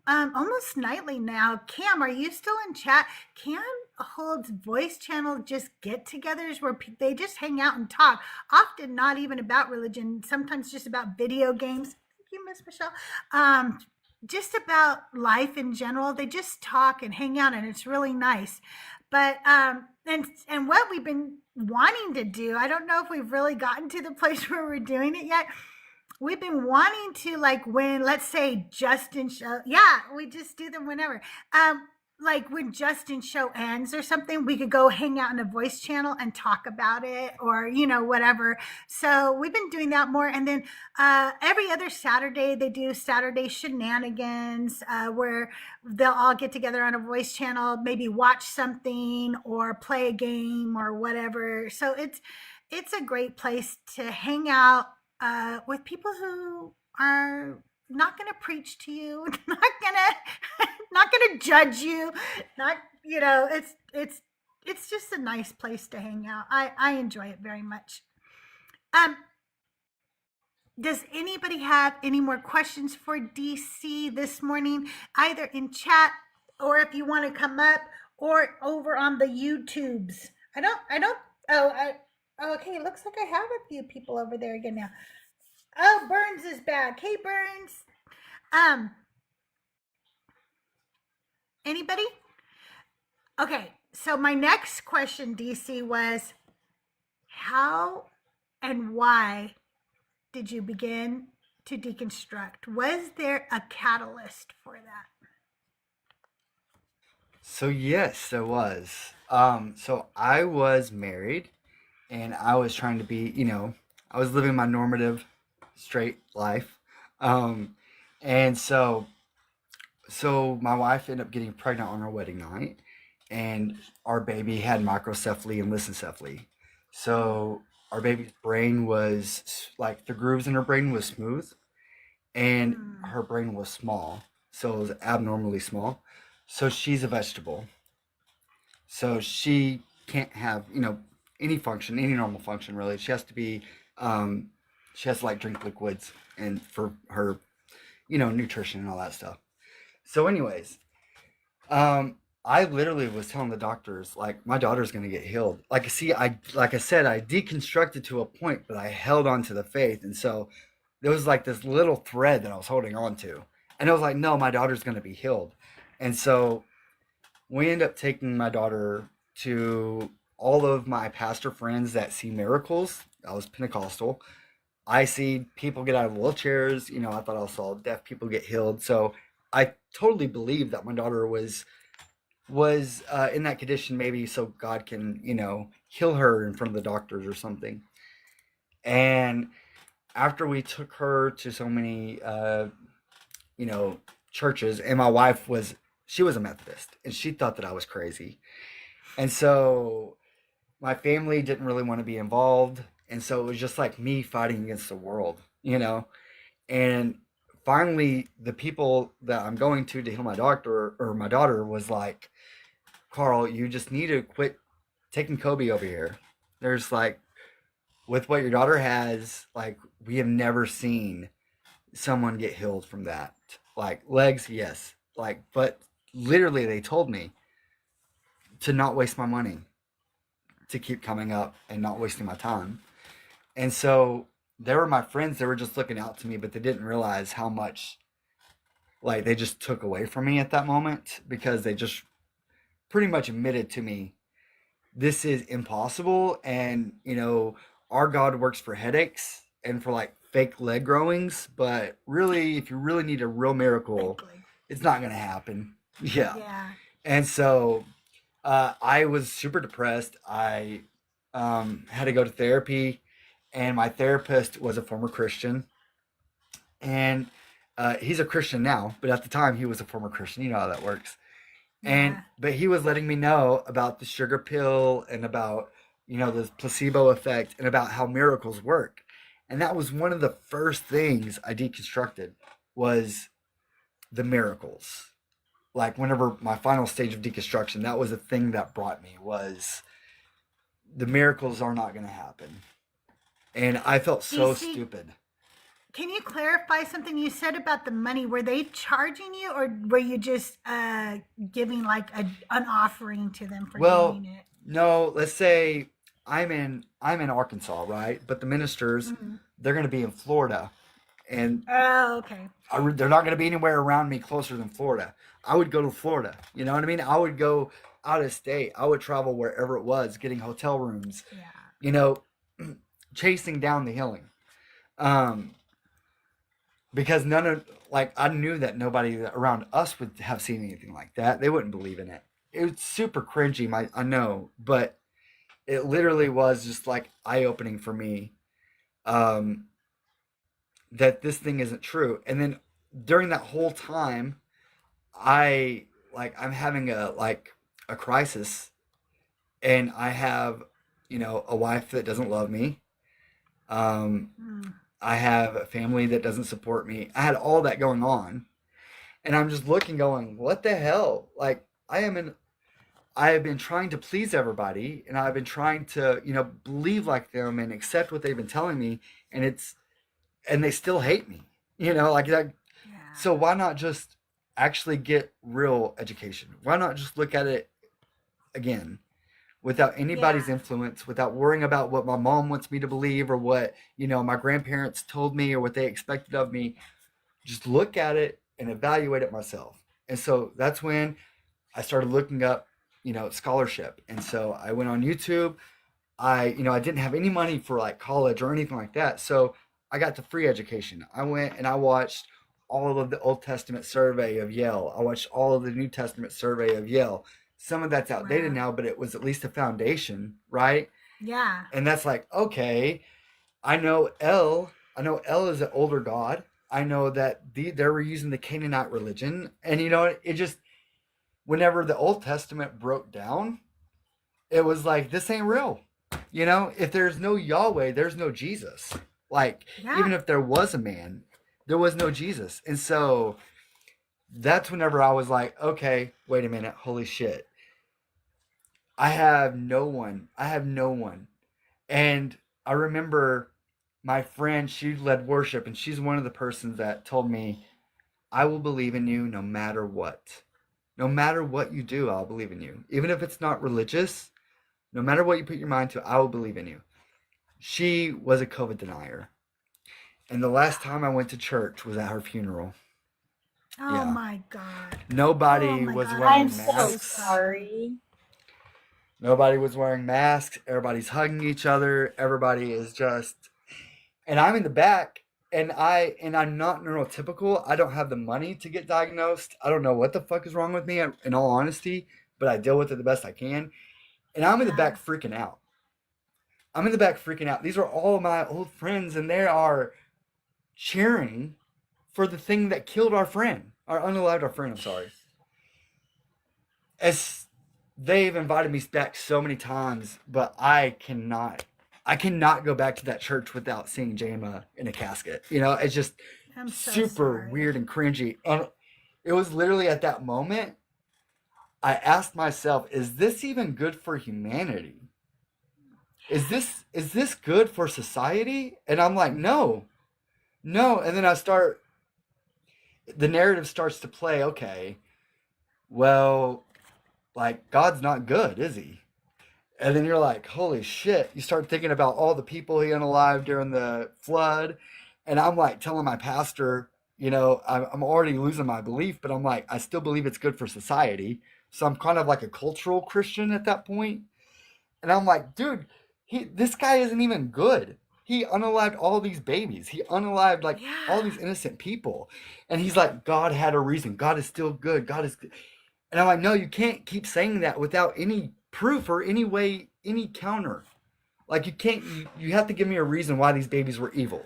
almost nightly now. Cam, are you still in chat? Cam holds voice channel just get-togethers where they just hang out and talk. Often not even about religion. Sometimes just about video games. Thank you, Miss Michelle. Just about life in general. They just talk and hang out, and it's really nice. But and what we've been wanting to do, I don't know if we've really gotten to the place where we're doing it yet. We've been wanting to, like, when, let's say, Justin show, yeah, we just do them whenever. Like when Justin show ends or something, we could go hang out in a voice channel and talk about it, or whatever. So we've been doing that more. And then every other Saturday they do Saturday shenanigans, where they'll all get together on a voice channel, maybe watch something or play a game or whatever. So it's a great place to hang out with people who are not going to preach to you, not going to judge you, not it's just a nice place to hang out. I enjoy it very much. Um, does anybody have any more questions for DC this morning, either in chat, or if you want to come up, or over on the YouTubes? I don't. Okay, it looks like I have a few people over there again now. Oh, Burns is back. Hey, Burns. Anybody? Okay, so my next question, DC, was how and why did you begin to deconstruct? Was there a catalyst for that? So yes, there was. So I was married, and I was trying to be, I was living my normative straight life. Um, and so my wife ended up getting pregnant on our wedding night, and our baby had microcephaly and lissencephaly. So our baby's brain was like, the grooves in her brain was smooth, and her brain was small, so it was abnormally small. So she's a vegetable. So she can't have any function, any normal function really. She has to be, um, she has to like drink liquids and for her nutrition and all that stuff. So anyways, I literally was telling the doctors, like, my daughter's gonna get healed. Like, see, like I said, I deconstructed to a point, but I held on to the faith, and so there was like this little thread that I was holding on to, and I was like, no, my daughter's gonna be healed, and so we end up taking my daughter to all of my pastor friends that see miracles. I was Pentecostal. I see people get out of wheelchairs. I thought I saw deaf people get healed. So I totally believed that my daughter was was in that condition, maybe so God can, heal her in front of the doctors or something. And after we took her to so many, you know, churches, and my wife she was a Methodist, and she thought that I was crazy. And so my family didn't really want to be involved. And so it was just like me fighting against the world. And finally, the people that I'm going to heal my doctor or my daughter was like, Carl, you just need to quit taking Kobe over here. There's like, with what your daughter has, like, we have never seen someone get healed from that. Like, legs, yes. Like, but literally, they told me to not waste my money, to keep coming up and not wasting my time. And so they were my friends. They were just looking out to me, but they didn't realize how much, like, they just took away from me at that moment, because they just pretty much admitted to me, this is impossible. And, our God works for headaches and for like fake leg growings. But really, if you really need a real miracle, it's not going to happen. Yeah. Yeah. And so I was super depressed. I had to go to therapy, and my therapist was a former Christian. And he's a Christian now, but at the time he was a former Christian. You know how that works. Yeah. But he was letting me know about the sugar pill and about, the placebo effect and about how miracles work. And that was one of the first things I deconstructed, was the miracles. Like, whenever my final stage of deconstruction, that was the thing that brought me, was the miracles are not going to happen. And I felt so DC, stupid. can you clarify something you said about the money? Were they charging you, or were you just giving like an offering to them for Well, doing it? no, let's say I'm in Arkansas, right? But the ministers, Mhm. they're going to be in Florida, and Oh, okay. they're not going to be anywhere around me closer than Florida. I would go to Florida. You know what I mean? I would go out of state. I would travel wherever it was, getting hotel rooms, Yeah. you know, chasing down the healing. Um, because I knew that nobody around us would have seen anything like that. They wouldn't believe in it. It was super cringy, I know, but it literally was just like eye opening for me, um, that this thing isn't true. And then during that whole time, I'm having a crisis, and I have, a wife that doesn't love me. Um, Mm. I have a family that doesn't support me. I had all that going on, and I'm just looking, going, what the hell? Like, I have been trying to please everybody, and I've been trying to, believe like them and accept what they've been telling me, and and they still hate me, like that. Yeah. So why not just actually get real education? Why not just look at it again, without anybody's Yeah. influence, without worrying about what my mom wants me to believe, or what, my grandparents told me, or what they expected of me? Just look at it and evaluate it myself. And so that's when I started looking up, scholarship. And so I went on YouTube. I didn't have any money for like college or anything like that. So I got the free education. I went and I watched all of the Old Testament survey of Yale. I watched all of the New Testament survey of Yale. Some of that's outdated Wow. now, but it was at least a foundation, right? Yeah. And that's like, okay, I know El is an older god. I know that they were using the Canaanite religion. And it just, whenever the Old Testament broke down, it was like, this ain't real. If there's no Yahweh, there's no Jesus. Like, Yeah. even if there was a man, there was no Jesus. And so that's whenever I was like, okay, wait a minute, holy shit. I have no one. I have no one. And I remember my friend, she led worship, and she's one of the persons that told me, I will believe in you no matter what. No matter what you do, I'll believe in you. Even if it's not religious, no matter what you put your mind to, I will believe in you. She was a COVID denier. And the last time I went to church was at her funeral. Oh Yeah. my God. Nobody Oh my was God. wearing I'm so masks. sorry. Nobody was wearing masks. Everybody's hugging each other. Everybody is just, and I'm in the back, and I'm not neurotypical. I don't have the money to get diagnosed. I don't know what the fuck is wrong with me, in all honesty. but I deal with it the best I can. And I'm in the back Yes. freaking out. I'm in the back freaking out. These are all my old friends, and they are cheering for the thing that killed our friend, our unalived our friend. I'm sorry. As they've invited me back so many times, but I cannot go back to that church without seeing Jama in a casket. You know, it's just I'm so super sorry. weird and cringy. And it was literally at that moment I asked myself, is this even good for humanity? Is this good for society? And I'm like, no. No. And then the narrative starts to play, okay, well, like God's not good, is he? And then you're like, holy shit. You start thinking about all the people he unalived during the flood. And I'm like telling my pastor, you know, I'm already losing my belief, but I'm like, I still believe it's good for society. So I'm kind of like a cultural Christian at that point. And I'm like, dude, this guy isn't even good. He unalived all these babies. He unalived like all Yeah. these innocent people. And he's like, God had a reason. God is still good. God is good. And I'm like, no, you can't keep saying that without any proof or any way, any counter. Like you can't, you have to give me a reason why these babies were evil,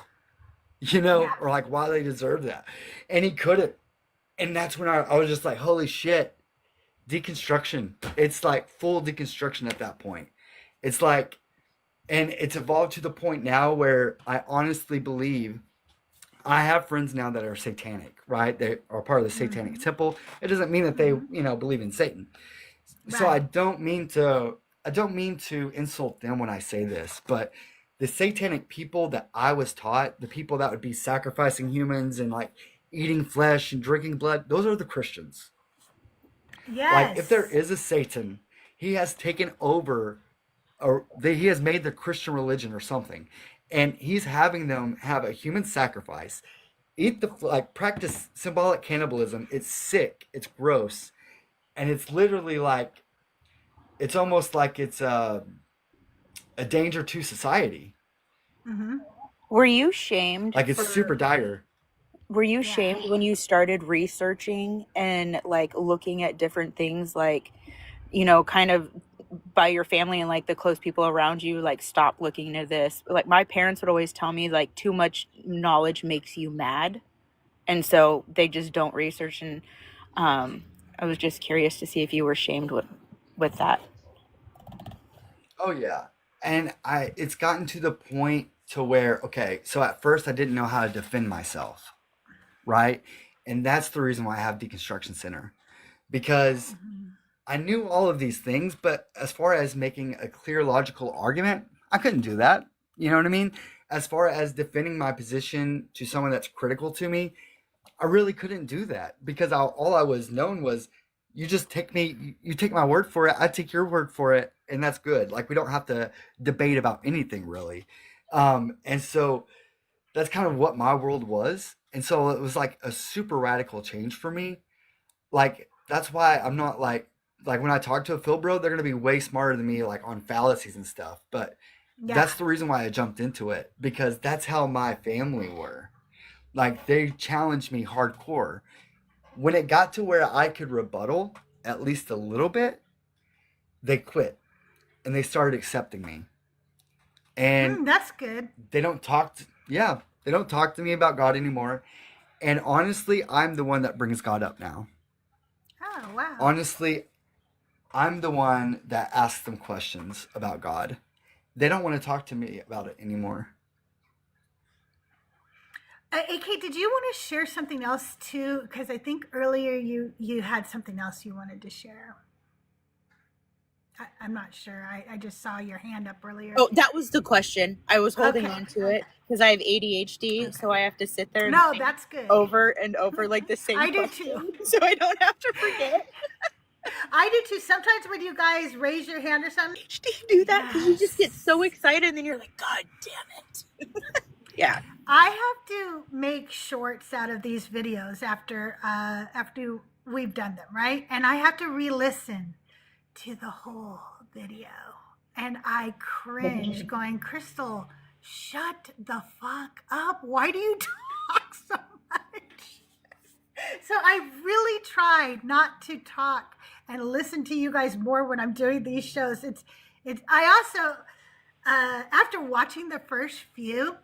you know, Yeah. or like why they deserve that. And he couldn't. And that's when I was just like, holy shit, deconstruction. It's like full deconstruction at that point. It's like, and it's evolved to the point now where I honestly believe I have friends now that are satanic, right? They are part of the satanic Mm-hmm. temple. It doesn't mean that they, Mm-hmm. believe in Satan. So Right. I don't mean to insult them when I say this, but the satanic people that I was taught, the people that would be sacrificing humans and like eating flesh and drinking blood, those are the Christians. Like if there Yes. is a Satan, he has taken over, or he has made the Christian religion or something, and he's having them have a human sacrifice, eat like practice symbolic cannibalism. It's sick, it's gross, and it's literally like it's almost like it's a danger to society. Mm-hmm. Were you shamed Like it's super for dire. were you Yeah. shamed when you started researching and like looking at different things, like, you know, kind of by your family and like the close people around you, like, stop looking at this? Like my parents would always tell me like too much knowledge makes you mad, and so they just don't research. And I was just curious to see if you were shamed with that. Oh yeah, and it's gotten to the point to where okay, so at first I didn't know how to defend myself, right? And that's the reason why I have Deconstruction Center, because Mm-hmm. I knew all of these things, but as far as making a clear logical argument, I couldn't do that. You know what I mean? As far as defending my position to someone that's critical to me, I really couldn't do that because all I was known was you just take me, you take my word for it, I take your word for it, and that's good. Like we don't have to debate about anything really. And so that's kind of what my world was. And so it was like a super radical change for me. Like that's why I'm not like when I talk to a Phil bro, they're gonna be way smarter than me like on fallacies and stuff. But Yeah. that's the reason why I jumped into it because that's how my family were. Like they challenged me hardcore. When it got to where I could rebuttal at least a little bit, they quit and they started accepting me. And That's good. they don't talk to me about God anymore. And honestly, I'm the one that brings God up now. Oh, wow. Honestly, I'm the one that asks them questions about God. They don't want to talk to me about it anymore. AK, did you want to share something else too? Because I think earlier you had something else you wanted to share. I'm not sure. I just saw your hand up earlier. Oh, that was the question. I was holding Okay. on to it because I have ADHD, so I have to sit there and No, think that's good. over and over like the same I do question, too. so I don't have to forget. I do too. Sometimes when you guys raise your hand or something, ADHD do that because you just get so excited, and then you're like, God damn it. Yeah. I have to make shorts out of these videos after we've done them, right? And I have to re-listen to the whole video. And I cringe going, Crystal, shut the fuck up. Why do you talk so much? So I really tried not to talk and listen to you guys more when I'm doing these shows. I also, after watching the first few,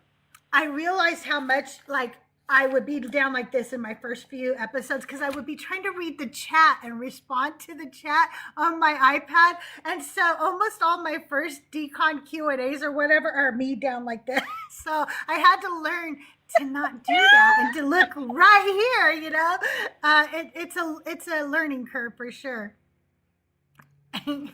I realized how much like I would be down like this in my first few episodes because I would be trying to read the chat and respond to the chat on my iPad. And so almost all my first Decon Q&As or whatever are me down like this. So I had to learn to not do that and to look right here, you know. It's a learning curve for sure. Okay,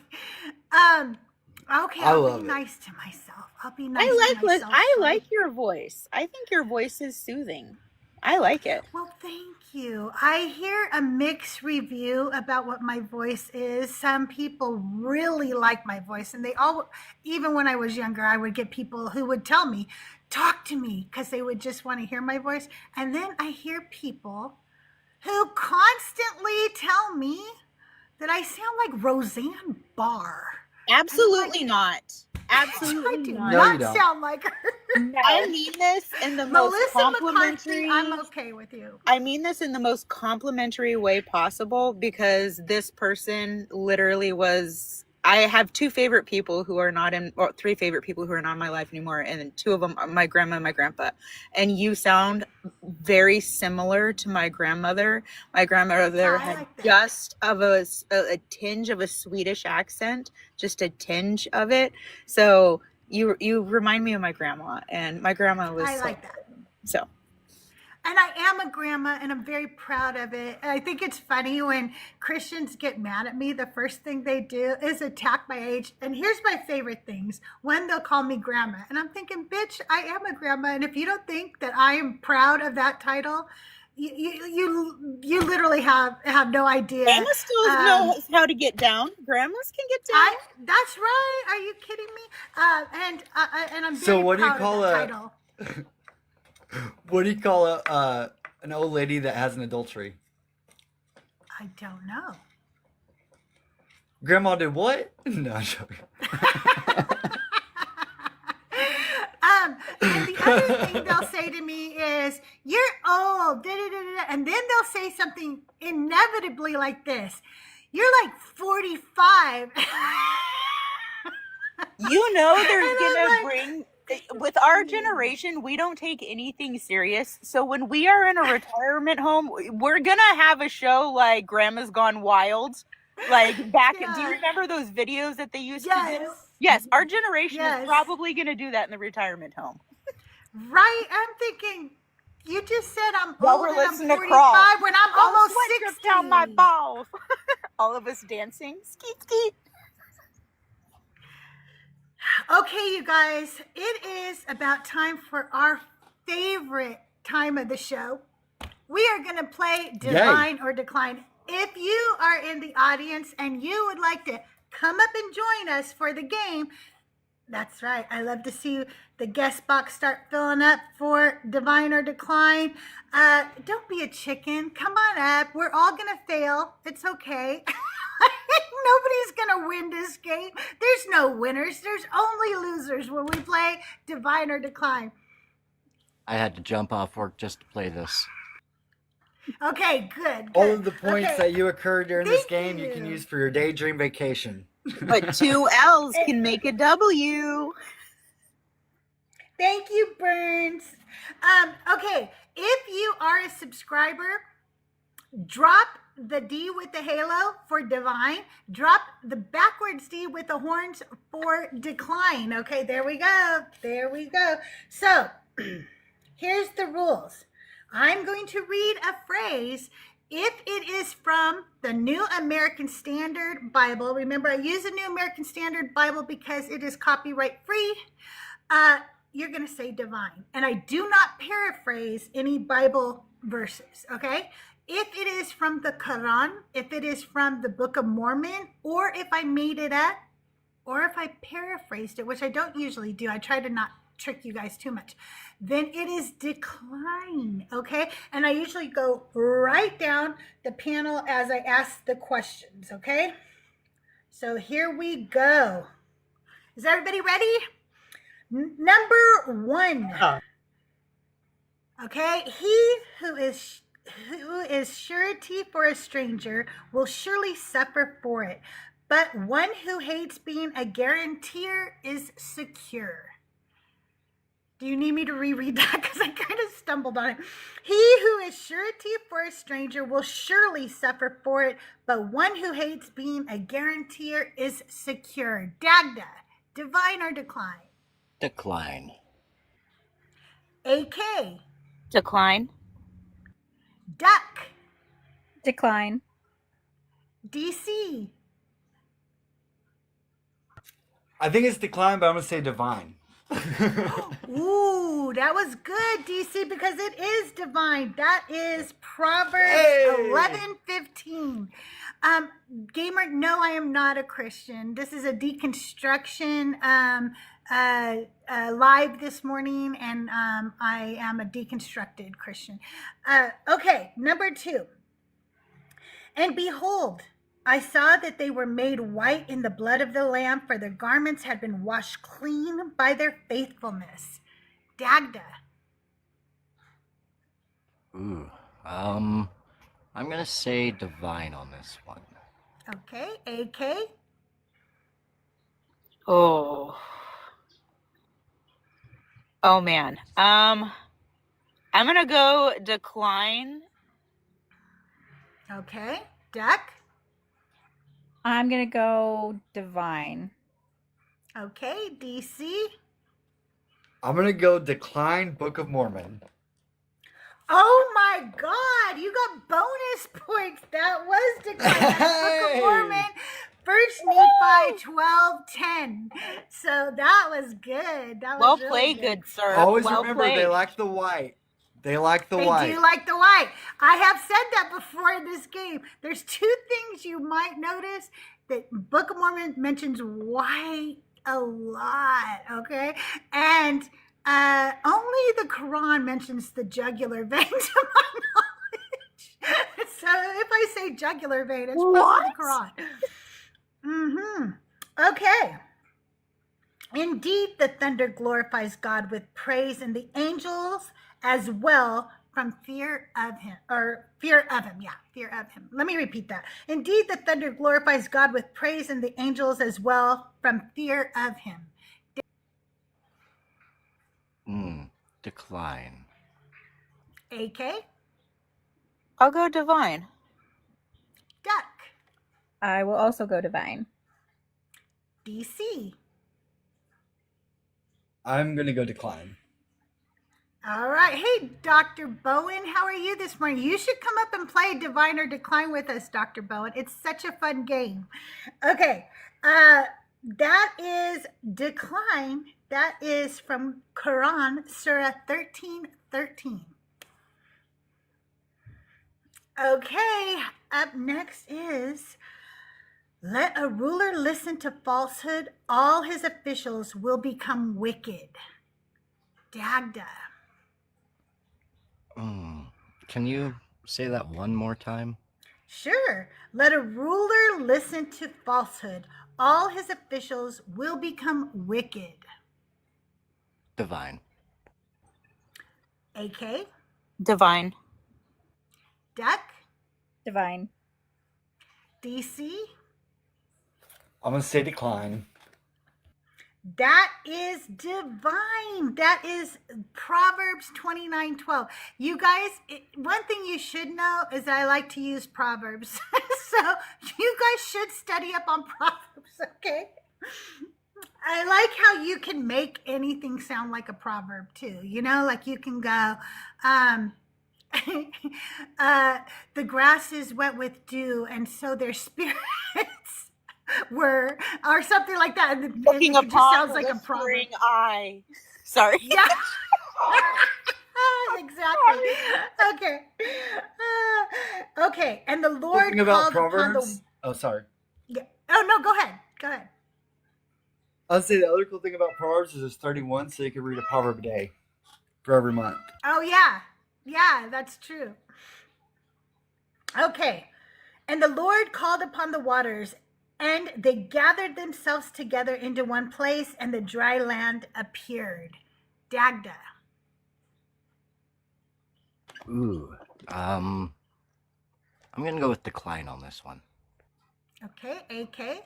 I I'll love be it. nice to myself. I'll be nice I to like myself. I like your voice. I think your voice is soothing. I like it. Well, thank you. I hear a mixed review about what my voice is. Some people really like my voice, and they all, even when I was younger, I would get people who would tell me, talk to me, because they would just want to hear my voice. And then I hear people who constantly tell me that I sound like Roseanne Barr. Absolutely not. I Absolutely do not. No, you not don't. sound like her. I mean this in the most Melissa complimentary. McCarthy, I'm okay with you. I mean this in the most complimentary way possible because this person literally was. I have two favorite people who are not in, or three favorite people who are not in my life anymore, and two of them are my grandma and my grandpa. And you sound very similar to my grandmother. My grandmother I had like that. just of a tinge of a Swedish accent, just a tinge of it. So you remind me of my grandma, and my grandma was I like that. so. And I am a grandma, and I'm very proud of it. And I think it's funny when Christians get mad at me, the first thing they do is attack my age. And here's my favorite things. One, they'll call me grandma. And I'm thinking, bitch, I am a grandma. And if you don't think that I am proud of that title, you literally have no idea. Grandma still knows how to get down. Grandmas can get down. That's right. Are you kidding me? And I'm very So what do you proud call of that a title. what do you call an old lady that has an adultery? I don't know. Grandma did what? No, I'm joking. And the other thing they'll say to me is, "You're old," da, da, da, da, and then they'll say something inevitably like this: "You're like 45." You know there's And I'm gonna like, bring with our generation, we don't take anything serious. So when we are in a retirement home, we're gonna have a show like Grandma's Gone Wild. Like back, do you Yeah. remember those videos that they used to do? Yes. Yes, our generation Yes. is probably gonna do that in the retirement home. Right? I'm thinking, you just said I'm While old we're and I'm listening to 45 Crawl. when I'm almost Sweat drips 60. down my balls. All of us dancing. Skeet skeet. Okay, you guys, it is about time for our favorite time of the show. We are going to play Divine or Decline. If you are in the audience and you would like to come up and join us for the game, that's right. I love to see the guest box start filling up for Divine or Decline. Don't be a chicken. Come on up. We're all going to fail. It's okay. Nobody's going to win this game. There's no winners. There's only losers when we play Divine or Decline. I had to jump off work just to play this. Okay, good. All of the points Okay. that you occurred during this Thank game, you can you. use for your daydream vacation. But two L's can make a W. Thank you, Burns. Okay, if you are a subscriber, drop the D with the halo for Divine. Drop the backwards D with the horns for Decline. Okay, there we go. There we go. So, here's the rules. I'm going to read a phrase. If it is from the New American Standard Bible, remember I use the New American Standard Bible because it is copyright free. You're going to say divine. And I do not paraphrase any Bible verses, okay? If it is from the Quran, if it is from the Book of Mormon, or if I made it up, or if I paraphrased it, which I don't usually do, I try to not trick you guys too much, then it is decline, okay? And I usually go right down the panel as I ask the questions, okay? So here we go. Is everybody ready? Number one. Okay, he who is who is surety for a stranger will surely suffer for it, but one who hates being a guarantor is secure. Do you need me to reread that? Because I kind of stumbled on it. He who is surety for a stranger will surely suffer for it, but one who hates being a guarantor is secure. Dagda, divine or decline? Decline. AK, Decline. duck, Decline. DC. I think it's decline, but I'm gonna say divine. Ooh, that was good, DC, because it is divine. That is Proverbs Hey! 11:15. Gamer, no, I am not a Christian. This is a deconstruction live this morning, and I am a deconstructed Christian. Okay, number 2. And behold, I saw that they were made white in the blood of the Lamb, for their garments had been washed clean by their faithfulness. Dagda. Ooh. I'm gonna say divine on this one. Okay, AK. Oh. Oh man. I'm gonna go decline. Okay, duck. I'm going to go divine. Okay, DC. I'm gonna go decline Book of Mormon. Oh my God, you got bonus points. That was declared. That's Book of Mormon, First Nephi 12:10. So that was good. That was Well really played, good sir. Always well remember played. they like the white. They like the They white. do like the white. I have said that before in this game. There's 2 things you might notice that Book of Mormon mentions white a lot, okay? And only the Quran mentions the jugular vein, to my knowledge. So if I say jugular vein, it's probably the Quran. Okay. Indeed, the thunder glorifies God with praise, and the angels as well from fear of him. Let me repeat that. Indeed, the thunder glorifies God with praise, and the angels as well from fear of him. Decline. AK, I'll go divine. duck, I will also go divine. DC. I'm gonna go decline. All right. Hey, Dr. Bowen, how are you this morning? You should come up and play Divine or Decline with us, Dr. Bowen. It's such a fun game. Okay. That is decline. That is from Quran, Surah 13:13. Okay. Up next is let a ruler listen to falsehood. All his officials will become wicked. Dagda. Can you say that one more time? Sure. Let a ruler listen to falsehood. All his officials will become wicked. Divine. AK, Divine. duck, Divine. DC. I'm gonna say decline. That is divine. That is Proverbs 29:12. You guys, one thing you should know is I like to use Proverbs. So you guys should study up on Proverbs, okay? I like how you can make anything sound like a proverb too. You know, like you can go, the grass is wet with dew, and so their spirits were, or something like that. And Looking it just upon sounds the like a proverb. whispering eye. Sorry. Yeah. Exactly. Okay. Okay. And the Lord Thinking about called upon Proverbs. the. Oh, sorry. Yeah. Oh no. Go ahead. Go ahead. I'll say the other cool thing about Proverbs is there's 31, so you can read a proverb a day for every month. Oh yeah. Yeah, that's true. Okay. And the Lord called upon the waters, and they gathered themselves together into one place, and the dry land appeared. Dagda. Ooh, I'm gonna go with decline on this one. Okay, AK.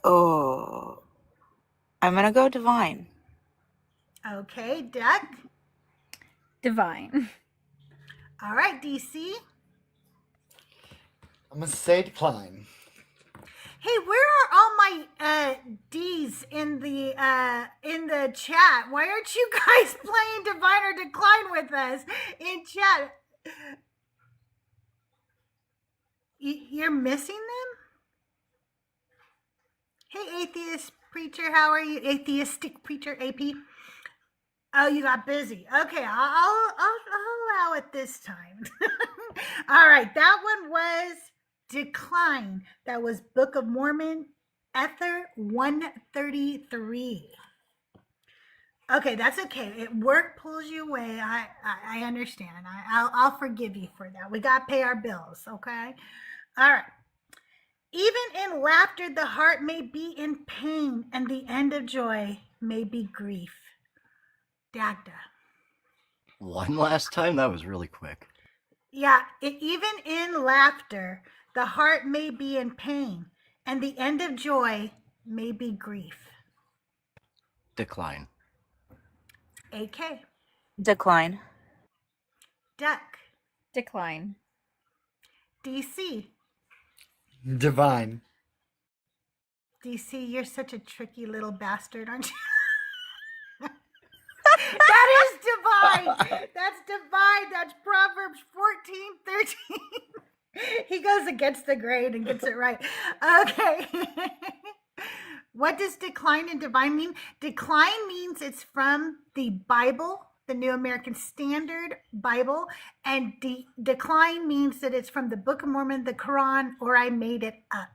Oh, I'm gonna go divine. Okay, Duck. Divine. All right, DC. I'm gonna say decline. Hey, where are all my D's in the chat? Why aren't you guys playing Divine or Decline with us in chat? You're missing them? Hey, atheist preacher, how are you? Atheistic preacher, AP. Oh, you got busy. Okay, I'll allow it this time. All right, that one was Decline. That was Book of Mormon, Ether 133. Okay, that's okay. Work pulls you away. I understand. I'll forgive you for that. We got to pay our bills, okay? All right. Even in laughter, the heart may be in pain, and the end of joy may be grief. Dagda. One last time? That was really quick. Yeah, even in laughter, the heart may be in pain, and the end of joy may be grief. Decline. AK. Decline. Duck. Decline. DC. Divine. DC, you're such a tricky little bastard, aren't you? That is divine. That's divine. That's Proverbs 14:13. He goes against the grain and gets it right. Okay. What does decline and divine mean? Decline means it's from the Bible, the New American Standard Bible, and decline means that it's from the Book of Mormon, the Quran, or I made it up.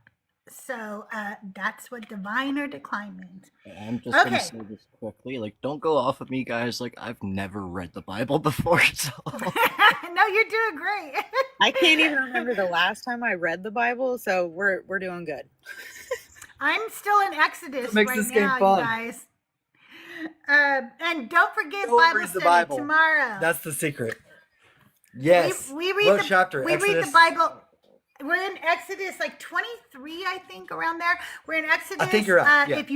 So that's what divine or decline means. I'm just gonna say this quickly. Like, don't go off of me, guys. Like, I've never read the Bible before, so. No, you're doing great. I can't even remember the last time I read the Bible, so we're doing good. I'm still in Exodus Makes right this game now, fun. you guys. And don't forget Don't Bible read the study Bible. tomorrow. That's the secret. Yes. We read What the chapter? We read the Exodus? Bible. We're in Exodus like 23, I think, around there. We're in Exodus. I think you're right. Yeah. If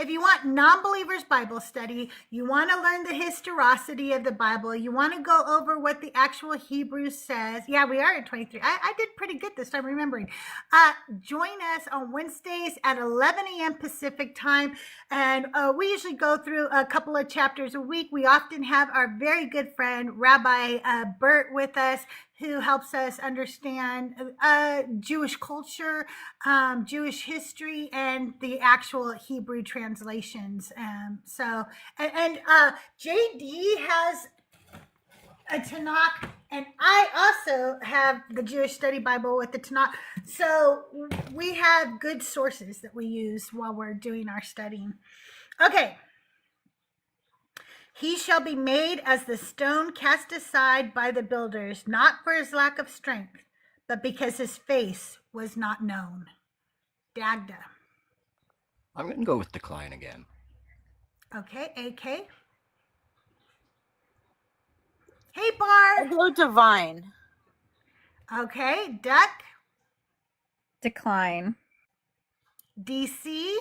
you want non-believers Bible study, you want to learn the historicity of the Bible, you want to go over what the actual Hebrew says. Yeah, we are at 23. I did pretty good this time remembering. Join us on Wednesdays at 11 a.m. Pacific time. And we usually go through a couple of chapters a week. We often have our very good friend, Rabbi Bert, with us, who helps us understand Jewish culture, Jewish history, and the actual Hebrew translations. And JD has a Tanakh, and I also have the Jewish Study Bible with the Tanakh. So we have good sources that we use while we're doing our studying. Okay. He shall be made as the stone cast aside by the builders, not for his lack of strength, but because his face was not known. Dagda. I'm going to go with decline again. Okay, AK. Hey, Bart. Hello, divine. Okay, Duck. Decline. DC.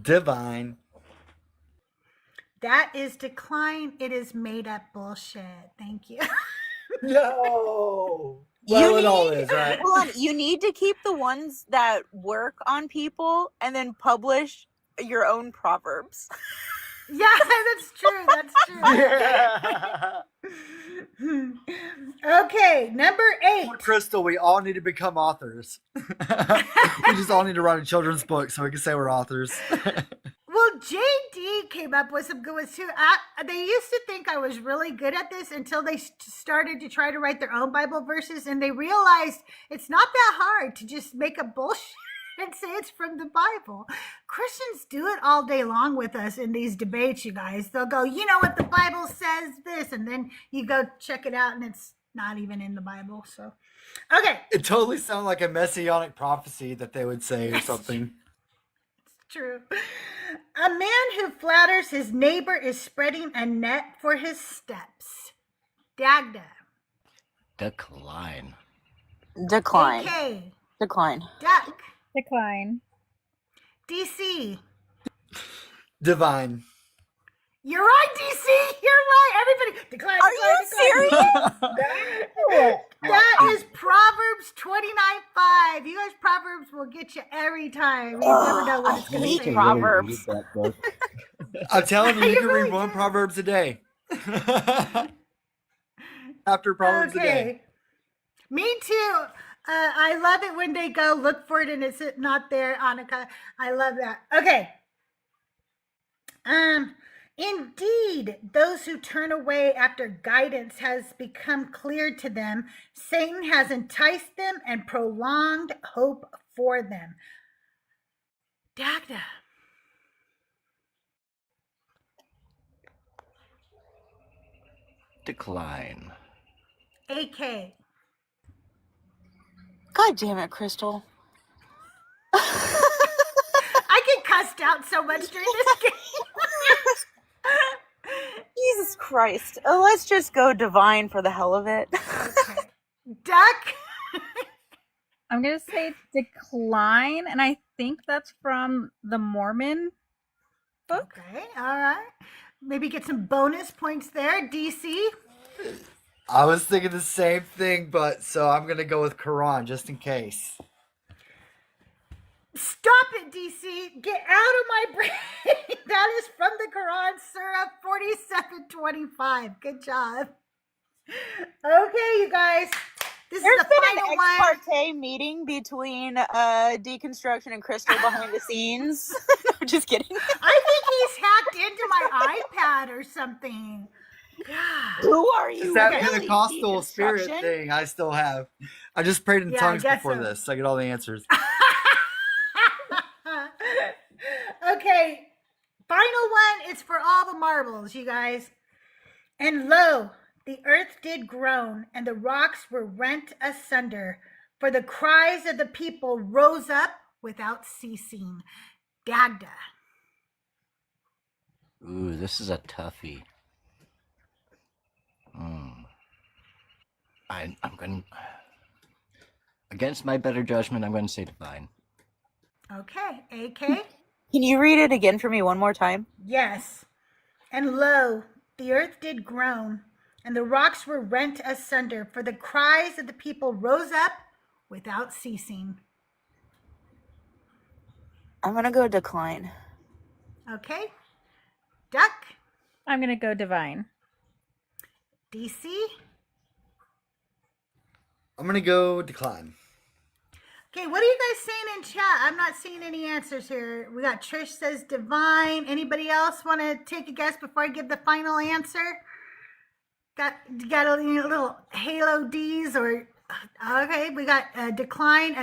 Divine. That is decline. It is made up bullshit. Thank you. No. Well, it all is, right? Hold on, you need to keep the ones that work on people and then publish your own proverbs. Yeah, that's true. That's true. Okay, number 8. Crystal, we all need to become authors. We just all need to write a children's book so we can say we're authors. Well, JD came up with some good ones too. They used to think I was really good at this until they started to try to write their own Bible verses, and they realized it's not that hard to just make a bullshit and say it's from the Bible. Christians do it all day long with us in these debates, you guys. They'll go, you know what the Bible says this, and then you go check it out, and it's not even in the Bible. So, okay. It totally sounded like a messianic prophecy that they would say or something. True. A man who flatters his neighbor is spreading a net for his steps. Dagda. Decline. Decline. AK. Decline. Duck. Decline. DC. Divine. You're right, DC. You're right. Everybody, decline. Are you serious? That is Proverbs 29:5. You guys, Proverbs will get you every time. You never know what it's going hate to say. Proverbs. Read that book. I'm telling you, you You can really read one can. Proverbs a day. After Proverbs a day. Okay. Me too. I love it when they go look for it and it's not there, Annika. I love that. Okay. Indeed, those who turn away after guidance has become clear to them. Satan has enticed them and prolonged hope for them. Dagda. Decline. AK. God damn it, Crystal. I get cussed out so much during this game. Jesus Christ. Let's just go divine for the hell of it. Okay. Duck. I'm going to say decline, and I think that's from the Mormon book. Okay, all right. Maybe get some bonus points there. DC. I was thinking the same thing, but so I'm gonna go with Quran just in case. Stop it, DC. Get out of my brain. That is from the Quran, Surah 47:25. Good job. Okay, you guys. This There's is the been an final ex one. parte meeting between Deconstruction and Crystal behind the scenes. No, just kidding. I think he's hacked into my iPad or something. God. Who are It's you? that really, Pentecostal spirit Deconstruction? thing I still have. I just prayed in Yeah, I tongues guess before so. this, so I get all the answers. Okay, final one is for all the marbles, you guys. And lo, the earth did groan, and the rocks were rent asunder, for the cries of the people rose up without ceasing. Dagda. Ooh, this is a toughie. I'm going against my better judgment. I'm going to say divine. Okay, AK? Can you read it again for me one more time? Yes. And lo, the earth did groan, and the rocks were rent asunder, for the cries of the people rose up without ceasing. I'm going to go decline. Okay. Duck. I'm going to go divine. DC. I'm gonna go decline. Okay, what are you guys saying in chat? I'm not seeing any answers here. We got Trish says divine. Anybody else want to take a guess before I give the final answer? Got a little Halo D's or okay? We got a decline.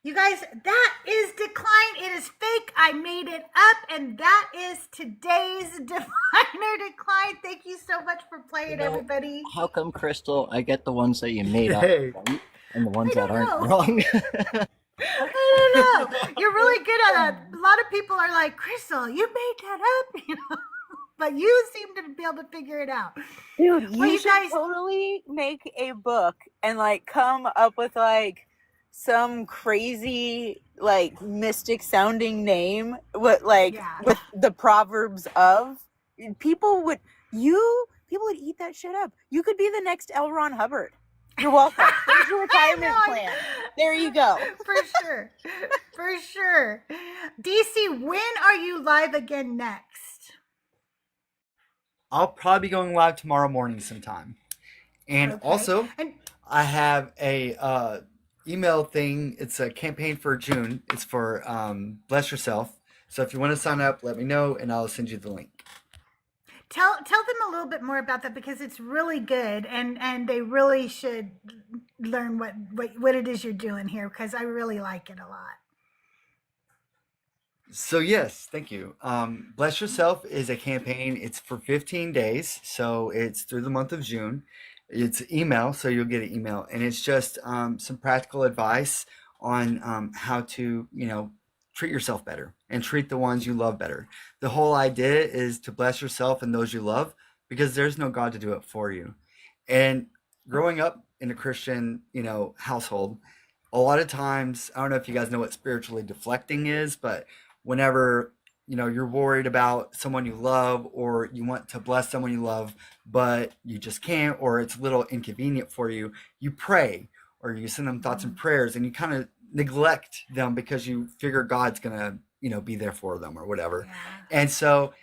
You guys, that is decline. It is fake. I made it up, and that is today's Diviner Decline. Thank you so much for playing, everybody. How come, Crystal, I get the ones that you made up Hey. right, and the ones I that don't aren't know. wrong? I don't know. You're really good at that. A lot of people are like, Crystal, you made that up, but you seem to be able to figure it out. Dude, Well, you should guys- totally make a book and like come up with like some crazy like mystic sounding name with with the proverbs of people would eat that shit up. You could be the next L. Ron Hubbard. You're welcome. Here's your retirement plan. There you go. For sure. DC, when are you live again next? I'll probably be going live tomorrow morning sometime. And Okay. also, And I have a email thing. It's a campaign for June. It's for Bless Yourself. So if you want to sign up, let me know, and I'll send you the link. tell them a little bit more about that, because it's really good, and they really should learn what it is you're doing here, because I really like it a lot. So yes, thank you. Bless Yourself is a campaign. It's for 15 days, so it's through the month of June. It's email, so you'll get an email, and it's just some practical advice on how to, treat yourself better and treat the ones you love better. The whole idea is to bless yourself and those you love, because there's no God to do it for you. And growing up in a Christian, household, a lot of times, I don't know if you guys know what spiritually deflecting is, but whenever, you're worried about someone you love, or you want to bless someone you love, but you just can't, or it's a little inconvenient for you, you pray, or you send them thoughts and prayers, and you kind of neglect them because you figure God's going to, be there for them or whatever. Yeah. And so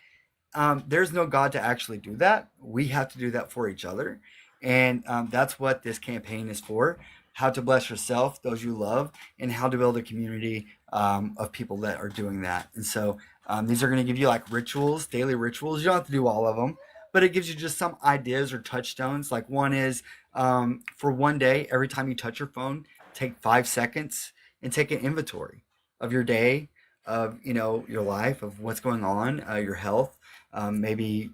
there's no God to actually do that. We have to do that for each other. And that's what this campaign is for: how to bless yourself, those you love, and how to build a community of people that are doing that. And so these are going to give you like rituals, daily rituals. You don't have to do all of them, but it gives you just some ideas or touchstones. Like one is for one day, every time you touch your phone, take 5 seconds and take an inventory of your day, of your life, of what's going on, your health, maybe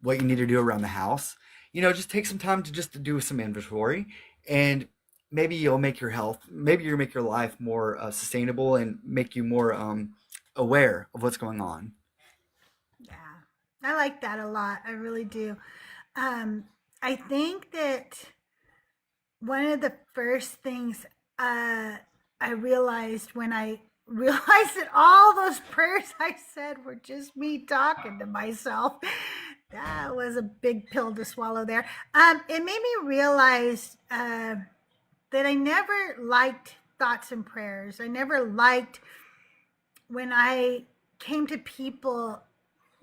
what you need to do around the house. Just take some time to do some inventory, and maybe you'll make maybe you'll make your life more sustainable, and make you more aware of what's going on. Yeah, I like that a lot. I really do. I think that one of the first things I realized when I realized that all those prayers I said were just me talking to myself. That was a big pill to swallow there. It made me realize that I never liked thoughts and prayers. I never liked when I came to people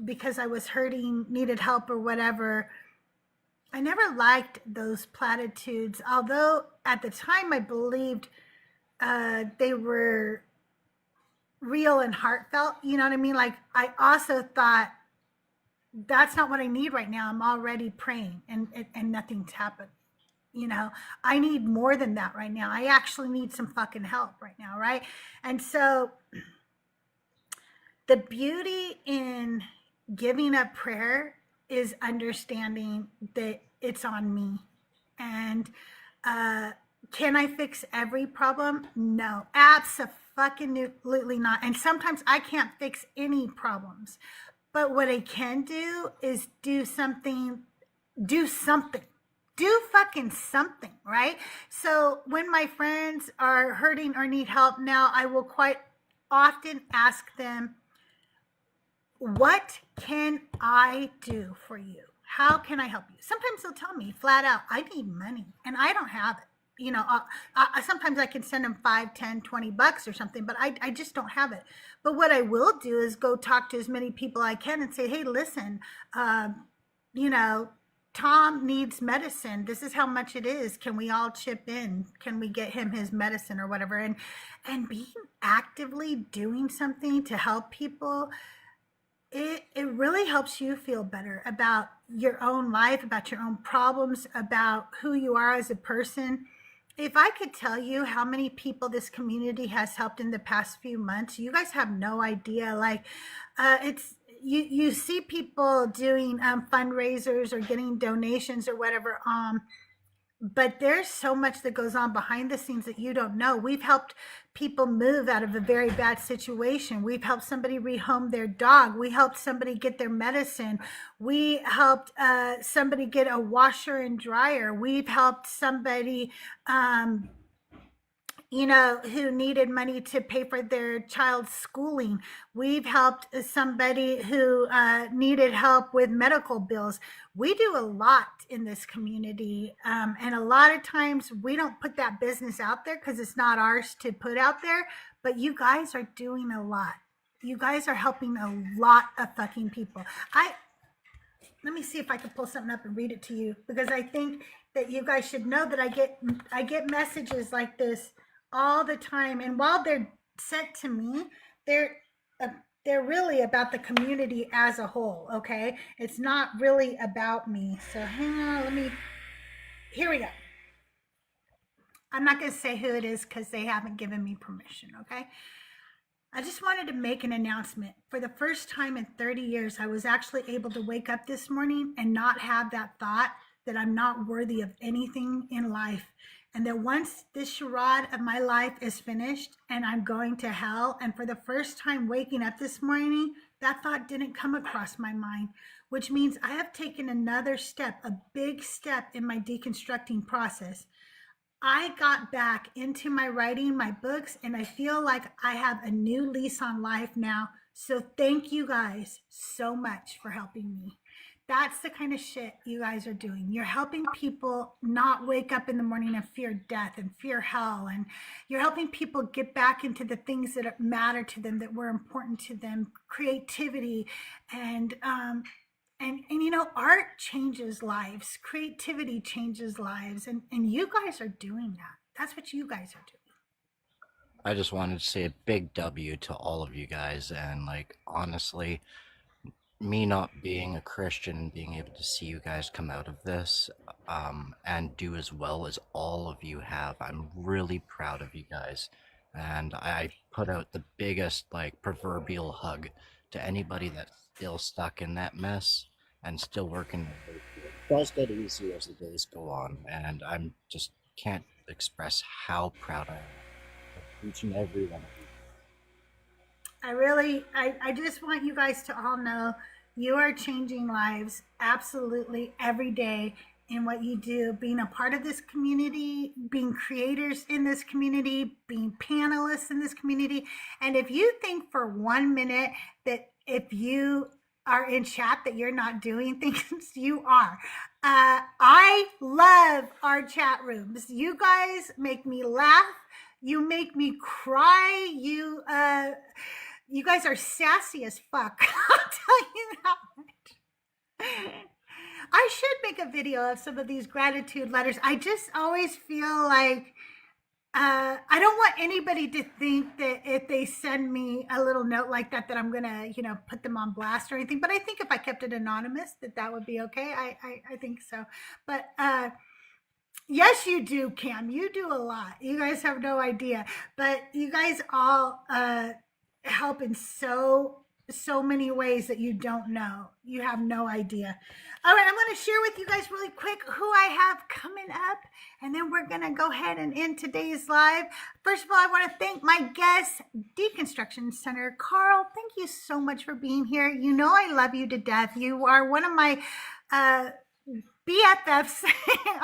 because I was hurting, needed help, or whatever. I never liked those platitudes, although at the time I believed they were real and heartfelt. You know what I mean? Like, I also thought, that's not what I need right now. I'm already praying and nothing's happened. I need more than that right now. I actually need some fucking help right now, right? And so the beauty in giving up prayer is understanding that it's on me. And can I fix every problem? No, absolutely not. And sometimes I can't fix any problems. But what I can do is do something. Do fucking something, right? So when my friends are hurting or need help now, I will quite often ask them, what can I do for you? How can I help you? Sometimes they'll tell me flat out, I need money and I don't have it. Sometimes I can send them 5, 10, 20 bucks or something, but I just don't have it. But what I will do is go talk to as many people I can and say, hey, listen, Tom needs medicine. This is how much it is. Can we all chip in? Can we get him his medicine or whatever? And being actively doing something to help people, it really helps you feel better about your own life, about your own problems, about who you are as a person. If I could tell you how many people this community has helped in the past few months, you guys have no idea. Like, you see people doing fundraisers or getting donations or whatever, but there's so much that goes on behind the scenes that you don't know. We've helped people move out of a very bad situation. We've helped somebody rehome their dog. We helped somebody get their medicine. We helped somebody get a washer and dryer. We've helped somebody who needed money to pay for their child's schooling. We've helped somebody who needed help with medical bills. We do a lot in this community. And a lot of times we don't put that business out there because it's not ours to put out there. But you guys are doing a lot. You guys are helping a lot of fucking people. Let me see if I can pull something up and read it to you, because I think that you guys should know that I get messages like this all the time, and while they're sent to me, they're really about the community as a whole. Okay, it's not really about me. So hang on, here we go. I'm not going to say who it is because they haven't given me permission. Okay, I just wanted to make an announcement. For the first time in 30 years, I was actually able to wake up this morning and not have that thought that I'm not worthy of anything in life. And that once this charade of my life is finished and I'm going to hell, and for the first time waking up this morning, that thought didn't come across my mind, which means I have taken another step, a big step in my deconstructing process. I got back into my writing, my books, and I feel like I have a new lease on life now. So thank you guys so much for helping me. That's the kind of shit you guys are doing. You're helping people not wake up in the morning and fear death and fear hell. And you're helping people get back into the things that matter to them, that were important to them, creativity, and you know, art changes lives, creativity changes lives, and you guys are doing that. That's what you guys are doing. I just wanted to say a big W to all of you guys, and like honestly, me not being a Christian and being able to see you guys come out of this and do as well as all of you have, I'm really proud of you guys. And I put out the biggest like proverbial hug to anybody that's still stuck in that mess and still working. It does get easier as the days go on, and I'm just can't express how proud I am of each and every one of you. I just want you guys to all know you are changing lives absolutely every day in what you do, being a part of this community, being creators in this community, being panelists in this community. And if you think for 1 minute that if you are in chat that you're not doing things, you are. I love our chat rooms. You guys make me laugh. You make me cry. You guys are sassy as fuck. I'll tell you that much. I should make a video of some of these gratitude letters. I just always feel like I don't want anybody to think that if they send me a little note like that, that I'm gonna, you know, put them on blast or anything. But I think if I kept it anonymous, that would be okay. I think so. But yes, you do, Cam. You do a lot. You guys have no idea. But you guys all help in so many ways that you don't know. You have no idea. All right, I'm going to share with you guys really quick who I have coming up, and then we're going to go ahead and end today's live. First of all, I want to thank my guest, Deconstruction Center. Carl, thank you so much for being here. You know I love you to death. You are one of my BFFs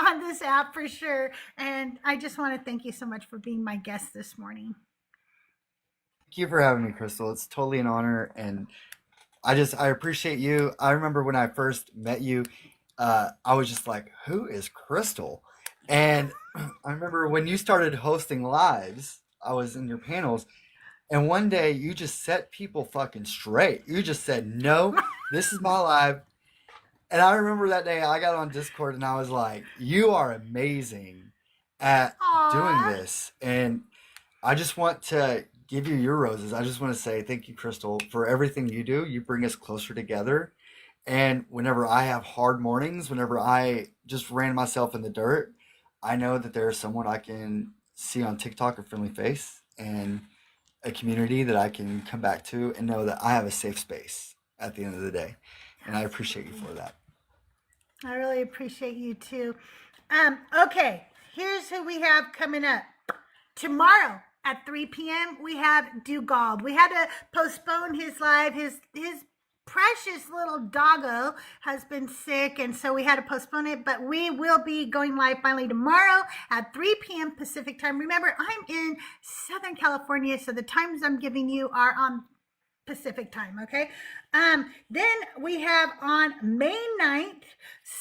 on this app for sure, and I just want to thank you so much for being my guest this morning. Thank you for having me, Crystal. It's totally an honor, and I appreciate you. I remember when I first met you, I was just like, who is Crystal? And I remember when you started hosting lives, I was in your panels, and one day you just set people fucking straight. You just said, no, this is my live. And I remember that day I got on Discord and I was like, you are amazing at doing this. And I just want to give you your roses. I just want to say thank you, Crystal, for everything you do. You bring us closer together. And whenever I have hard mornings, whenever I just ran myself in the dirt, I know that there's someone I can see on TikTok, a friendly face, and a community that I can come back to and know that I have a safe space at the end of the day. And I appreciate you for that. I really appreciate you too. Okay, here's who we have coming up. Tomorrow at 3 p.m. we have Dugald. We had to postpone his live. His precious little doggo has been sick, and so we had to postpone it, but we will be going live finally tomorrow at 3 p.m. Pacific time. Remember, I'm in Southern California, so the times I'm giving you are on Pacific time, okay? Then we have on May 9th,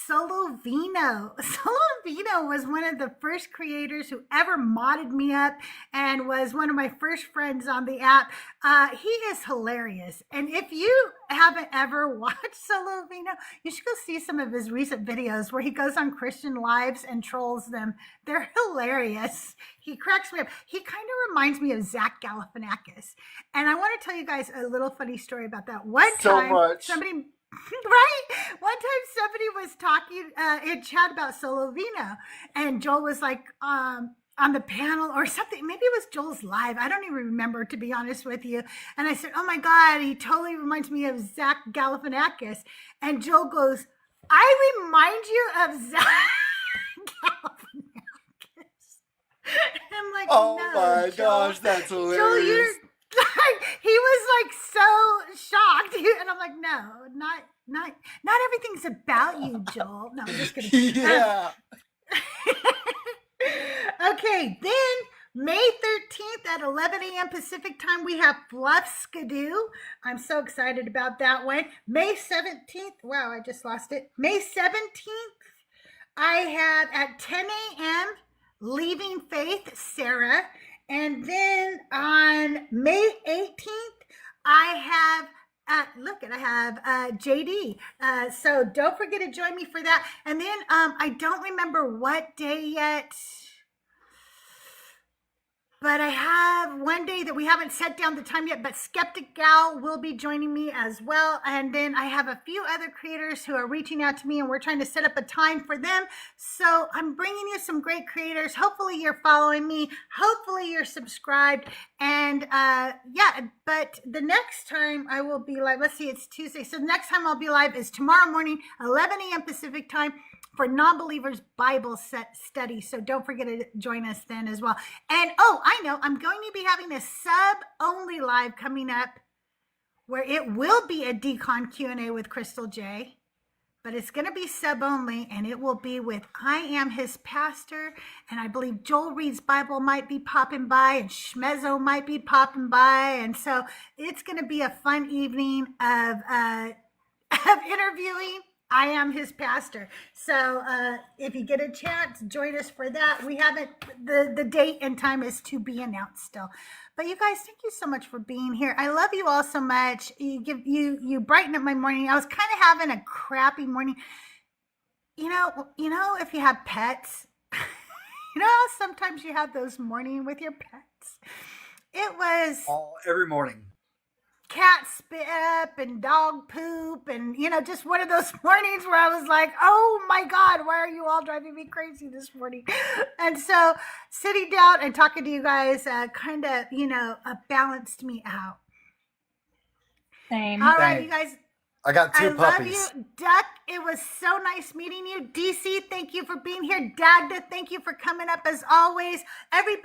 Solovino. Solovino was one of the first creators who ever modded me up and was one of my first friends on the app. He is hilarious. And if you haven't ever watched Solovino, you should go see some of his recent videos where he goes on Christian lives and trolls them. They're hilarious. He cracks me up. He kind of reminds me of Zach Galifianakis. And I want to tell you guys a little funny story about that. One time, somebody, right? One time somebody was talking in chat about Solovino, and Joel was like, on the panel or something. Maybe it was Joel's live. I don't even remember, to be honest with you. And I said, oh my God, he totally reminds me of Zach Galifianakis. And Joel goes, I remind you of Zach Galifianakis. I'm like, Oh no, my Joel. gosh, that's Joel, hilarious. he was like so shocked, and I'm like, no, not everything's about you, Joel. No, I'm just kidding. Yeah. Okay, then May 13th at 11 a.m. Pacific time, we have Fluff Skidoo. I'm so excited about that one. May 17th, wow, I just lost it. May 17th, I have at 10 a.m. Leaving Faith, Sarah. And then on May 18th, I have I have JD. So don't forget to join me for that. And then I don't remember what day yet, but I have one day that we haven't set down the time yet, but Skeptic Gal will be joining me as well. And then I have a few other creators who are reaching out to me, and we're trying to set up a time for them. So I'm bringing you some great creators. Hopefully you're following me. Hopefully you're subscribed. And but the next time I will be live, let's see, it's Tuesday. So the next time I'll be live is tomorrow morning, 11 a.m. Pacific time, for non-believers Bible study. So don't forget to join us then as well. And I know I'm going to be having a sub-only live coming up where it will be a Decon Q&A with CrystalJae, but it's going to be sub-only, and it will be with I Am His Pastor, and I believe Joel Reed's Bible might be popping by, and Schmezzo might be popping by, and so it's going to be a fun evening of interviewing I Am His Pastor. So if you get a chance, join us for that. We haven't, the date and time is to be announced still. But you guys, thank you so much for being here. I love you all so much. You brighten up my morning. I was kind of having a crappy morning. You know, if you have pets, how sometimes you have those morning with your pets. It was Every morning. cat spit up and dog poop, and just one of those mornings where I was like, oh my God, why are you all driving me crazy this morning? And so sitting down and talking to you guys kind of balanced me out. Same. All right, you guys, I got two I puppies. love you. Duck, it was so nice meeting you. DC, thank you for being here. Dagda, thank you for coming up as always. Everybody